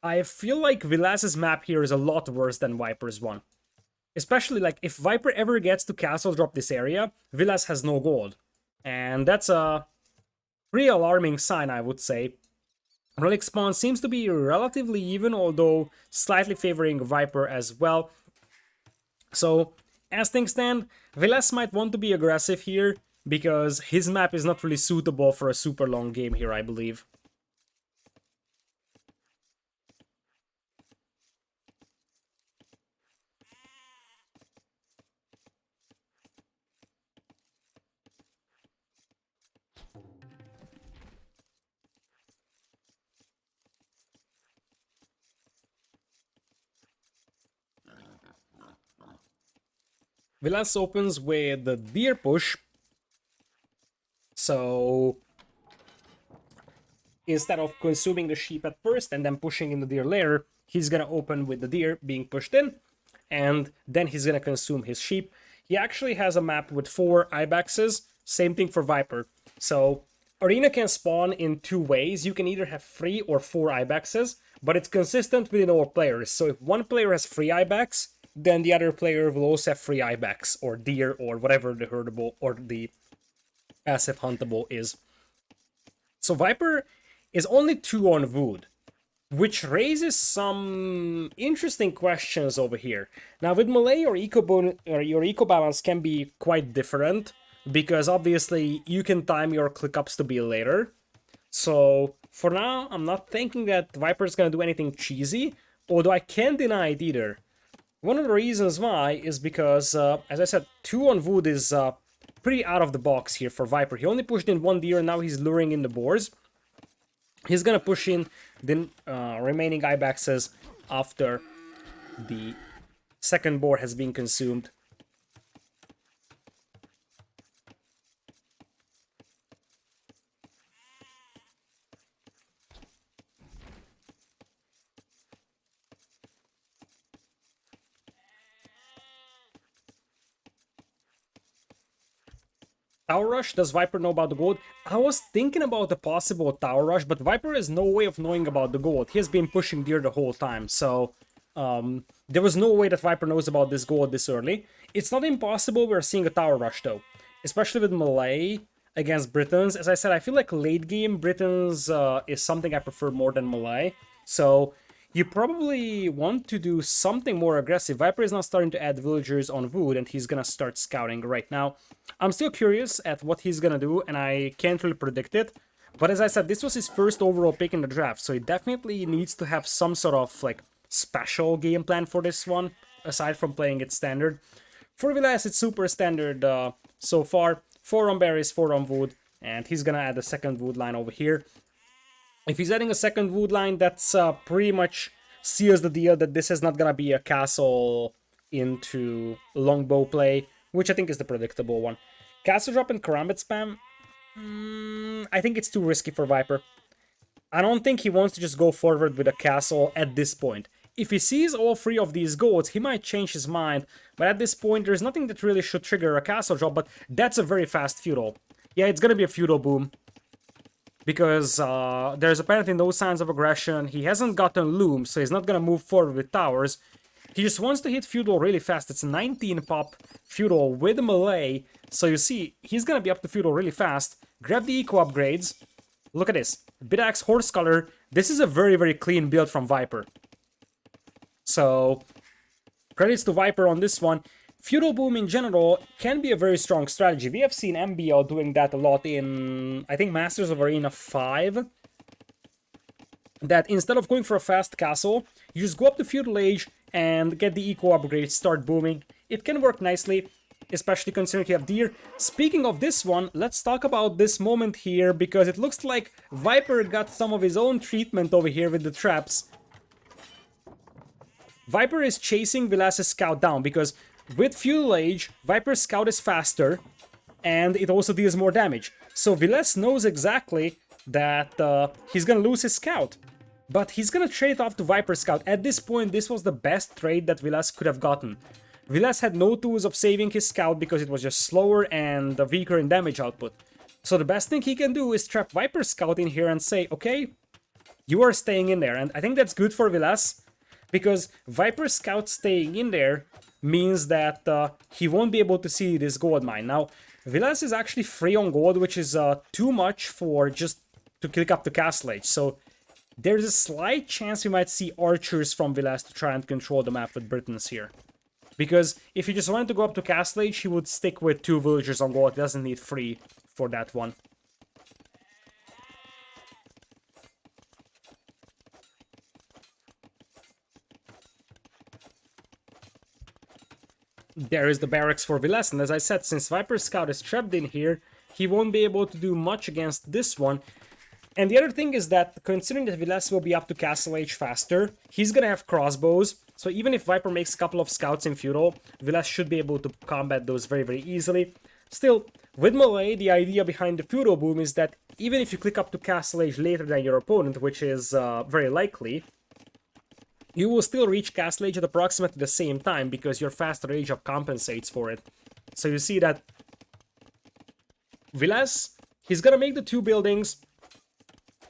Speaker 1: I feel like Viles' map here is a lot worse than Viper's one. Especially, like, if Viper ever gets to castle drop this area, Viles has no gold. And that's a pretty alarming sign, I would say. Relic spawn seems to be relatively even, although slightly favoring Viper as well. So, as things stand, Viles might want to be aggressive here. because his map is not really suitable for a super long game here, I believe. Vilas opens with the deer push. So instead of consuming the sheep at first and then pushing in the deer later, he's gonna open with the deer being pushed in, and then he's gonna consume his sheep. He actually has a map with 4 ibexes, same thing for Viper. So Arena can spawn in 2 ways. You can either have 3 or 4 ibexes, but it's consistent within all players. So if one player has 3 ibex, then the other player will also have 3 ibex, or deer, or whatever the herdable or the passive huntable is. So Viper is only 2 on wood, which raises some interesting questions over here. Now with melee, your eco balance can be quite different, because obviously you can time your click ups to be later. So for now, I'm not thinking that Viper is gonna do anything cheesy, although I can't deny it either. One of the reasons why is because, as I said, 2 on wood is pretty out of the box here for Viper. He only pushed in 1 deer, and now he's luring in the boars. He's gonna push in the remaining ibexes after the second boar has been consumed. Tower Rush, does Viper know about the gold? I was thinking about the possible Tower Rush, but Viper has no way of knowing about the gold. He has been pushing deer the whole time, so there was no way that Viper knows about this gold this early. It's not impossible we're seeing a Tower Rush though, especially with melee against Britons. As I said, I feel like late game Britons is something I prefer more than melee, so you probably want to do something more aggressive. Viper is now starting to add villagers on wood, and he's gonna start scouting right now. I'm still curious at what he's gonna do, and I can't really predict it. But as I said, this was his first overall pick in the draft, so he definitely needs to have some sort of like special game plan for this one, aside from playing it standard. For Vilas, it's super standard so far. 4 on berries, 4 on wood, and he's gonna add a second wood line over here. If he's adding a second wood line, that's pretty much seals the deal that this is not gonna be a castle into longbow play, which I think is the predictable one. Castle drop and karambit spam, I think it's too risky for Viper. I don't think he wants to just go forward with a castle at this point. If he sees all 3 of these golds, he might change his mind, but at this point there's nothing that really should trigger a castle drop, but that's a very fast feudal. Yeah, it's gonna be a feudal boom, because there's apparently no signs of aggression. He hasn't gotten loom, so he's not gonna move forward with towers. He just wants to hit feudal really fast. It's 19 pop feudal with melee, so you see he's gonna be up to feudal really fast. Grab the eco upgrades. Look at this, Bidax horse color. This is a very, very clean build from Viper, so credits to Viper on this one. Feudal boom in general can be a very strong strategy. We have seen MBL doing that a lot in, I think, Masters of Arena 5. That instead of going for a fast castle, you just go up to Feudal Age and get the eco upgrades, start booming. It can work nicely, especially considering you have deer. Speaking of this one, let's talk about this moment here, because it looks like Viper got some of his own treatment over here with the traps. Viper is chasing Vilas' scout down, because with Feudal Age, Viper's scout is faster, and it also deals more damage. So Vilas knows exactly that he's gonna lose his scout, but he's gonna trade it off to Viper's scout. At this point, this was the best trade that Vilas could have gotten. Vilas had no tools of saving his scout because it was just slower and weaker in damage output. So the best thing he can do is trap Viper's scout in here and say, okay, you are staying in there. And I think that's good for Vilas, because Viper's scout staying in there means that he won't be able to see this gold mine. Now, Vilas is actually 3 on gold, which is too much for just to click up the Castle Age. So there's a slight chance we might see archers from Vilas to try and control the map with Britons here. Because if he just wanted to go up to Castle Age, he would stick with 2 villagers on gold. He doesn't need 3 for that one. There is the barracks for Vilas, and as I said, since Viper Scout is trapped in here, he won't be able to do much against this one. And the other thing is that, considering that Vilas will be up to Castle Age faster, he's gonna have crossbows, so even if Viper makes a couple of scouts in Feudal, Vilas should be able to combat those very, very easily. Still, with melee, the idea behind the Feudal boom is that even if you click up to Castle Age later than your opponent, which is very likely, you will still reach Castle Age at approximately the same time, because your faster age up compensates for it. So you see that Vilas, he's gonna make the 2 buildings,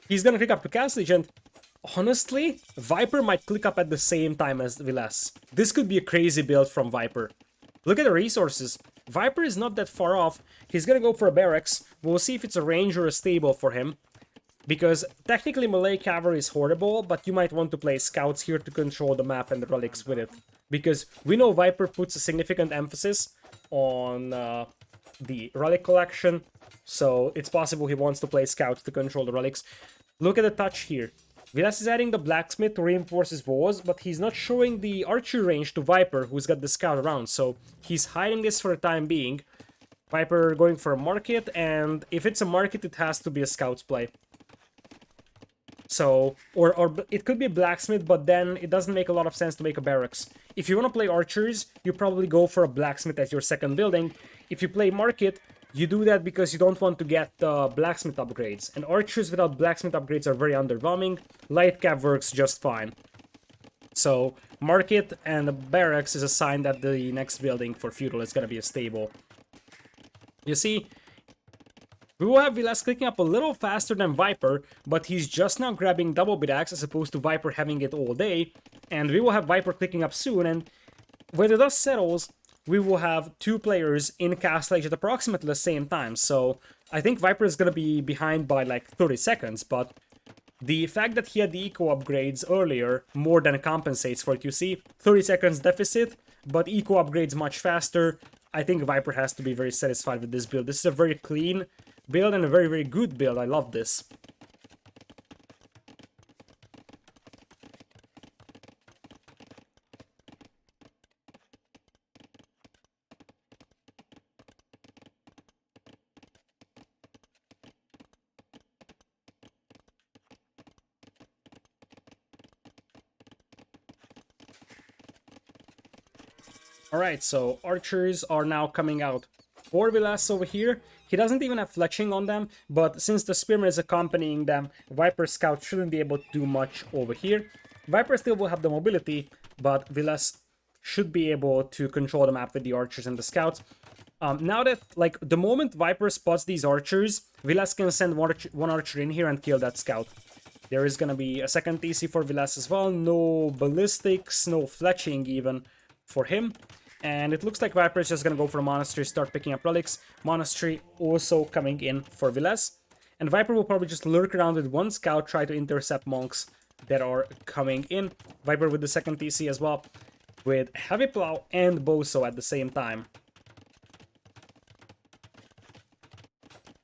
Speaker 1: he's gonna click up to Castle Age, and honestly, Viper might click up at the same time as Vilas. This could be a crazy build from Viper. Look at the resources. Viper is not that far off. He's gonna go for a barracks. We'll see if it's a range or a stable for him. Because technically melee cavalry is horrible, but you might want to play scouts here to control the map and the relics with it. Because we know Viper puts a significant emphasis on the relic collection, so it's possible he wants to play scouts to control the relics. Look at the touch here. Vilas is adding the blacksmith to reinforce his walls, but he's not showing the archery range to Viper, who's got the scout around, so he's hiding this for the time being. Viper going for a market, and if it's a market, it has to be a scout's play. So, or it could be a blacksmith, but then it doesn't make a lot of sense to make a barracks. If you want to play archers, you probably go for a blacksmith as your second building. If you play market, you do that because you don't want to get blacksmith upgrades. And archers without blacksmith upgrades are very underwhelming. Light cav works just fine. So, market and barracks is a sign that the next building for feudal is going to be a stable. You see, we will have Vilas clicking up a little faster than Viper, but he's just now grabbing double bit axe as opposed to Viper having it all day. And we will have Viper clicking up soon, and when the dust settles, we will have 2 players in Castle Age at approximately the same time. So I think Viper is going to be behind by like 30 seconds, but the fact that he had the eco upgrades earlier more than compensates for it. You see, 30 seconds deficit, but eco upgrades much faster. I think Viper has to be very satisfied with this build. This is a very clean build and a very, very good build. I love this. Alright, so archers are now coming out. 4 Vilas over here. He doesn't even have fletching on them, but since the spearman is accompanying them, Viper Scout shouldn't be able to do much over here. Viper still will have the mobility, but Vilas should be able to control the map with the archers and the scouts. Now that, like, the moment Viper spots these archers, Vilas can send one archer in here and kill that scout. There is gonna be a second TC for Vilas as well. No ballistics, no fletching even for him. And it looks like Viper is just gonna go for a monastery, start picking up relics. Monastery also coming in for Vilas. And Viper will probably just lurk around with one scout, try to intercept monks that are coming in. Viper with the second TC as well, with Heavy Plow and Boso at the same time.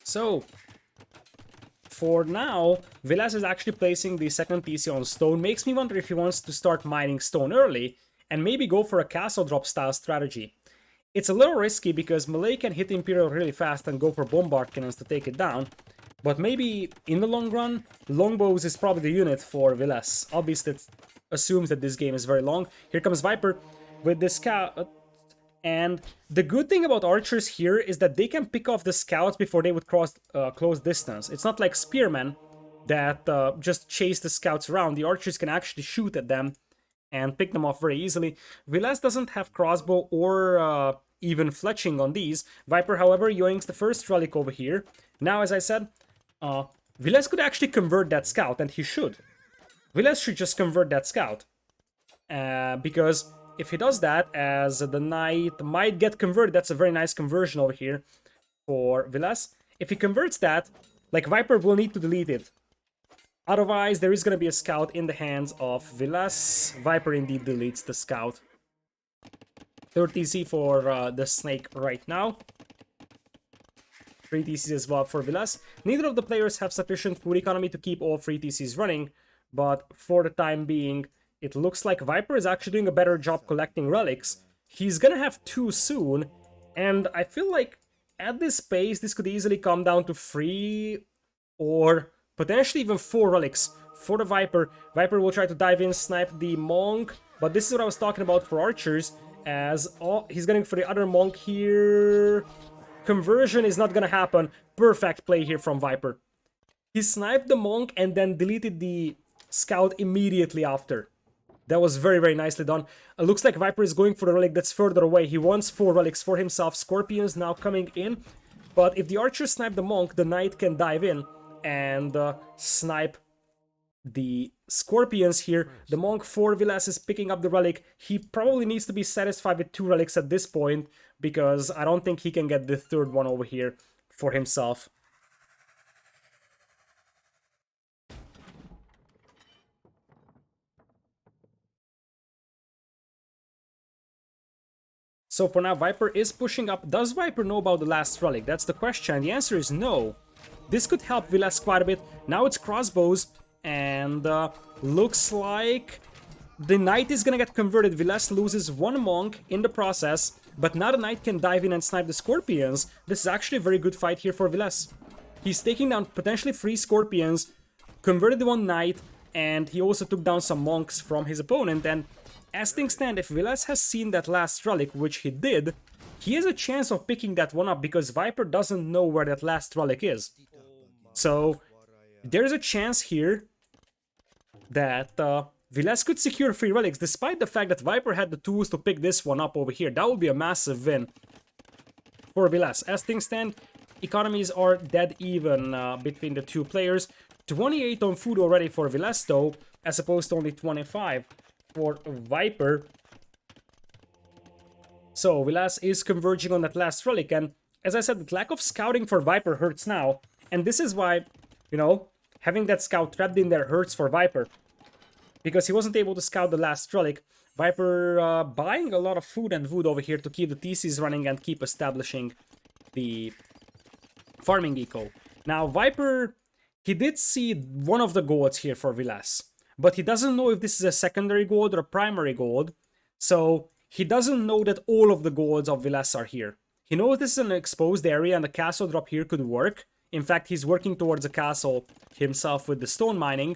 Speaker 1: So, for now, Vilas is actually placing the second TC on stone. Makes me wonder if he wants to start mining stone early and maybe go for a castle drop style strategy. It's a little risky because melee can hit Imperial really fast and go for bombard cannons to take it down. But maybe in the long run, longbows is probably the unit for Vilas. Obviously, it assumes that this game is very long. Here comes Viper with this scout. And the good thing about archers here is that they can pick off the scouts before they would cross close distance. It's not like spearmen that just chase the scouts around. The archers can actually shoot at them and pick them off very easily. Vilas doesn't have crossbow or even fletching on these. Viper, however, yoinks the first relic over here. Now, as I said, Vilas could actually convert that scout, and he should. Vilas should just convert that scout. Because if he does that, as the knight might get converted, that's a very nice conversion over here for Vilas. If he converts that, like, Viper will need to delete it. Otherwise, there is going to be a scout in the hands of Vilas. Viper indeed deletes the scout. Third TC for the Snake right now. 3 TCs as well for Vilas. Neither of the players have sufficient food economy to keep all 3 TCs running, but for the time being, it looks like Viper is actually doing a better job collecting relics. He's gonna have 2 soon, and I feel like at this pace, this could easily come down to 3 or potentially even 4 relics for the Viper. Viper will try to dive in, snipe the Monk, but this is what I was talking about for archers, as he's going for the other Monk here. Conversion is not gonna happen. Perfect play here from Viper. He sniped the Monk and then deleted the Scout immediately after. That was very, very nicely done. It looks like Viper is going for the relic that's further away. He wants 4 relics for himself. Scorpions now coming in. But if the archer snipe the Monk, the Knight can dive in and snipe the Scorpions here. The Monk for Vilas is picking up the relic. He probably needs to be satisfied with 2 relics at this point, because I don't think he can get the third one over here for himself. So for now, Viper is pushing up. Does Viper know about the last relic? That's the question. The answer is no. This could help Vilas quite a bit. Now it's crossbows, and looks like the Knight is gonna get converted. Vilas loses 1 Monk in the process, but now the Knight can dive in and snipe the Scorpions. This is actually a very good fight here for Vilas. He's taking down potentially 3 Scorpions, converted 1 Knight, and he also took down some Monks from his opponent. And as things stand, if Vilas has seen that last relic, which he did, he has a chance of picking that one up, because Viper doesn't know where that last relic is. So there's a chance here that Vilas could secure 3 relics, despite the fact that Viper had the tools to pick this one up over here. That would be a massive win for Vilas. As things stand, economies are dead even between the 2 players. 28 on food already for Vilas though, as opposed to only 25 for Viper. So Vilas is converging on that last relic, and as I said, the lack of scouting for Viper hurts now. And this is why, you know, having that scout trapped in there hurts for Viper, because he wasn't able to scout the last relic. Viper buying a lot of food and wood over here to keep the TCs running and keep establishing the farming eco. Now Viper, he did see one of the golds here for Vilas, but he doesn't know if this is a secondary gold or a primary gold, so he doesn't know that all of the golds of Vilas are here. He knows this is an exposed area and the castle drop here could work. In fact, he's working towards a castle himself with the stone mining,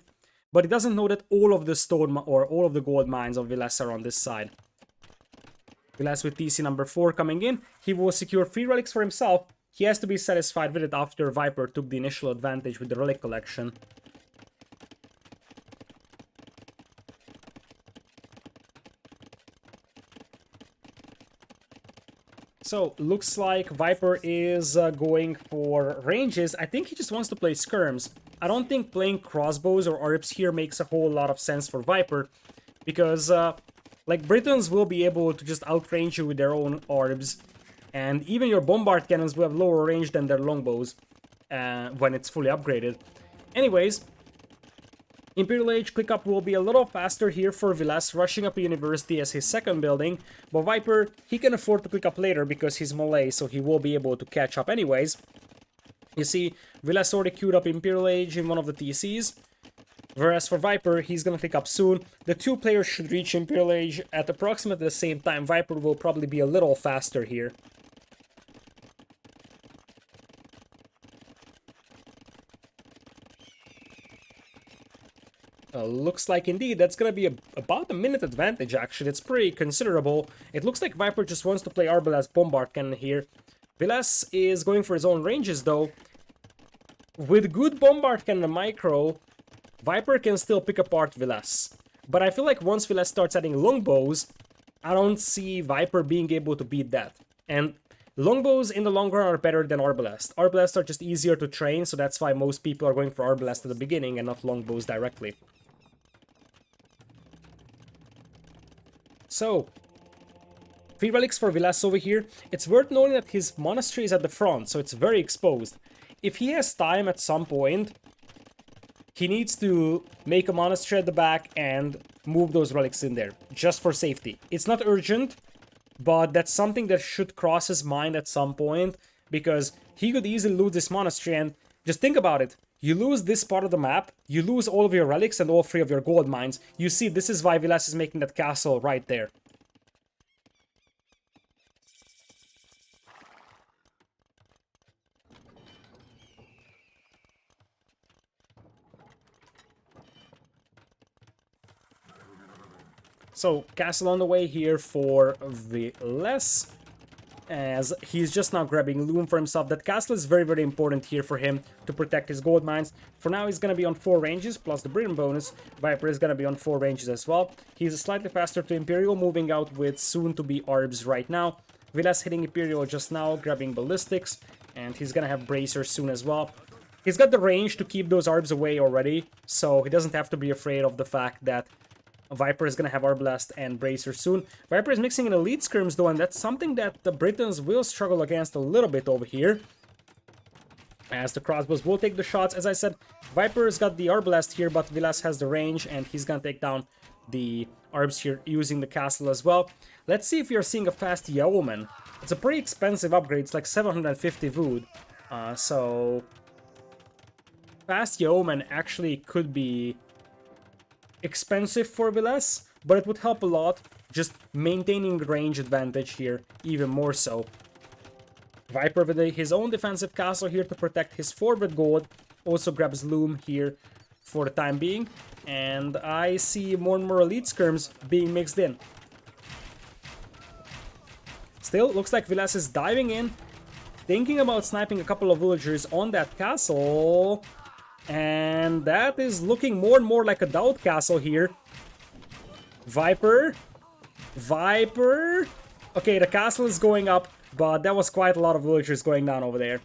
Speaker 1: but he doesn't know that all of the stone or all of the gold mines of Vilas are on this side. Vilas with TC number 4 coming in. He will secure 3 relics for himself. He has to be satisfied with it after Viper took the initial advantage with the relic collection. So, looks like Viper is going for ranges. I think he just wants to play skirms. I don't think playing crossbows or ARPs here makes a whole lot of sense for Viper, because, like, Britons will be able to just outrange you with their own ARPs, and even your bombard cannons will have lower range than their longbows when it's fully upgraded. Anyways, Imperial Age click-up will be a little faster here for Vilas, rushing up a university as his second building, but Viper, he can afford to click up later because he's melee, so he will be able to catch up anyways. You see, Vilas already queued up Imperial Age in one of the TCs, whereas for Viper, he's gonna click up soon. The 2 players should reach Imperial Age at approximately the same time. Viper will probably be a little faster here. Looks like indeed that's gonna be about a minute advantage actually. It's pretty considerable. It looks like Viper just wants to play Arbalest Bombard Cannon here. Vilas is going for his own ranges though. With good Bombard Cannon micro, Viper can still pick apart Vilas. But I feel like once Vilas starts adding longbows, I don't see Viper being able to beat that. And longbows in the long run are better than Arbalest. Arbalest are just easier to train, so that's why most people are going for Arbalest at the beginning and not longbows directly. So, 3 relics for Vilas over here. It's worth noting that his monastery is at the front, so it's very exposed. If he has time at some point, he needs to make a monastery at the back and move those relics in there, just for safety. It's not urgent, but that's something that should cross his mind at some point, because he could easily lose this monastery. And just think about it. You lose this part of the map, you lose all of your relics and all 3 of your gold mines. You see, this is why Vilas is making that castle right there. So, castle on the way here for Vilas, as he's just now grabbing loom for himself. That castle is very, very important here for him to protect his gold mines. For now, he's going to be on 4 ranges, plus the Britain bonus. Viper is going to be on 4 ranges as well. He's slightly faster to Imperial, moving out with soon-to-be Arbs right now. Vilas hitting Imperial just now, grabbing ballistics, and he's going to have bracers soon as well. He's got the range to keep those Arbs away already, so he doesn't have to be afraid of the fact that Viper is going to have Arbalest and Bracer soon. Viper is mixing in elite skirms though, and that's something that the Britons will struggle against a little bit over here, as the crossbows will take the shots. As I said, Viper's got the Arbalest here, but Vilas has the range, and he's going to take down the Arbs here using the castle as well. Let's see if you're seeing a fast Yeoman. It's a pretty expensive upgrade. It's like 750 wood. So fast Yeoman actually could be expensive for Vilas, but it would help a lot just maintaining range advantage here even more so. Viper with his own defensive castle here to protect his forward gold, also grabs loom here for the time being, and I see more and more elite skirms being mixed in. Still, looks like Vilas is diving in, thinking about sniping a couple of villagers on that castle. And that is looking more and more like a doubt castle here. Viper. Okay, the castle is going up, but that was quite a lot of villagers going down over there.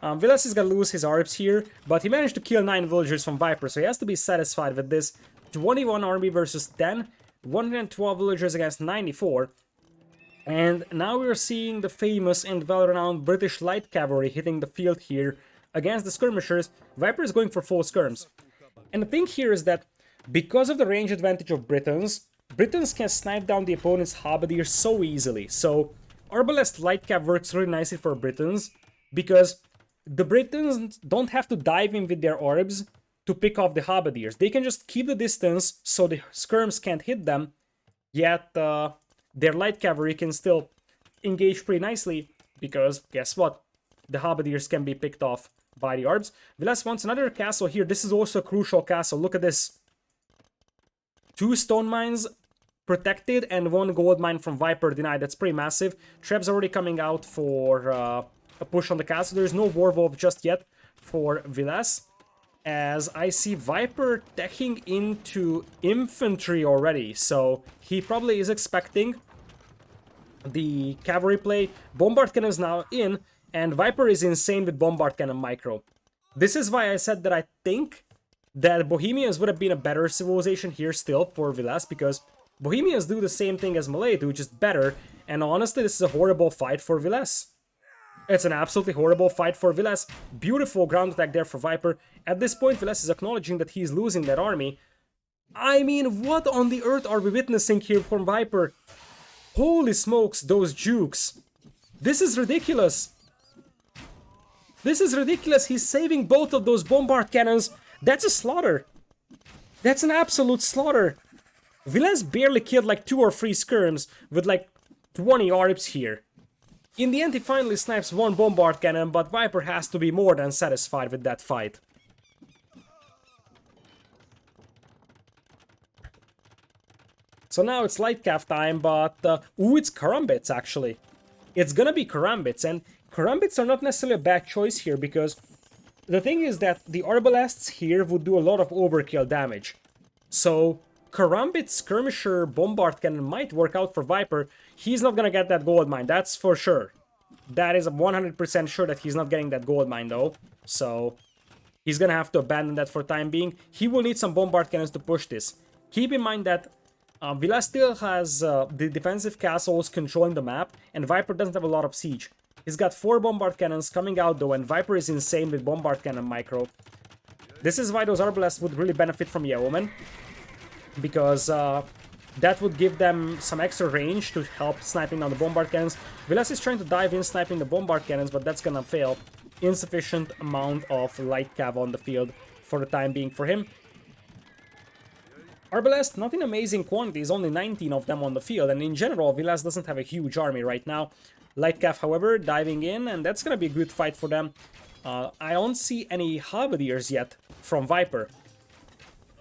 Speaker 1: Vilas is gonna lose his Arbs here, but he managed to kill 9 villagers from Viper, so he has to be satisfied with this. 21 army versus 10, 112 villagers against 94. And now we're seeing the famous and well-renowned British light cavalry hitting the field here against the skirmishers. Viper is going for full skirms. And the thing here is that because of the range advantage of Britons can snipe down the opponent's halberdiers so easily. So Arbalest light cav works really nicely for Britons, because the Britons don't have to dive in with their orbs to pick off the halberdiers. They can just keep the distance so the skirms can't hit them, yet their light cavalry can still engage pretty nicely, because guess what? The halberdiers can be picked off by the Arbs. Vilas wants another castle here. This is also a crucial castle. Look at this. 2 stone mines protected and 1 gold mine from Viper denied. That's pretty massive. Treb's already coming out for a push on the castle. There's no Warwolf just yet for Vilas, as I see Viper teching into infantry already. So he probably is expecting the cavalry play. Bombard cannon is now in, and Viper is insane with Bombard Cannon Micro. This is why I said that I think that Bohemians would have been a better civilization here still for Vilas, because Bohemians do the same thing as Malay do, just better, and honestly this is a horrible fight for Vilas. It's an absolutely horrible fight for Vilas. Beautiful ground attack there for Viper. At this point, Vilas is acknowledging that he's losing that army. I mean, what on the earth are we witnessing here from Viper? Holy smokes, those jukes. This is ridiculous. This is ridiculous. He's saving both of those bombard cannons. That's a slaughter. That's an absolute slaughter. Vilas barely killed like 2 or 3 skirms with like 20 Arbs here. In the end, he finally snipes 1 bombard cannon, but Viper has to be more than satisfied with that fight. So now it's light cav time, but ooh, it's karambits actually. It's gonna be karambits, and karambits are not necessarily a bad choice here, because the thing is that the arbalests here would do a lot of overkill damage. So karambit skirmisher bombard cannon might work out for Viper. He's not gonna get that gold mine, that's for sure. That is 100% sure that he's not getting that gold mine though. So he's gonna have to abandon that for time being. He will need some bombard cannons to push this. Keep in mind that Vilas still has the defensive castles controlling the map, and Viper doesn't have a lot of siege. He's got 4 bombard cannons coming out though, and Viper is insane with bombard cannon micro. This is why those arbalests would really benefit from Yeoman, because That would give them some extra range to help sniping down the bombard cannons. Vilas is trying to dive in, sniping the bombard cannons, but that's gonna fail. Insufficient amount of light cav on the field for the time being for him. Arbalest, not in amazing quantities, only 19 of them on the field, and in general, Vilas doesn't have a huge army right now. Light cav, however, diving in, and that's gonna be a good fight for them. I don't see any halberdiers yet from Viper.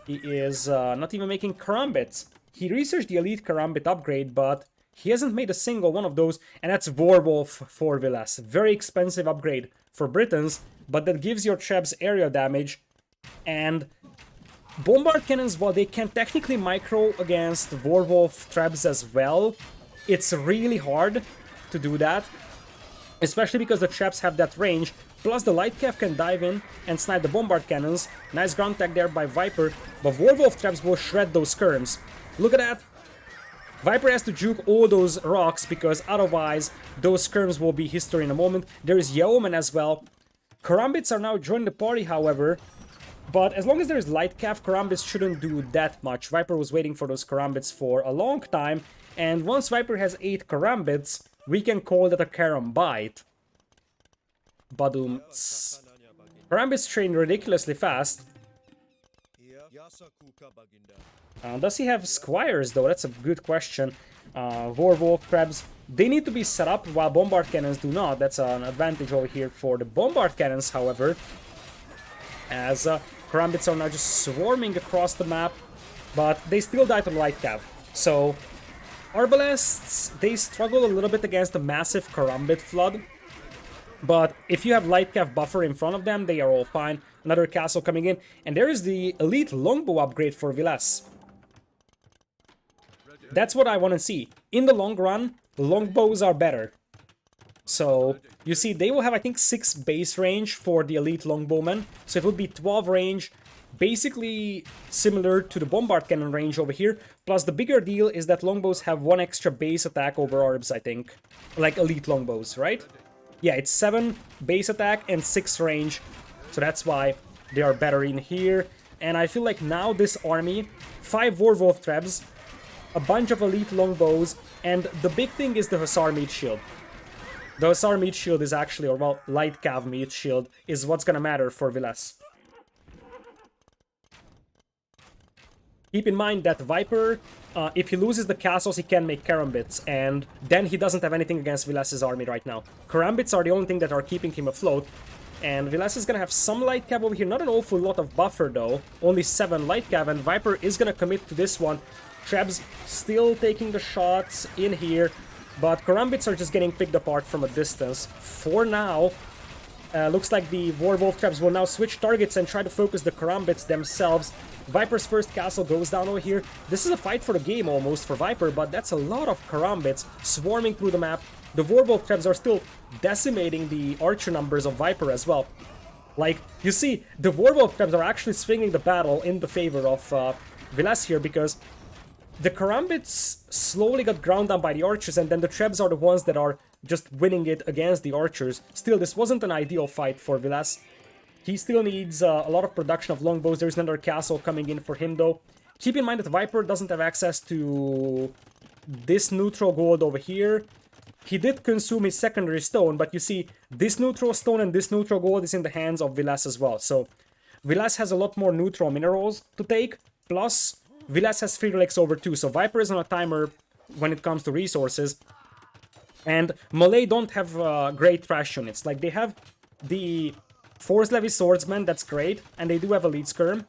Speaker 1: He is not even making karambits. He researched the elite karambit upgrade, but he hasn't made a single one of those, and that's Warwolf for Vilas. Very expensive upgrade for Britons, but that gives your Trebs area damage, and bombard cannons, while they can technically micro against Warwolf Trebs as well, it's really hard to do that, especially because the Trebs have that range. Plus the light cav can dive in and snipe the bombard cannons. Nice ground tag there by Viper, but Warwolf Trebs will shred those skirms. Look at that. Viper has to juke all those rocks because otherwise those skirms will be history in a moment. There is Yeoman as well. Karambits are now joining the party, however, but as long as there's light cav, Karambits shouldn't do that much. Viper was waiting for those Karambits for a long time, and once Viper has 8 Karambits, we can call that a Karambite. Badum. Karambits train ridiculously fast. Does he have squires though? That's a good question. Warwolf Krebs, they need to be set up while bombard cannons do not. That's an advantage over here for the bombard cannons, however, as Karambits are now just swarming across the map, but they still die to light cav. So Arbalests, they struggle a little bit against the massive Karambit flood, but if you have light cav buffer in front of them, they are all fine. Another castle coming in, and there is the elite longbow upgrade for Vilas. That's what I want to see. In the long run, longbows are better. So, you see, they will have, I think, 6 base range for the elite longbowmen. So it would be 12 range, basically similar to the bombard cannon range over here. Plus, the bigger deal is that longbows have 1 extra base attack over orbs, I think. Like elite longbows, right? Yeah, it's 7 base attack and 6 range. So that's why they are better in here. And I feel like now this army, 5 Warwolf Trebs, a bunch of elite longbows, and the big thing is the Hussar meat shield. The Hussar meat shield is actually, or well, light cav meat shield is what's gonna matter for Vilas. Keep in mind that Viper, if he loses the castles, he can make Karambits, and then he doesn't have anything against Vilas's army right now. Karambits are the only thing that are keeping him afloat, and Vilas is gonna have some light cav over here, not an awful lot of buffer though, only 7 light cav, and Viper is gonna commit to this one. Trebs still taking the shots in here, but Karambits are just getting picked apart from a distance. For now, looks like the Warwolf Trebs will now switch targets and try to focus the Karambits themselves. Viper's first castle goes down over here. This is a fight for the game almost for Viper, but that's a lot of Karambits swarming through the map. The Warwolf Trebs are still decimating the archer numbers of Viper as well. Like, you see, the Warwolf Trebs are actually swinging the battle in the favor of Vilas here, because the Karambits slowly got ground down by the archers, and then the Trebs are the ones that are just winning it against the archers. Still, this wasn't an ideal fight for Vilas. He still needs a lot of production of longbows. There's another castle coming in for him, though. Keep in mind that Viper doesn't have access to this neutral gold over here. He did consume his secondary stone, but you see, this neutral stone and this neutral gold is in the hands of Vilas as well. So, Vilas has a lot more neutral minerals to take, plus Vilas has free relics over too, so Viper is on a timer when it comes to resources. And Malay don't have great trash units. Like, they have the Force Levy Swordsman, that's great, and they do have Elite Skirm,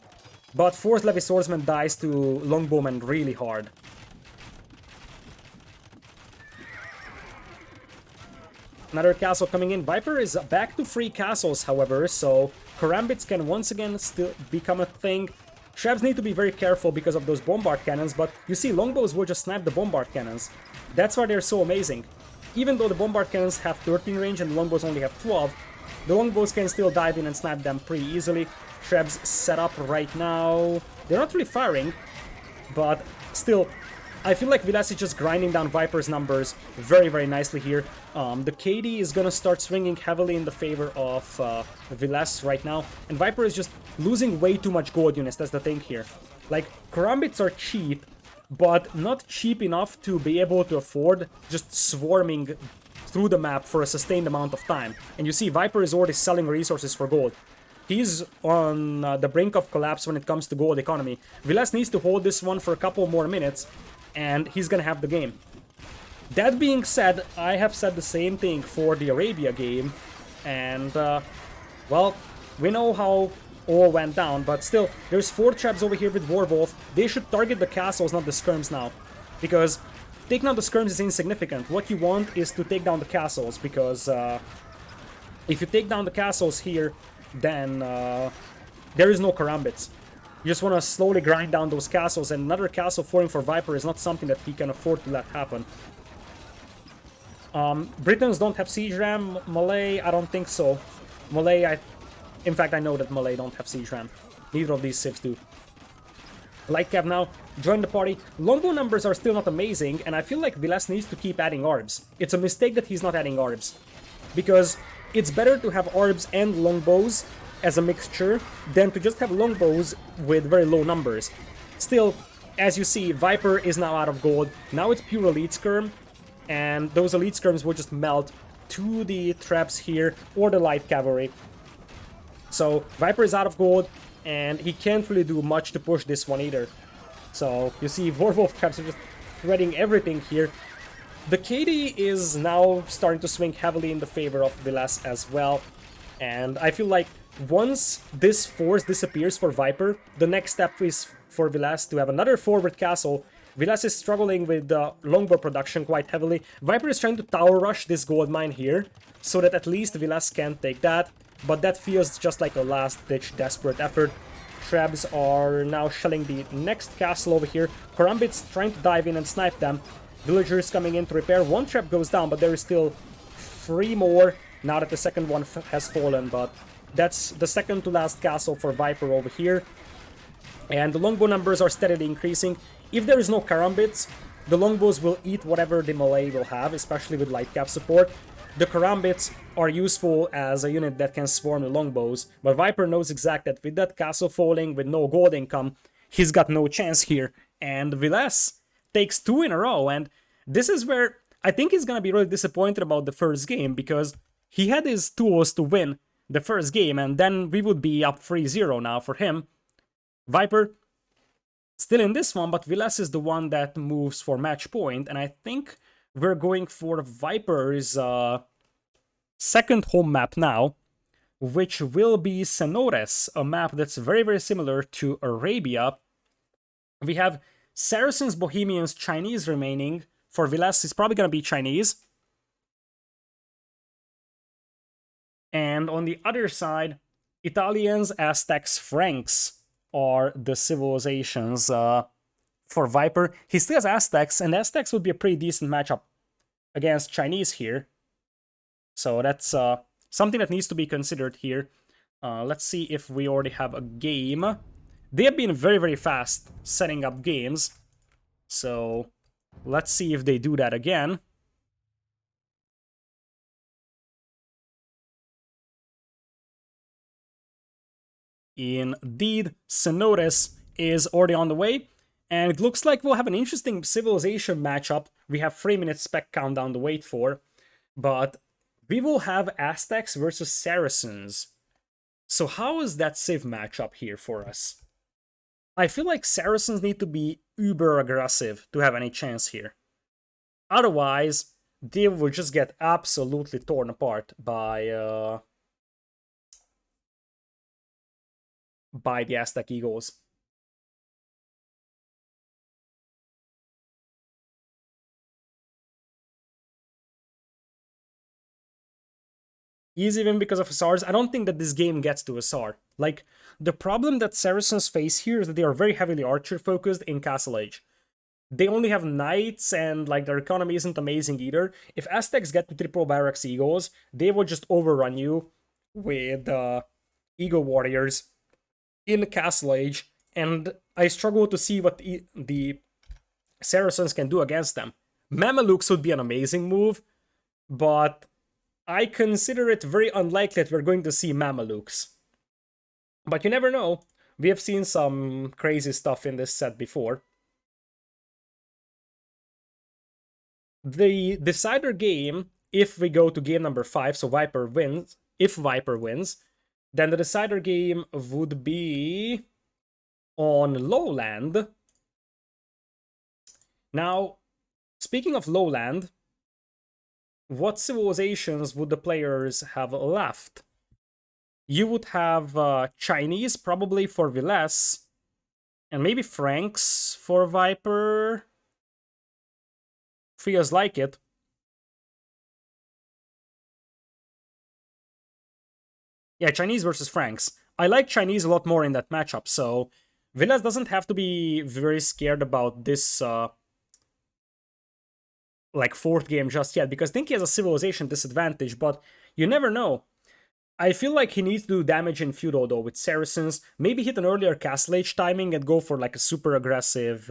Speaker 1: but Force Levy Swordsman dies to Longbowman really hard. Another castle coming in. Viper is back to 3 castles, however, so Karambits can once again still become a thing. Trebs need to be very careful because of those bombard cannons, but you see, longbows will just snipe the bombard cannons. That's why they're so amazing. Even though the bombard cannons have 13 range and the longbows only have 12, the longbows can still dive in and snipe them pretty easily. Trebs set up right now. They're not really firing, but still, I feel like Vilas is just grinding down Viper's numbers very, very nicely here. The KD is gonna start swinging heavily in the favor of Vilas right now, and Viper is just losing way too much gold units. That's the thing here. Like, Karambits are cheap, but not cheap enough to be able to afford just swarming through the map for a sustained amount of time. And you see, Viper is already selling resources for gold. He's on the brink of collapse when it comes to gold economy. Vilas needs to hold this one for a couple more minutes, and he's gonna have the game. That being said, I have said the same thing for the Arabia game, and, well, we know how all went down, but still, there's 4 traps over here with Warwolf. They should target the castles, not the skirms now, because taking out the skirms is insignificant. What you want is to take down the castles, because if you take down the castles here, then there is no karambits. You just want to slowly grind down those castles, and another castle falling for Viper is not something that he can afford to let happen. Britons don't have Siege Ram. Malay, I don't think so. Malay, in fact, I know that Malay don't have Siege Ram. Neither of these civs do. Lightcap now, join the party. Longbow numbers are still not amazing, and I feel like Vilas needs to keep adding orbs. It's a mistake that he's not adding orbs, because it's better to have orbs and longbows as a mixture than to just have longbows with very low numbers. Still, as you see, Viper is now out of gold. Now it's pure elite skirm, and those elite skirms will just melt to the traps here or the light cavalry. So Viper is out of gold, and he can't really do much to push this one either. So you see Warwolf traps are just threading everything here. The KD is now starting to swing heavily in the favor of Vilas as well. And I feel like once this force disappears for Viper, the next step is for Vilas to have another forward castle. Vilas is struggling with longbow production quite heavily. Viper is trying to tower rush this gold mine here, so that at least Vilas can take that. But that feels just like a last-ditch desperate effort. Trebs are now shelling the next castle over here. Karambit's trying to dive in and snipe them. Villagers coming in to repair. One trap goes down, but there is still 3 more now that the second one has fallen. But that's the second to last castle for Viper over here. And the longbow numbers are steadily increasing. If there is no Karambits, the longbows will eat whatever the melee will have, especially with light cap support. The Karambits are useful as a unit that can swarm the longbows, but Viper knows exactly that with that castle falling, with no gold income, he's got no chance here. And Vilas takes 2 in a row, and this is where I think he's gonna be really disappointed about the first game, because he had his tools to win the first game, and then we would be up 3-0 now for him. Viper still in this one, but Vilas is the one that moves for match point, and I think we're going for Viper's second home map now, which will be Senores, a map that's very, very similar to Arabia. We have Saracens, Bohemians, Chinese remaining. For Vilas, it's probably going to be Chinese. And on the other side, Italians, Aztecs, Franks are the civilizations for Viper. He still has Aztecs, and Aztecs would be a pretty decent matchup against Chinese here. So that's something that needs to be considered here. Let's see if we already have a game. They have been very, very fast setting up games. So let's see if they do that again. Indeed, Senores is already on the way. And it looks like we'll have an interesting civilization matchup. We have 3 minutes spec countdown to wait for. But we will have Aztecs versus Saracens. So how is that civ matchup here for us? I feel like Saracens need to be uber aggressive to have any chance here. Otherwise, they will just get absolutely torn apart by the Aztec Eagles. Easy win because of Hussars. I don't think that this game gets to Hussar. Like, the problem that Saracens face here is that they are very heavily archer focused in Castle Age. They only have knights, and like their economy isn't amazing either. If Aztecs get to triple barracks Eagles, they will just overrun you with Eagle Warriors in Castle Age, and I struggle to see what the Saracens can do against them. Mamelukes would be an amazing move, but I consider it very unlikely that we're going to see Mamelukes. But you never know. We have seen some crazy stuff in this set before. The decider game, if we go to game number 5, so Viper wins, if Viper wins, then the decider game would be on lowland. Now, speaking of lowland, what civilizations would the players have left? You would have Chinese, probably for Viles, and maybe Franks for Viper. Feels like it. Yeah, Chinese versus Franks. I like Chinese a lot more in that matchup, so Vilas doesn't have to be very scared about this like fourth game just yet, because I think he has a civilization disadvantage, but you never know. I feel like he needs to do damage in Feudal though with Saracens, maybe hit an earlier Castle Age timing and go for like a super aggressive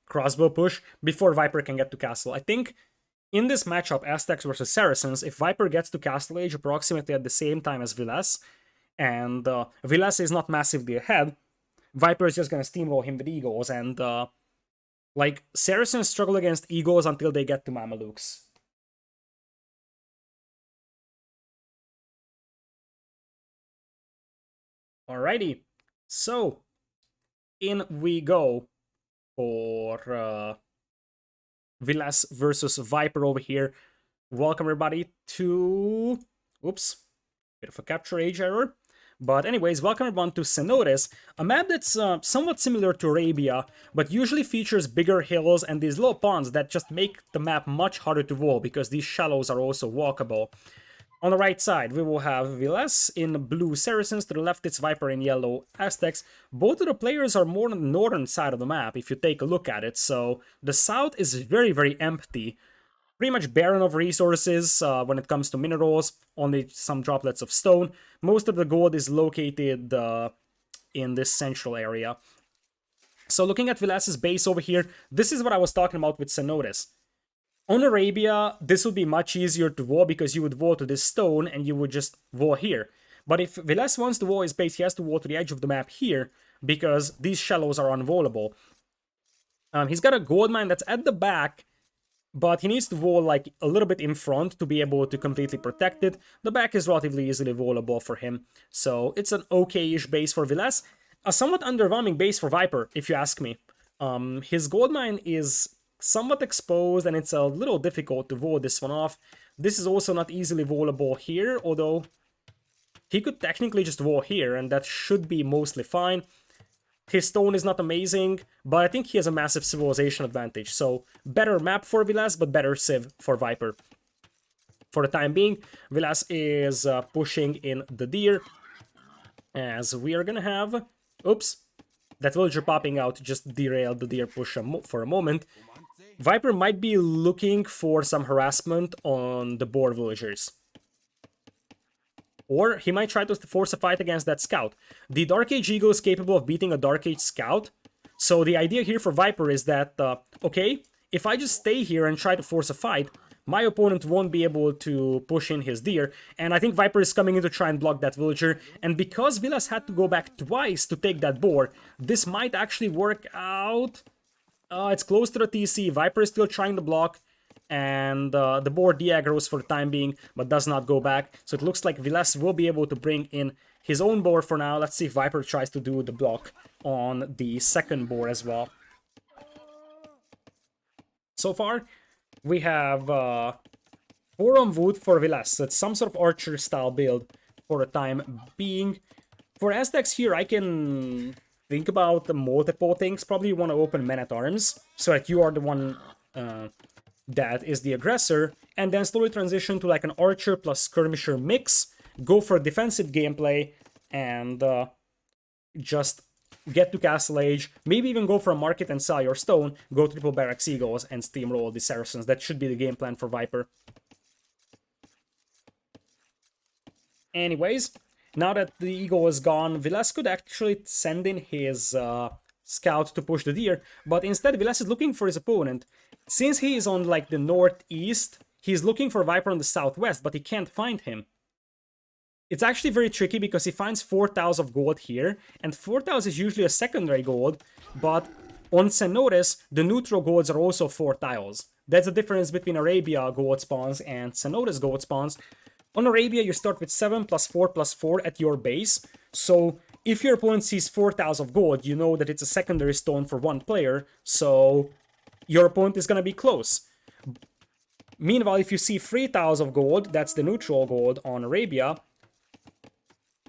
Speaker 1: crossbow push before Viper can get to Castle. I think in this matchup, Aztecs versus Saracens, if Viper gets to Castle Age approximately at the same time as Vilas, and Vilas is not massively ahead, Viper is just gonna steamroll him with Eagles, and like Saracens struggle against Eagles until they get to Mamelukes. Alrighty, so in we go for Vilas versus Viper over here. Welcome everybody to... Oops, bit of a capture age error. But anyways, welcome everyone to Cenotes, a map that's somewhat similar to Arabia, but usually features bigger hills and these little ponds that just make the map much harder to wall, because these shallows are also walkable. On the right side, we will have Viles in blue Saracens, to the left it's Viper in yellow Aztecs. Both of the players are more on the northern side of the map, if you take a look at it, so the south is very, very empty. Pretty much barren of resources when it comes to minerals, only some droplets of stone. Most of the gold is located in this central area. So looking at Vilas's base over here, this is what I was talking about with Cenotes. On Arabia, this would be much easier to wall because you would wall to this stone and you would just wall here. But if Vilas wants to wall his base, he has to wall to the edge of the map here because these shallows are unwallable. He's got a gold mine that's at the back, but he needs to wall like a little bit in front to be able to completely protect it. The back is relatively easily wallable for him, so it's an okay-ish base for Vilas. A somewhat underwhelming base for Viper, if you ask me. His gold mine is somewhat exposed and it's a little difficult to wall this one off. This is also not easily wallable here, although he could technically just wall here and that should be mostly fine. His stone is not amazing, but I think he has a massive civilization advantage. So better map for Vilas, but better civ for Viper. For the time being, Vilas is pushing in the deer, as we are gonna have... Oops, that villager popping out just derailed the deer push for a moment. Viper might be looking for some harassment on the boar villagers. Or he might try to force a fight against that scout. The Dark Age Eagle is capable of beating a Dark Age scout. So the idea here for Viper is that, okay, if I just stay here and try to force a fight, my opponent won't be able to push in his deer. And I think Viper is coming in to try and block that villager. And because Vilas had to go back twice to take that boar, this might actually work out. It's close to the TC. Viper is still trying to block. And the board de-aggroes for the time being, but does not go back. So it looks like Vilas will be able to bring in his own boar for now. Let's see if Viper tries to do the block on the second boar as well. So far, we have 4 on wood for Vilas. So it's some sort of archer style build for the time being. For Aztecs here, I can think about multiple things. Probably want to open men-at-arms, so that you are the one... that is the aggressor, and then slowly transition to like an archer plus skirmisher mix, go for defensive gameplay, and just get to Castle Age, maybe even go for a market and sell your stone, go triple barracks eagles, and steamroll the Saracens. That should be the game plan for Viper. Anyways, now that the eagle is gone, Vilas could actually send in his scout to push the deer, but instead Vilas is looking for his opponent. Since he is on like the northeast, he's looking for Viper on the southwest, but he can't find him. It's actually very tricky because he finds 4 tiles of gold here, and 4 tiles is usually a secondary gold, but on Cenotes, the neutral golds are also 4 tiles. That's the difference between Arabia gold spawns and Cenotes gold spawns. On Arabia, you start with 7 plus 4 plus 4 at your base. So if your opponent sees 4,000 of gold, you know that it's a secondary stone for one player. So your opponent is going to be close. Meanwhile, if you see 3,000 of gold, that's the neutral gold on Arabia,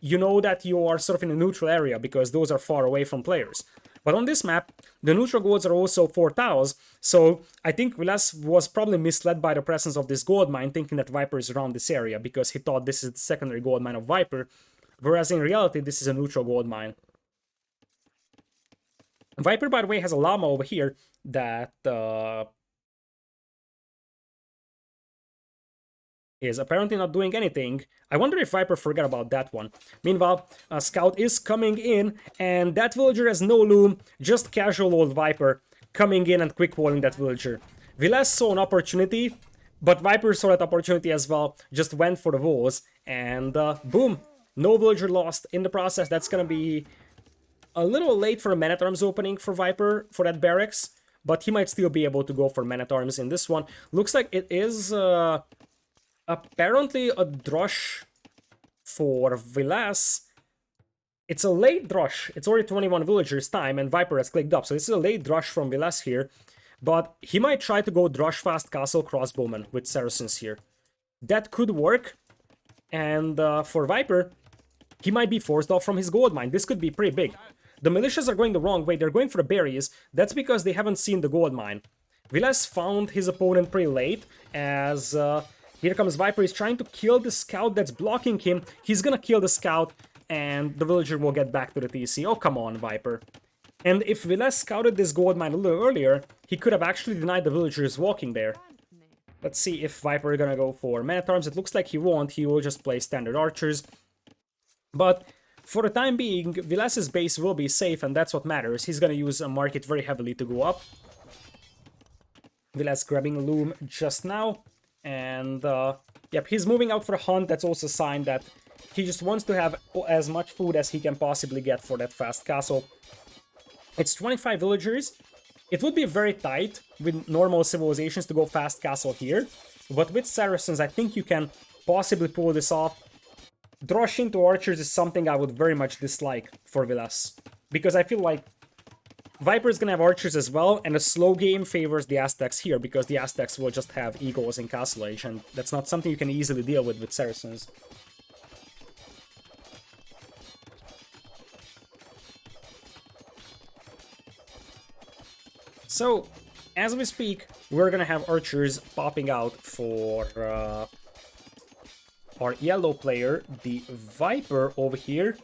Speaker 1: you know that you are sort of in a neutral area because those are far away from players. But on this map, the neutral golds are also 4,000, so I think Vilas was probably misled by the presence of this gold mine, thinking that Viper is around this area because he thought this is the secondary gold mine of Viper, whereas in reality this is a neutral gold mine. Viper, by the way, has a llama over here that is apparently not doing anything. I wonder if Viper forgot about that one. Meanwhile, a scout is coming in, and that villager has no loom, just casual old Viper coming in and quick walling that villager. Vilas saw an opportunity, but Viper saw that opportunity as well, just went for the walls, and boom, no villager lost in the process. That's gonna be a little late for a man-at-arms opening for Viper for that barracks, but he might still be able to go for man-at-arms in this one. Looks like it is apparently a drush for Vilas. It's a late drush. It's already 21 villagers time and Viper has clicked up. So this is a late drush from Vilas here. But he might try to go drush fast castle crossbowman with Saracens here. That could work. And for Viper, he might be forced off from his gold mine. This could be pretty big. The militias are going the wrong way. They're going for the berries. That's because they haven't seen the gold mine. Vilas found his opponent pretty late as... here comes Viper, he's trying to kill the scout that's blocking him. He's gonna kill the scout, and the villager will get back to the TC. Oh, come on, Viper. And if Vilas scouted this gold mine a little earlier, he could have actually denied the villagers walking there. Let's see if Viper is gonna go for man-at-arms. It looks like he won't, he will just play standard archers. But for the time being, Vilas's base will be safe, and that's what matters. He's gonna use a market very heavily to go up. Vilas grabbing a loom just now. And, yep, he's moving out for a hunt. That's also a sign that he just wants to have as much food as he can possibly get for that fast castle. It's 25 villagers. It would be very tight with normal civilizations to go fast castle here. But with Saracens, I think you can possibly pull this off. Drush into archers is something I would very much dislike for Vilas. Because I feel like Viper is gonna have archers as well, and a slow game favors the Aztecs here, because the Aztecs will just have eagles in Castle Age, and that's not something you can easily deal with Saracens. So, as we speak, we're gonna have archers popping out for our yellow player, the Viper over here.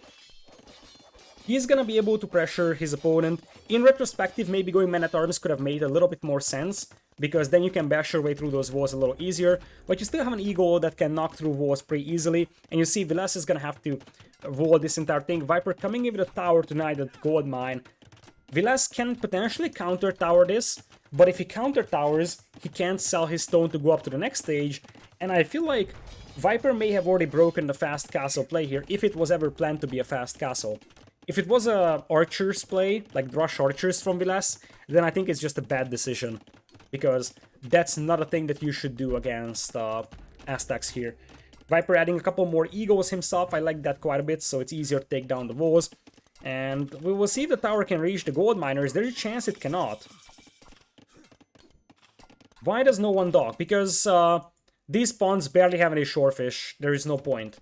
Speaker 1: He's gonna be able to pressure his opponent. In retrospective, maybe going man-at-arms could have made a little bit more sense, because then you can bash your way through those walls a little easier, but you still have an eagle that can knock through walls pretty easily, and you see Vilas is gonna have to wall this entire thing. Viper coming in with a tower to deny the gold mine. Vilas can potentially counter-tower this, but if he counter-towers, he can't sell his stone to go up to the next stage, and I feel like Viper may have already broken the fast castle play here, if it was ever planned to be a fast castle. If it was a archers play, like drush archers from Vilas, then I think it's just a bad decision. Because that's not a thing that you should do against Aztecs here. Viper adding a couple more eagles himself, I like that quite a bit, so it's easier to take down the walls. And we will see if the tower can reach the gold miners. There's a chance it cannot. Why does no one dock? Because these pawns barely have any shorefish. There is no point.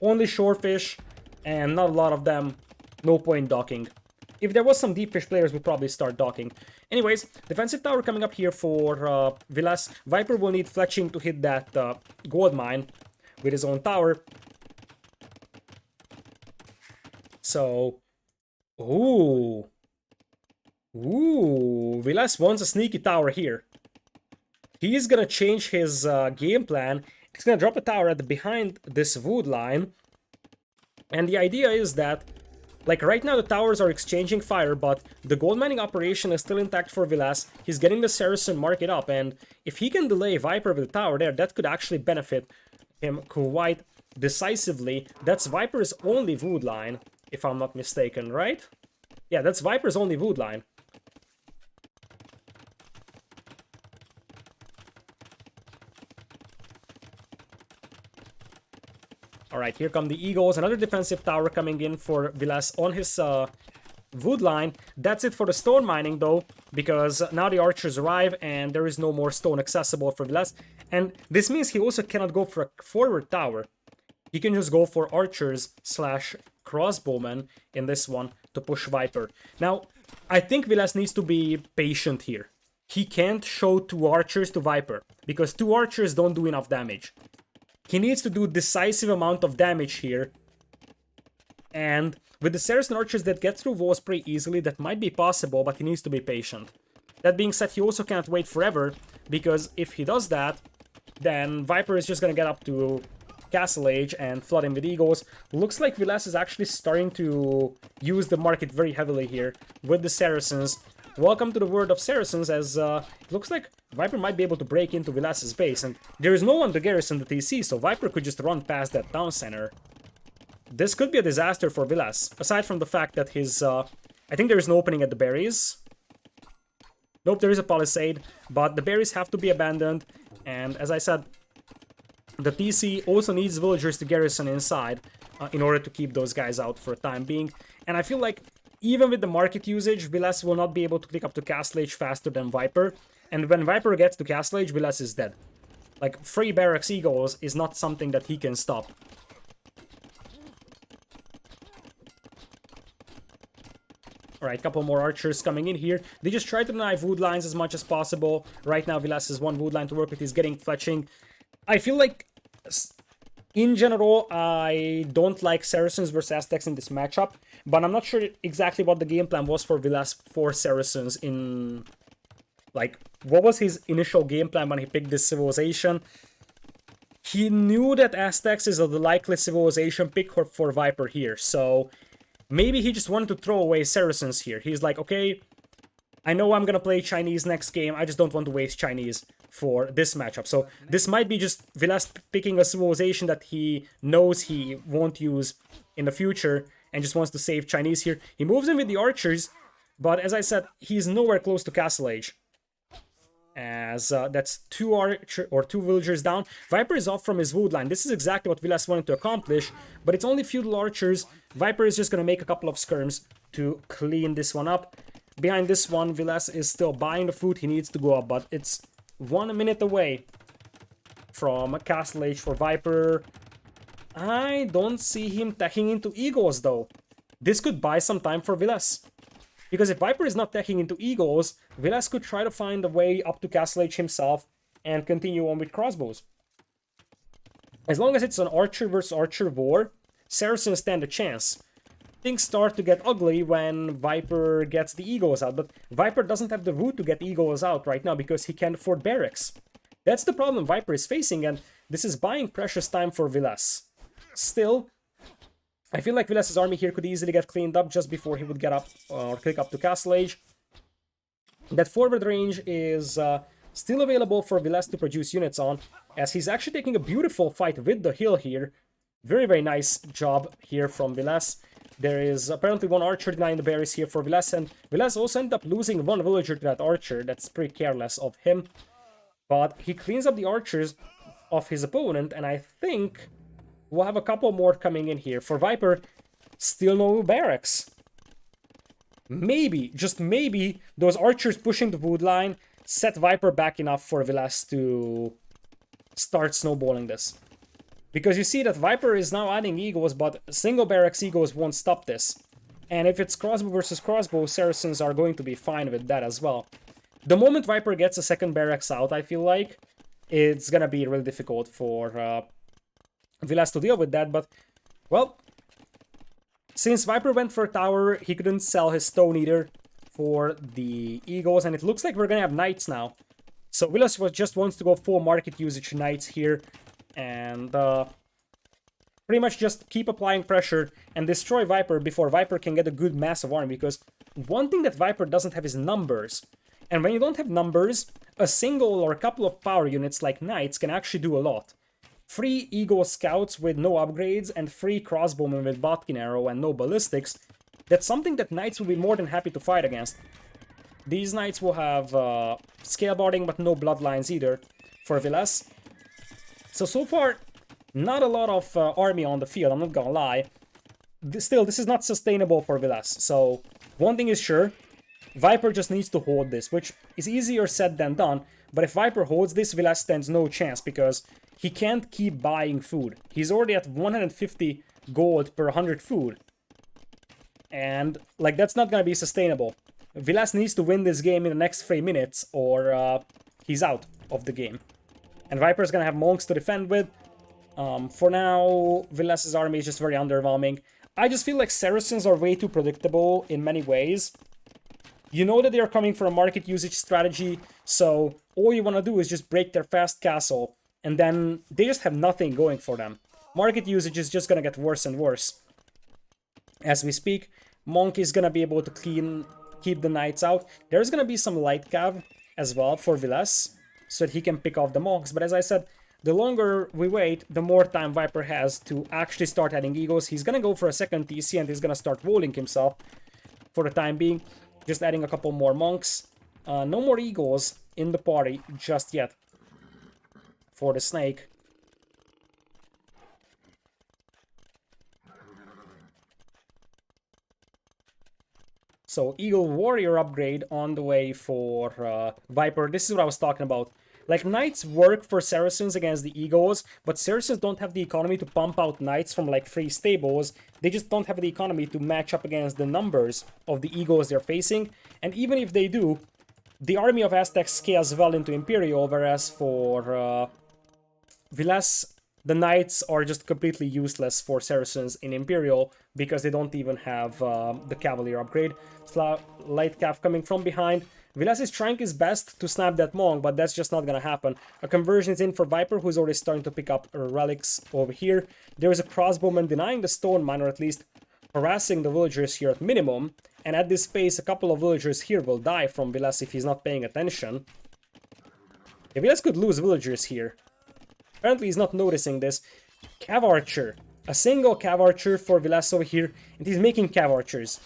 Speaker 1: Only shorefish, and not a lot of them. No point docking. If there was some deep fish players, we'd probably start docking. Anyways, defensive tower coming up here for Vilas. Viper will need fletching to hit that gold mine with his own tower. So, ooh, Vilas wants a sneaky tower here. He is gonna change his game plan. He's gonna drop a tower at behind this wood line. And the idea is that, like right now the towers are exchanging fire, but the gold mining operation is still intact for Vilas. He's getting the Saracen market up, and if he can delay Viper with the tower there, that could actually benefit him quite decisively. That's Viper's only wood line, if I'm not mistaken, right? Yeah, that's Viper's only wood line. Alright, here come the Eagles. Another defensive tower coming in for Vilas on his wood line. That's it for the stone mining though, because now the archers arrive and there is no more stone accessible for Vilas. And this means he also cannot go for a forward tower. He can just go for archers slash crossbowmen in this one to push Viper. Now, I think Vilas needs to be patient here. He can't show 2 archers to Viper, because 2 archers don't do enough damage. He needs to do decisive amount of damage here. And with the Saracen archers that get through walls pretty easily, that might be possible, but he needs to be patient. That being said, he also can't wait forever, because if he does that, then Viper is just gonna get up to Castle Age and flood him with Eagles. Looks like Vilas is actually starting to use the market very heavily here with the Saracens. Welcome to the world of Saracens, as it looks like Viper might be able to break into Vilas's base, and there is no one to garrison the TC, so Viper could just run past that town center. This could be a disaster for Vilas, aside from the fact that his... I think there is an opening at the berries. Nope, there is a palisade, but the berries have to be abandoned, and as I said, the TC also needs villagers to garrison inside in order to keep those guys out for a time being, and I feel like even with the market usage, Vilas will not be able to click up to Castle Age faster than Viper, and when Viper gets to Castle Age, Vilas is dead. Like, 3 barracks Eagles is not something that he can stop. Alright, couple more archers coming in here. They just try to deny wood lines as much as possible. Right now, Vilas has 1 wood line to work with. He's getting fletching. I feel like, in general, I don't like Saracens versus Aztecs in this matchup. But I'm not sure exactly what the game plan was for Vilas for Saracens in... Like, what was his initial game plan when he picked this civilization? He knew that Aztecs is the likely civilization pick for Viper here, so... Maybe he just wanted to throw away Saracens here. He's like, okay, I know I'm gonna play Chinese next game, I just don't want to waste Chinese for this matchup. So this might be just Vilas picking a civilization that he knows he won't use in the future and just wants to save Chinese here. He moves in with the archers, but as I said, he's nowhere close to Castle Age. As that's 2 villagers down. Viper is off from his wood line. This is exactly what Vilas wanted to accomplish, but it's only feudal archers. Viper is just going to make a couple of skirms to clean this one up. Behind this one, Vilas is still buying the food. He needs to go up, but it's 1 minute away from Castle Age for Viper. I don't see him teching into Eagles, though. This could buy some time for Vilas. Because if Viper is not teching into Eagles, Vilas could try to find a way up to Castle Age himself and continue on with crossbows. As long as it's an archer versus archer war, Saracens stand a chance. Things start to get ugly when Viper gets the Eagles out, but Viper doesn't have the route to get Eagles out right now because he can't afford barracks. That's the problem Viper is facing, and this is buying precious time for Vilas. Still, I feel like Vilas's army here could easily get cleaned up just before he would get up or click up to Castle Age. That forward range is still available for Vilas to produce units on, as he's actually taking a beautiful fight with the hill here. Very, very nice job here from Vilas. There is apparently 1 archer denying the berries here for Vilas, and Vilas also ended up losing 1 villager to that archer. That's pretty careless of him. But he cleans up the archers of his opponent, and I think we'll have a couple more coming in here. For Viper, still no barracks. Maybe, just maybe, those archers pushing the wood line set Viper back enough for Vilas to start snowballing this. Because you see that Viper is now adding Eagles, but single barracks Eagles won't stop this. And if it's crossbow versus crossbow, Saracens are going to be fine with that as well. The moment Viper gets a second barracks out, I feel like, it's gonna be really difficult for Vilas to deal with that, but, well, since Viper went for a tower, he couldn't sell his stone either for the Eagles, and it looks like we're gonna have knights now. So Vilas just wants to go full market usage knights here, and pretty much just keep applying pressure and destroy Viper before Viper can get a good massive army, because one thing that Viper doesn't have is numbers. And when you don't have numbers, a single or a couple of power units like knights can actually do a lot. 3 Eagle Scouts with no upgrades and 3 crossbowmen with Botkin arrow and no ballistics, that's something that knights will be more than happy to fight against. These knights will have scale barding but no bloodlines either for Vilas. So far, Not a lot of army on the field, I'm not gonna lie. Still, this is not sustainable for Vilas. So, one thing is sure, Viper just needs to hold this, which is easier said than done. But if Viper holds this, Vilas stands no chance because he can't keep buying food. He's already at 150 gold per 100 food. And, like, that's not gonna be sustainable. Vilas needs to win this game in the next 3 minutes or he's out of the game. And Viper's gonna have monks to defend with. For now, Vilas' army is just very underwhelming. I just feel like Saracens are way too predictable in many ways. You know that they are coming for a market usage strategy, so all you want to do is just break their fast castle, and then they just have nothing going for them. Market usage is just gonna get worse and worse. As we speak, Monk is gonna be able to keep the knights out. There's gonna be some light cav as well for Vilas, so that he can pick off the monks, but as I said, the longer we wait, the more time Viper has to actually start adding eagles. He's gonna go for a second TC and he's gonna start rolling himself for the time being. Just adding a couple more monks. No more eagles in the party just yet for the snake. So Eagle Warrior upgrade on the way for Viper. This is what I was talking about. Like, knights work for Saracens against the eagles, but Saracens don't have the economy to pump out knights from, like, free stables. They just don't have the economy to match up against the numbers of the eagles they're facing. And even if they do, the army of Aztecs scales well into Imperial, whereas for Vilas, the knights are just completely useless for Saracens in Imperial because they don't even have the Cavalier upgrade. Light Cav coming from behind. Vilas is trying his best to snap that monk, but that's just not gonna happen. A conversion is in for Viper, who's already starting to pick up relics over here. There is a crossbowman denying the stone mine, or at least harassing the villagers here at minimum. And at this pace, a couple of villagers here will die from Vilas if he's not paying attention. Yeah, Vilas could lose villagers here. Apparently he's not noticing this. Cav Archer. A single Cav Archer for Vilas over here, and he's making Cav Archers.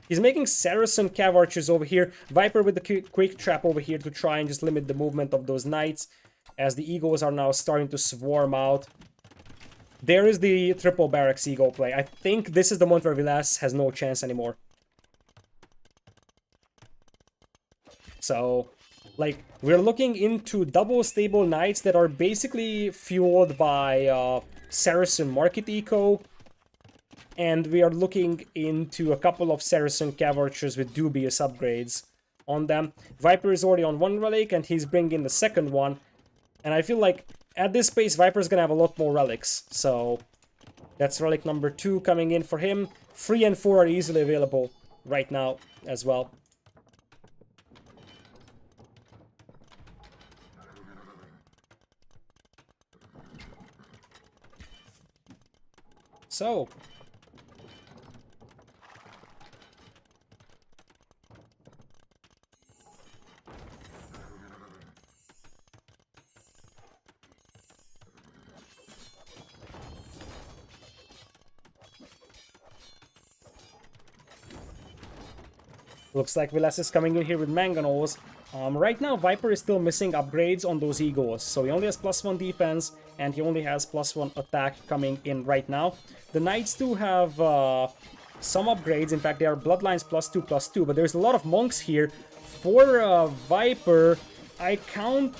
Speaker 1: He's making Saracen Cav Archers over here. Viper with the quick trap over here to try and just limit the movement of those knights, as the eagles are now starting to swarm out. There is the triple barracks eagle play. I think this is the one where Vilas has no chance anymore. So, like, we're looking into double stable knights that are basically fueled by Saracen market eco. And we are looking into a couple of Saracen Cav Archers with dubious upgrades on them. Viper is already on one relic and he's bringing the second one. And I feel like at this pace, Viper's gonna have a lot more relics. So that's relic number 2 coming in for him. 3 and 4 are easily available right now as well. So looks like Vilas is coming in here with mangonels. Right now, Viper is still missing upgrades on those eagles. So he only has +1 defense, and he only has +1 attack coming in right now. The knights do have some upgrades. In fact, they are bloodlines +2/+2, but there's a lot of monks here. For Viper, I count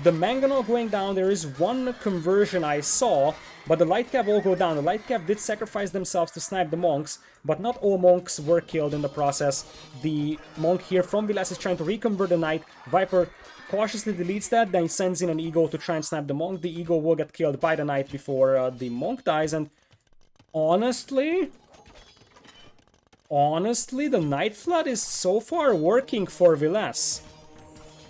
Speaker 1: the mangonel going down. There is one conversion I saw, but the light cav all go down. The light cav did sacrifice themselves to snipe the monks, but not all monks were killed in the process. The monk here from Vilas is trying to reconvert the knight. Viper cautiously deletes that, then sends in an eagle to try and snipe the monk. The eagle will get killed by the knight before the monk dies, and honestly, the Night Flood is so far working for Vilas.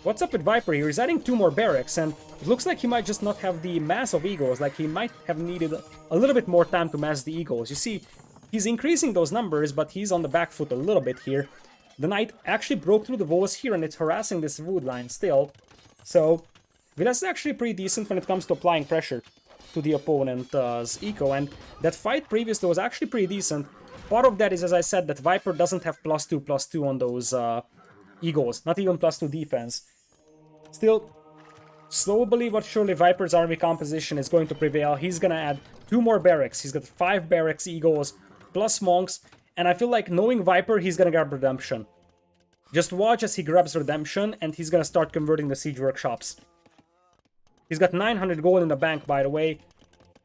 Speaker 1: What's up with Viper here? He's adding 2 more barracks, and it looks like he might just not have the mass of eagles. Like, he might have needed a little bit more time to mass the eagles. You see, he's increasing those numbers, but he's on the back foot a little bit here. The knight actually broke through the walls here, and it's harassing this wood line still. So, Vilas is actually pretty decent when it comes to applying pressure to the opponent's eco, and that fight previously was actually pretty decent. Part of that is, as I said, that Viper doesn't have +2/+2 on those eagles, not even +2 defense. Still, slowly but surely Viper's army composition is going to prevail. He's gonna add 2 more barracks. He's got 5 barracks, eagles, plus monks. And I feel like knowing Viper, he's gonna grab redemption. Just watch as he grabs redemption and he's gonna start converting the siege workshops. He's got 900 gold in the bank, by the way.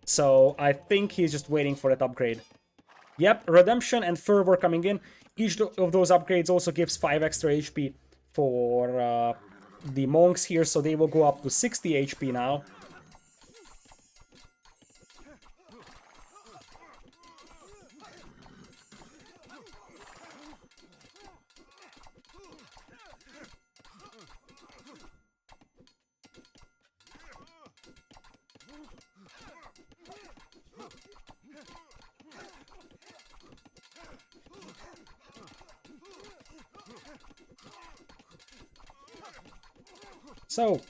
Speaker 1: So I think he's just waiting for that upgrade. Yep, redemption and fervor coming in. Each of those upgrades also gives 5 extra HP for the monks here, so they will go up to 60 HP now. So,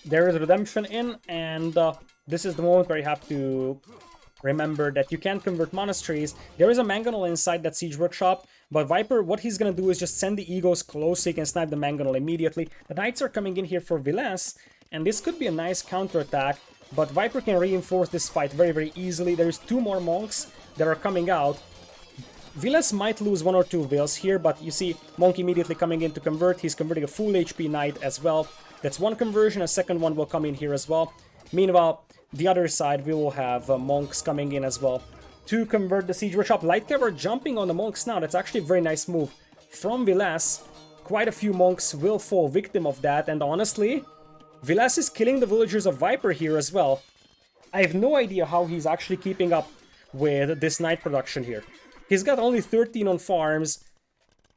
Speaker 1: there is redemption in, and this is the moment where you have to remember that you can't convert monasteries. There is a mangonel inside that siege workshop, but Viper, what he's gonna do is just send the eagles close so he can snipe the mangonel immediately. The knights are coming in here for Vilas, and this could be a nice counterattack, but Viper can reinforce this fight very, very easily. There's 2 more monks that are coming out. Vilas might lose 1 or 2 vills here, but you see Monk immediately coming in to convert. He's converting a full HP knight as well. That's 1 conversion, a second one will come in here as well. Meanwhile, the other side, we will have monks coming in as well to convert the siege workshop. Light cavalry jumping on the monks now. That's actually a very nice move from Vilas. Quite a few monks will fall victim of that, and honestly, Vilas is killing the villagers of Viper here as well. I have no idea how he's actually keeping up with this knight production here. He's got only 13 on farms,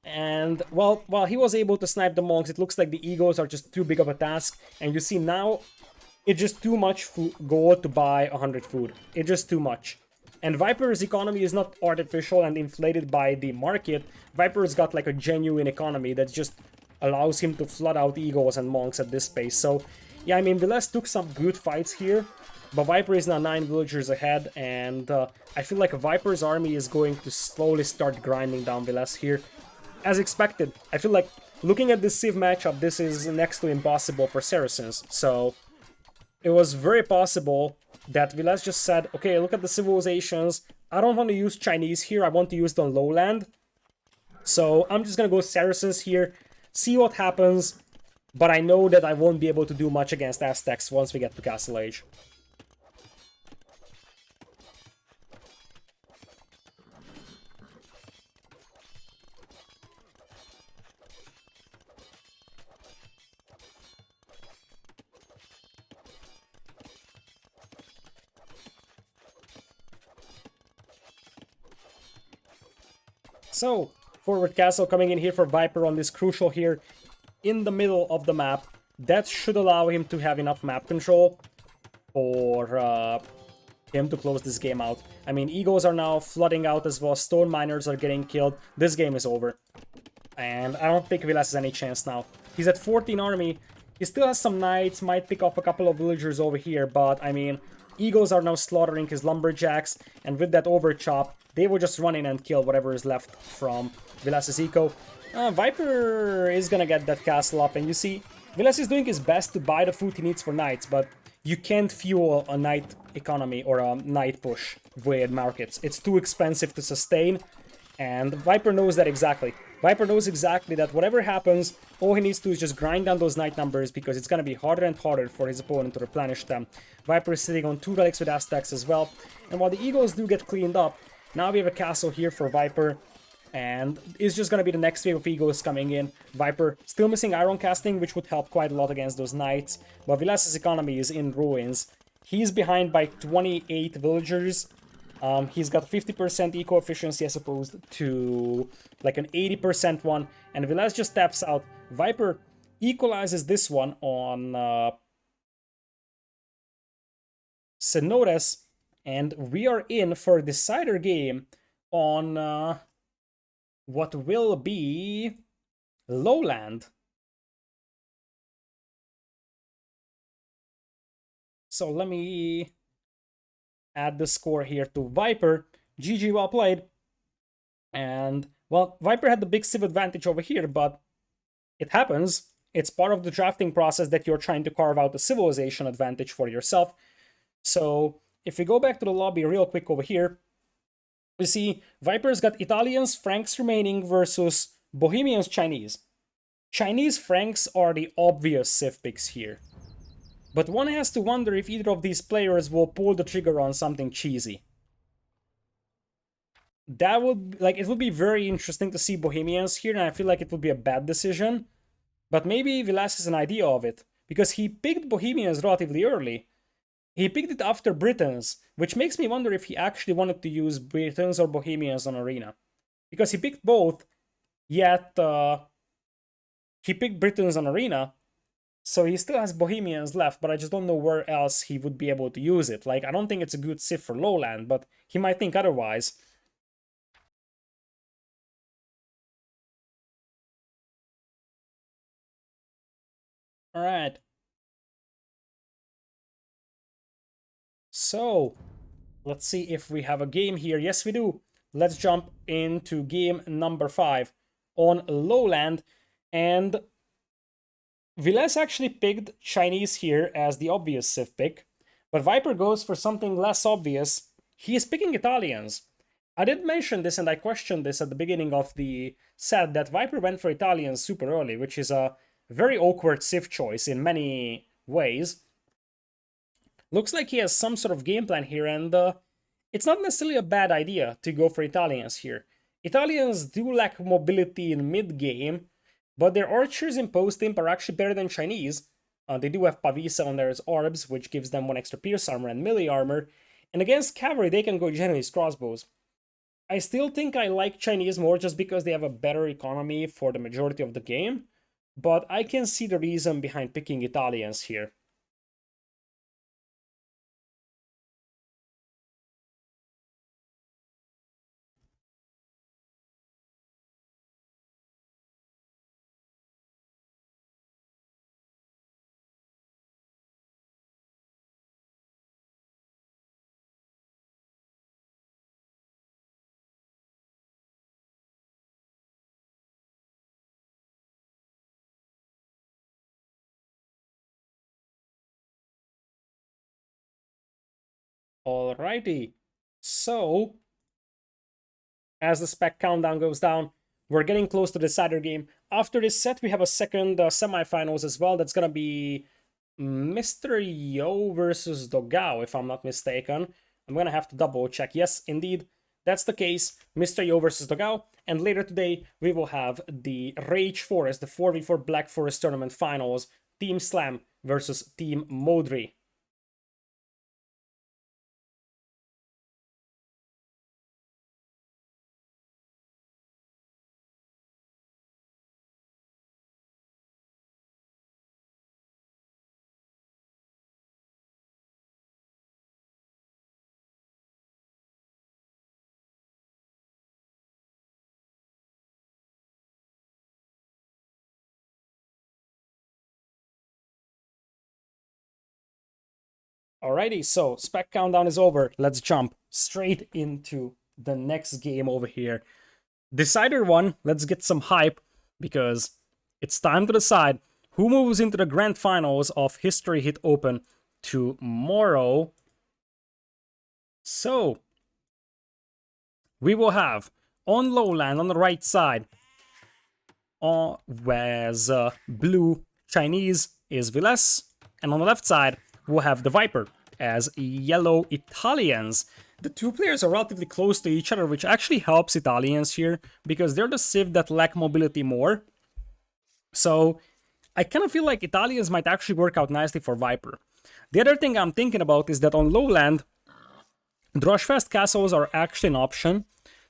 Speaker 1: and well, while he was able to snipe the monks, it looks like the eagles are just too big of a task, and you see now, it's just too much gold to buy 100 food. It's just too much. And Viper's economy is not artificial and inflated by the market. Viper's got like a genuine economy that just allows him to flood out eagles and monks at this pace. So, yeah, I mean, Vilas took some good fights here, but Viper is now 9 villagers ahead, and I feel like Viper's army is going to slowly start grinding down Vilas here. As expected, I feel like looking at this Civ matchup, this is next to impossible for Saracens. So it was very possible that Vilas just said, okay, look at the civilizations. I don't want to use Chinese here, I want to use the lowland. So I'm just gonna go Saracens here, see what happens, but I know that I won't be able to do much against Aztecs once we get to Castle Age. So, forward castle coming in here for Viper on this crucial here in the middle of the map. That should allow him to have enough map control for him to close this game out. I mean, eagles are now flooding out as well, stone miners are getting killed. This game is over. And I don't think Vilas has any chance now. He's at 14 army. He still has some knights, might pick off a couple of villagers over here, but I mean, eagles are now slaughtering his lumberjacks, and with that overchop, they will just run in and kill whatever is left from Vilas' eco. Viper is gonna get that castle up, and you see, Vilas is doing his best to buy the food he needs for knights, but you can't fuel a knight economy or a knight push with markets. It's too expensive to sustain, and Viper knows that exactly. Viper knows exactly that whatever happens, all he needs to do is just grind down those knight numbers, because it's gonna be harder and harder for his opponent to replenish them. Viper is sitting on 2 relics with Aztecs as well, and while the eagles do get cleaned up, now we have a castle here for Viper, and it's just gonna be the next wave of eagles coming in. Viper still missing iron casting, which would help quite a lot against those knights, but Vilas' economy is in ruins. He's behind by 28 villagers. He's got 50% eco efficiency as opposed to like an 80% one, and Vilas just taps out. Viper equalizes this one on Cenotes, and we are in for a decider game on what will be Lowland. So let me add the score here to Viper. GG, well played. And, well, Viper had the big civ advantage over here, but it happens. It's part of the drafting process that you're trying to carve out a civilization advantage for yourself. So if we go back to the lobby real quick over here, we see Viper's got Italians, Franks remaining versus Bohemians, Chinese. Chinese Franks are the obvious civ picks here. But one has to wonder if either of these players will pull the trigger on something cheesy. That would, like, it would be very interesting to see Bohemians here, and I feel like it would be a bad decision. But maybe Vilas has an idea of it, because he picked Bohemians relatively early. He picked it after Britons, which makes me wonder if he actually wanted to use Britons or Bohemians on Arena. Because he picked both, yet he picked Britons on Arena, so he still has Bohemians left, but I just don't know where else he would be able to use it. Like, I don't think it's a good civ for lowland, but he might think otherwise. Alright. So, let's see if we have a game here. Yes, we do. Let's jump into game number 5 on lowland. And Viles actually picked Chinese here as the obvious civ pick, but Viper goes for something less obvious. He is picking Italians. I did mention this and I questioned this at the beginning of the set that Viper went for Italians super early, which is a very awkward civ choice in many ways. Looks like he has some sort of game plan here, and it's not necessarily a bad idea to go for Italians here. Italians do lack mobility in mid-game, but their archers in Post-imp are actually better than Chinese. They do have Pavisa on their orbs, which gives them 1 extra pierce armor and melee armor, and against cavalry they can go Genoese crossbows. I still think I like Chinese more just because they have a better economy for the majority of the game, but I can see the reason behind picking Italians here. Alrighty, so as the spec countdown goes down, we're getting close to the decider game. After this set, we have a second semifinals as well. That's gonna be Mr. Yo versus Dogao, if I'm not mistaken. I'm gonna have to double check. Yes, indeed, that's the case. Mr. Yo versus Dogao. And later today, we will have the Rage Forest, the 4v4 Black Forest Tournament Finals, Team Slam versus Team Modri. Alrighty, so spec countdown is over. Let's jump straight into the next game over here. Decider 1, let's get some hype because it's time to decide who moves into the grand finals of History Hit Open tomorrow. So, we will have on lowland on the right side, whereas blue Chinese is Viles, and on the left side, we'll have the Viper as yellow Italians. The two players are relatively close to each other, which actually helps Italians here, because they're the civ that lack mobility more. So I kind of feel like Italians might actually work out nicely for Viper. The other thing I'm thinking about is that on lowland, Droshfast castles are actually an option.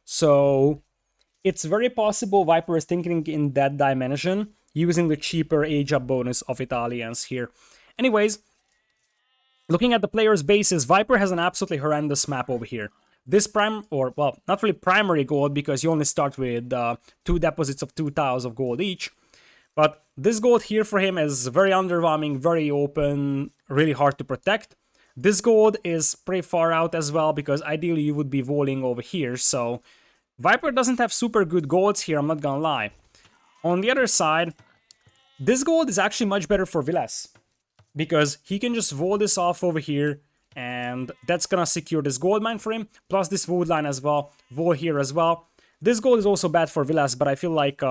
Speaker 1: So it's very possible Viper is thinking in that dimension, using the cheaper age up bonus of Italians here. Anyways, looking at the player's bases, Viper has an absolutely horrendous map over here. This not really primary gold, because you only start with 2 deposits of 2 tiles of gold each. But this gold here for him is very underwhelming, very open, really hard to protect. This gold is pretty far out as well, because ideally you would be voling over here, so Viper doesn't have super good golds here, I'm not gonna lie. On the other side, This gold is actually much better for Vilas, because he can just wall this off over here, and that's gonna secure this gold mine for him, plus this wood line as well, wall here as well. This gold is also bad for Vilas, but I feel like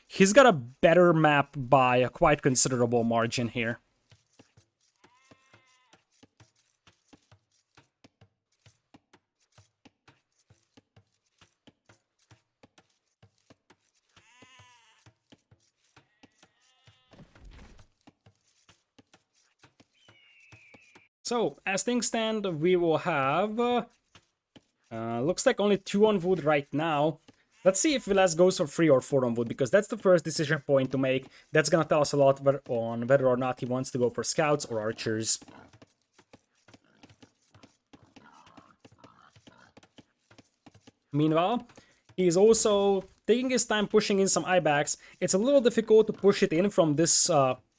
Speaker 1: he's got a better map by a quite considerable margin here. So, as things stand, we will have... looks like only 2 on wood right now. Let's see if Vilas goes for 3 or 4 on wood, because that's the first decision point to make. That's gonna tell us a lot on whether or not he wants to go for scouts or archers. Meanwhile, he is also taking his time pushing in some I-backs. It's a little difficult to push it in from this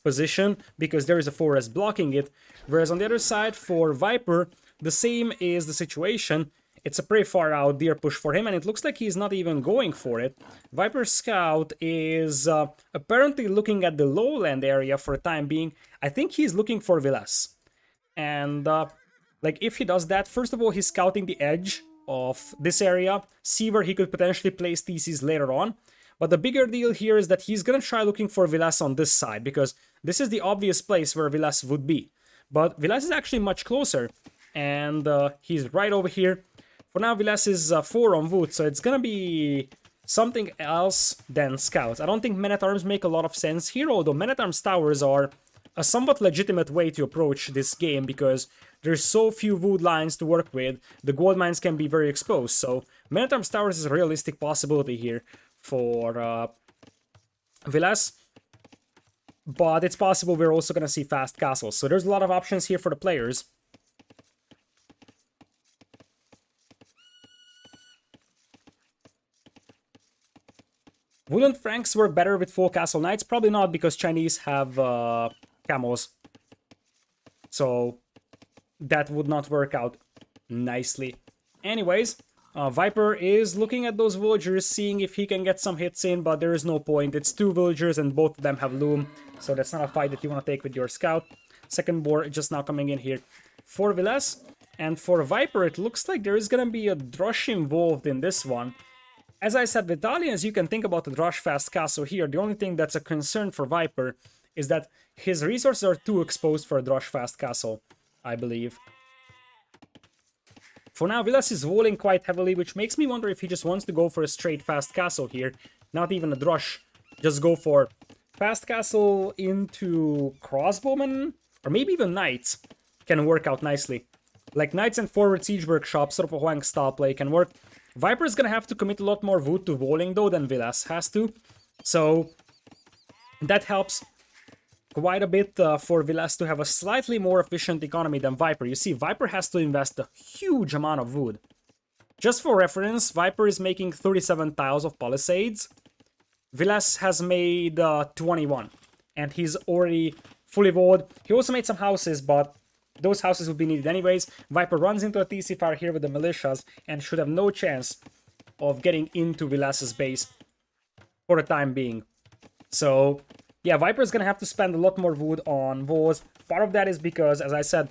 Speaker 1: position, because there is a forest blocking it. Whereas on the other side, for Viper, the same is the situation. It's a pretty far out deer push for him, and it looks like he's not even going for it. Viper's scout is apparently looking at the lowland area for the time being. I think he's looking for Vilas. And, like, if he does that, first of all, he's scouting the edge of this area, see where he could potentially place theses later on. But the bigger deal here is that he's gonna try looking for Vilas on this side, because this is the obvious place where Vilas would be. But Vilas is actually much closer, and he's right over here. For now, Vilas is 4 on wood, so it's gonna be something else than scouts. I don't think men-at-arms make a lot of sense here, although men-at-arms towers are a somewhat legitimate way to approach this game, because there's so few wood lines to work with. The gold mines can be very exposed, so men-at-arms towers is a realistic possibility here for Vilas. But it's possible we're also going to see fast castles, so there's a lot of options here for the players. Wouldn't Franks work better with full castle knights? Probably not, because Chinese have camels. So that would not work out nicely. Anyways, Viper is looking at those villagers, seeing if he can get some hits in, but there is no point. It's 2 villagers and both of them have loom, so that's not a fight that you want to take with your scout. Second boar just now coming in here for Vilas. And for Viper, it looks like there is going to be a Drush involved in this one. As I said, with Italians, you can think about the Drush fast castle here. The only thing that's a concern for Viper is that his resources are too exposed for a Drush fast castle, I believe. For now, Vilas is walling quite heavily, which makes me wonder if he just wants to go for a straight fast castle here. Not even a Drush. Just go for fast castle into crossbowmen, or maybe even knights can work out nicely. Like knights and forward siege workshop, sort of a Huang style play can work. Viper is gonna have to commit a lot more wood to walling though than Vilas has to. So that helps quite a bit for Vilas to have a slightly more efficient economy than Viper. You see, Viper has to invest a huge amount of wood. Just for reference, Viper is making 37 tiles of palisades. Vilas has made 21, and he's already fully walled. He also made some houses, but those houses would be needed anyways. Viper runs into a TC fire here with the militias and should have no chance of getting into Vilas's base for the time being. So yeah, Viper is going to have to spend a lot more wood on walls. Part of that is because, as I said,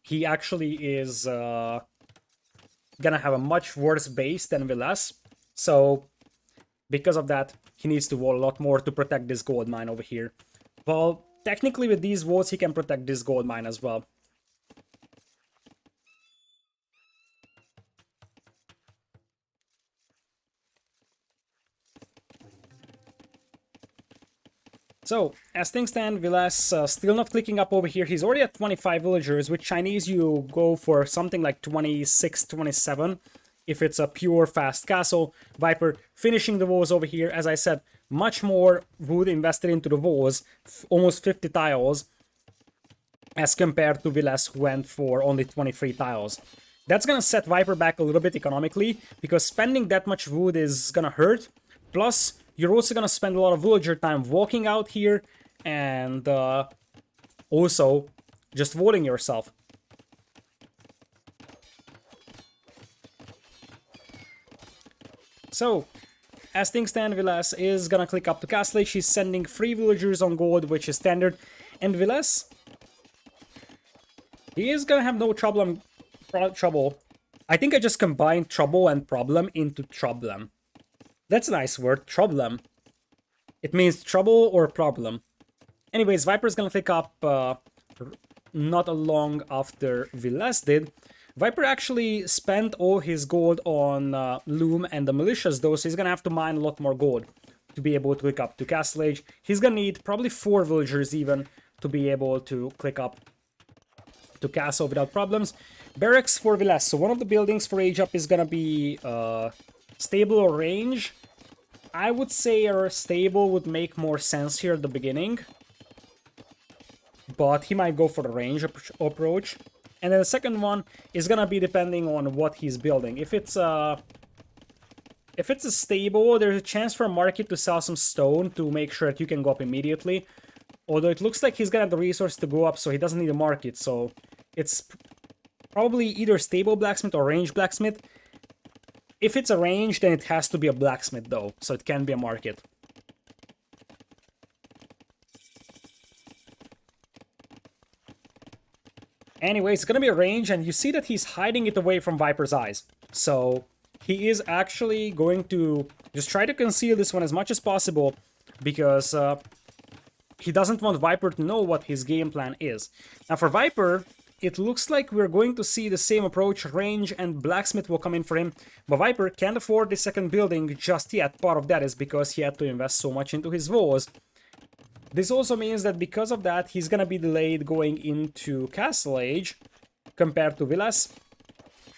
Speaker 1: he actually is going to have a much worse base than Vilas. So because of that, he needs to wall a lot more to protect this gold mine over here. Well, technically with these walls, he can protect this gold mine as well. So, as things stand, Vilas still not clicking up over here. He's already at 25 villagers. With Chinese, you go for something like 26, 27. If it's a pure fast castle. Viper finishing the walls over here. As I said, much more wood invested into the walls. Almost 50 tiles. As compared to Vilas, who went for only 23 tiles. That's gonna set Viper back a little bit economically, because spending that much wood is gonna hurt. Plus, you're also gonna spend a lot of villager time walking out here, and also just walling yourself. So, as things stand, Vilas is gonna click up to Castle Age. She's sending 3 villagers on gold, which is standard. And Vilas, he is gonna have no trouble. I think I just combined trouble and problem into troublem. That's a nice word, troublem. It means trouble or problem. Anyways, Viper's gonna click up not long after Vilas did. Viper actually spent all his gold on Loom and the militias though, so he's gonna have to mine a lot more gold to be able to click up to Castle Age. He's gonna need probably 4 villagers even to be able to click up to Castle without problems. Barracks for Vilas. So one of the buildings for Age Up is gonna be stable or range. I would say a stable would make more sense here at the beginning, but he might go for the range approach. And then the second one is gonna be depending on what he's building. If it's a stable, there's a chance for a market to sell some stone to make sure that you can go up immediately. Although it looks like he's gonna have the resource to go up, so he doesn't need a market. So it's probably either stable blacksmith or range blacksmith. If it's a range, then it has to be a blacksmith though, so it can be a market. Anyway, it's gonna be a range, and you see that he's hiding it away from Viper's eyes. So he is actually going to just try to conceal this one as much as possible, because he doesn't want Viper to know what his game plan is. Now for Viper, it looks like we're going to see the same approach. Range and blacksmith will come in for him, but Viper can't afford the second building just yet. Part of that is because he had to invest so much into his walls. This also means that because of that, he's gonna be delayed going into Castle Age compared to Vilas.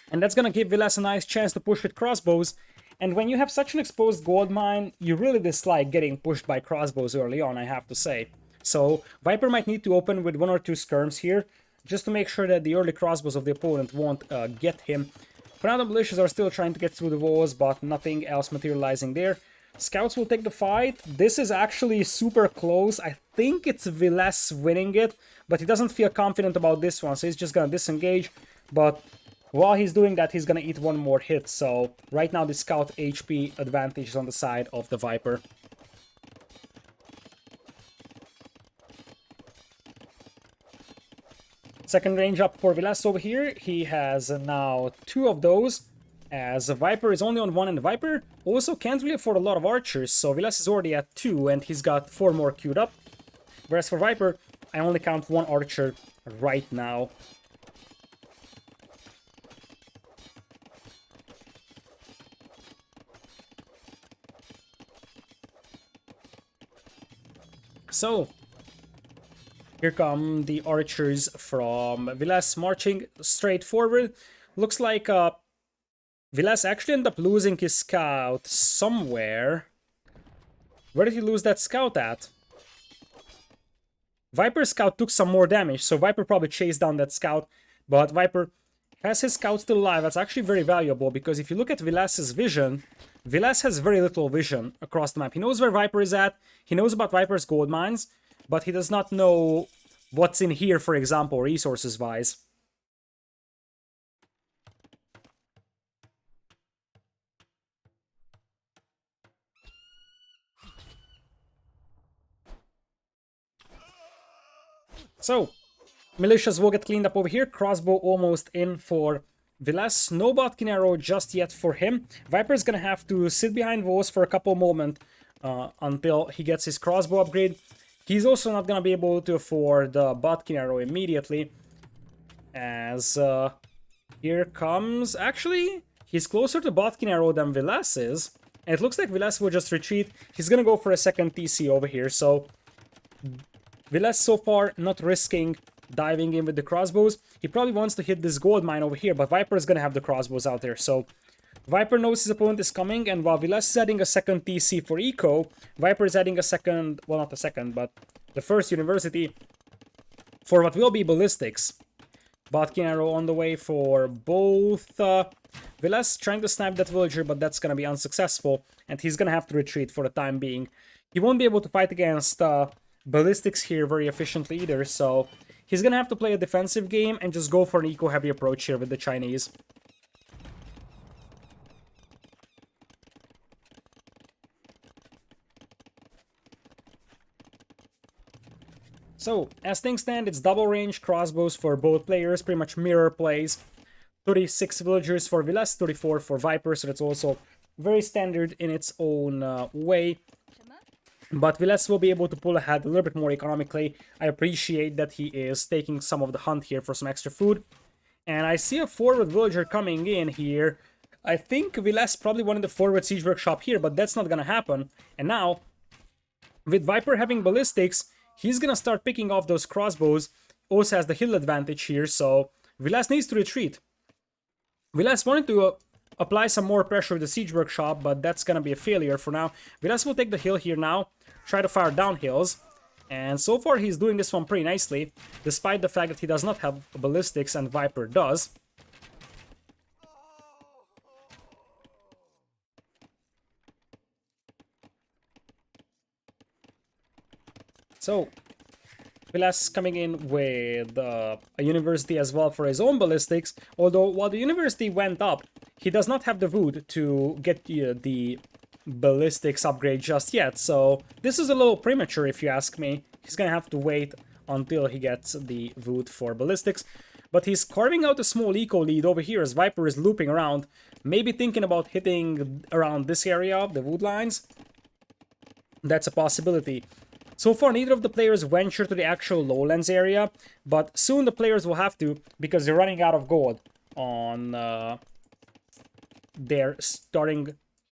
Speaker 1: And that's gonna give Vilas a nice chance to push with crossbows. And when you have such an exposed gold mine, you really dislike getting pushed by crossbows early on, I have to say. So Viper might need to open with 1 or 2 skirms here, just to make sure that the early crossbows of the opponent won't get him. For now, the militias are still trying to get through the walls, but nothing else materializing there. Scouts will take the fight. This is actually super close. I think it's Vilas winning it, but he doesn't feel confident about this one, so he's just gonna disengage. But while he's doing that, he's gonna eat one more hit, so right now the scout HP advantage is on the side of the Viper. Second range up for Vilas over here. He has now 2 of those, as the Viper is only on 1, and the Viper also can't really afford a lot of archers, so Vilas is already at 2, and he's got 4 more queued up. Whereas for Viper, I only count 1 archer right now. So here come the archers from Vilas marching straight forward. Looks like Vilas actually ended up losing his scout somewhere. Where did he lose that scout at? Viper's scout took some more damage, so Viper probably chased down that scout. But Viper has his scout still alive. That's actually very valuable, because if you look at Vilas's vision, Vilas has very little vision across the map. He knows where Viper is at, he knows about Viper's gold mines, but he does not know what's in here, for example, resources-wise. So, militias will get cleaned up over here. Crossbow almost in for Vilas. No Botkin arrow just yet for him. Viper's gonna have to sit behind walls for a couple moments until he gets his crossbow upgrade. He's also not gonna be able to afford the Botkin arrow immediately, as here comes... Actually, he's closer to Botkin arrow than Vilas is, and it looks like Vilas will just retreat. He's gonna go for a second TC over here, so Vilas so far not risking diving in with the crossbows. He probably wants to hit this gold mine over here, but Viper is gonna have the crossbows out there, so Viper knows his opponent is coming, and while Vilas is adding a second TC for Eco, Viper is adding a second, well, not a second, but the first university for what will be ballistics. Botkin arrow on the way for both. Vilas trying to snipe that villager, but that's gonna be unsuccessful, and he's gonna have to retreat for the time being. He won't be able to fight against ballistics here very efficiently either, so he's gonna have to play a defensive game and just go for an eco-heavy approach here with the Chinese. So, as things stand, it's double range crossbows for both players, pretty much mirror plays. 36 villagers for Vilas, 34 for Viper, so that's also very standard in its own way. But Vilas will be able to pull ahead a little bit more economically. I appreciate that he is taking some of the hunt here for some extra food. And I see a forward villager coming in here. I think Vilas probably wanted the forward siege workshop here, but that's not gonna happen. And now, with Viper having ballistics, he's gonna start picking off those crossbows. Also has the hill advantage here, so Vilas needs to retreat. Vilas wanted to apply some more pressure with the siege workshop, but that's gonna be a failure for now. Vilas will take the hill here now, try to fire down hills. And so far he's doing this one pretty nicely, despite the fact that he does not have ballistics and Viper does. So, Vilas coming in with a university as well for his own ballistics, although while the university went up, he does not have the wood to get the ballistics upgrade just yet, so this is a little premature if you ask me. He's gonna have to wait until he gets the wood for ballistics, but he's carving out a small eco lead over here as Viper is looping around, maybe thinking about hitting around this area of the wood lines. That's a possibility. So far, neither of the players venture to the actual lowlands area, but soon the players will have to, because they're running out of gold on their starting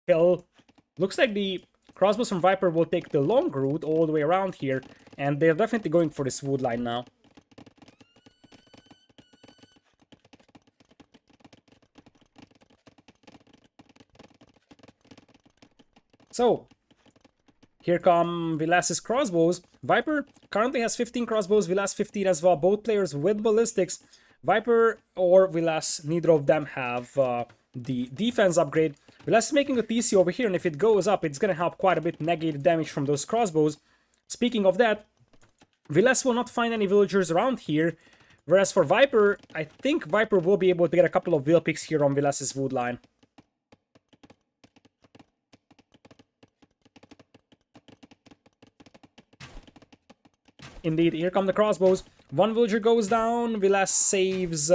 Speaker 1: hill. Looks like the crossbows from Viper will take the long route all the way around here, and they're definitely going for this wood line now. So, here come Vilas's crossbows. Viper currently has 15 crossbows, Vilas 15 as well, both players with ballistics. Viper or Vilas, neither of them have the defense upgrade. Vilas is making a TC over here, and if it goes up, it's going to help quite a bit negate the damage from those crossbows. Speaking of that, Vilas will not find any villagers around here, whereas for Viper, I think Viper will be able to get a couple of will picks here on Vilas's wood line. Indeed, here come the crossbows. One villager goes down. Vilas saves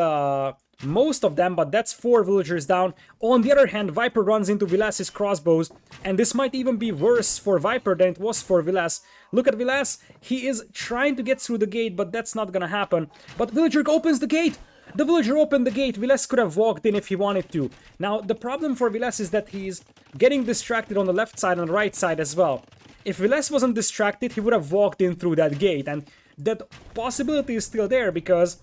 Speaker 1: most of them, but that's 4 villagers down. On the other hand, Viper runs into Vilas's crossbows, and this might even be worse for Viper than it was for Vilas. Look at Vilas. He is trying to get through the gate, but that's not gonna happen. But villager opens the gate. The villager opened the gate. Vilas could have walked in if he wanted to. Now, the problem for Vilas is that he's getting distracted on the left side and the right side as well. If Vilas wasn't distracted, he would have walked in through that gate, and that possibility is still there because,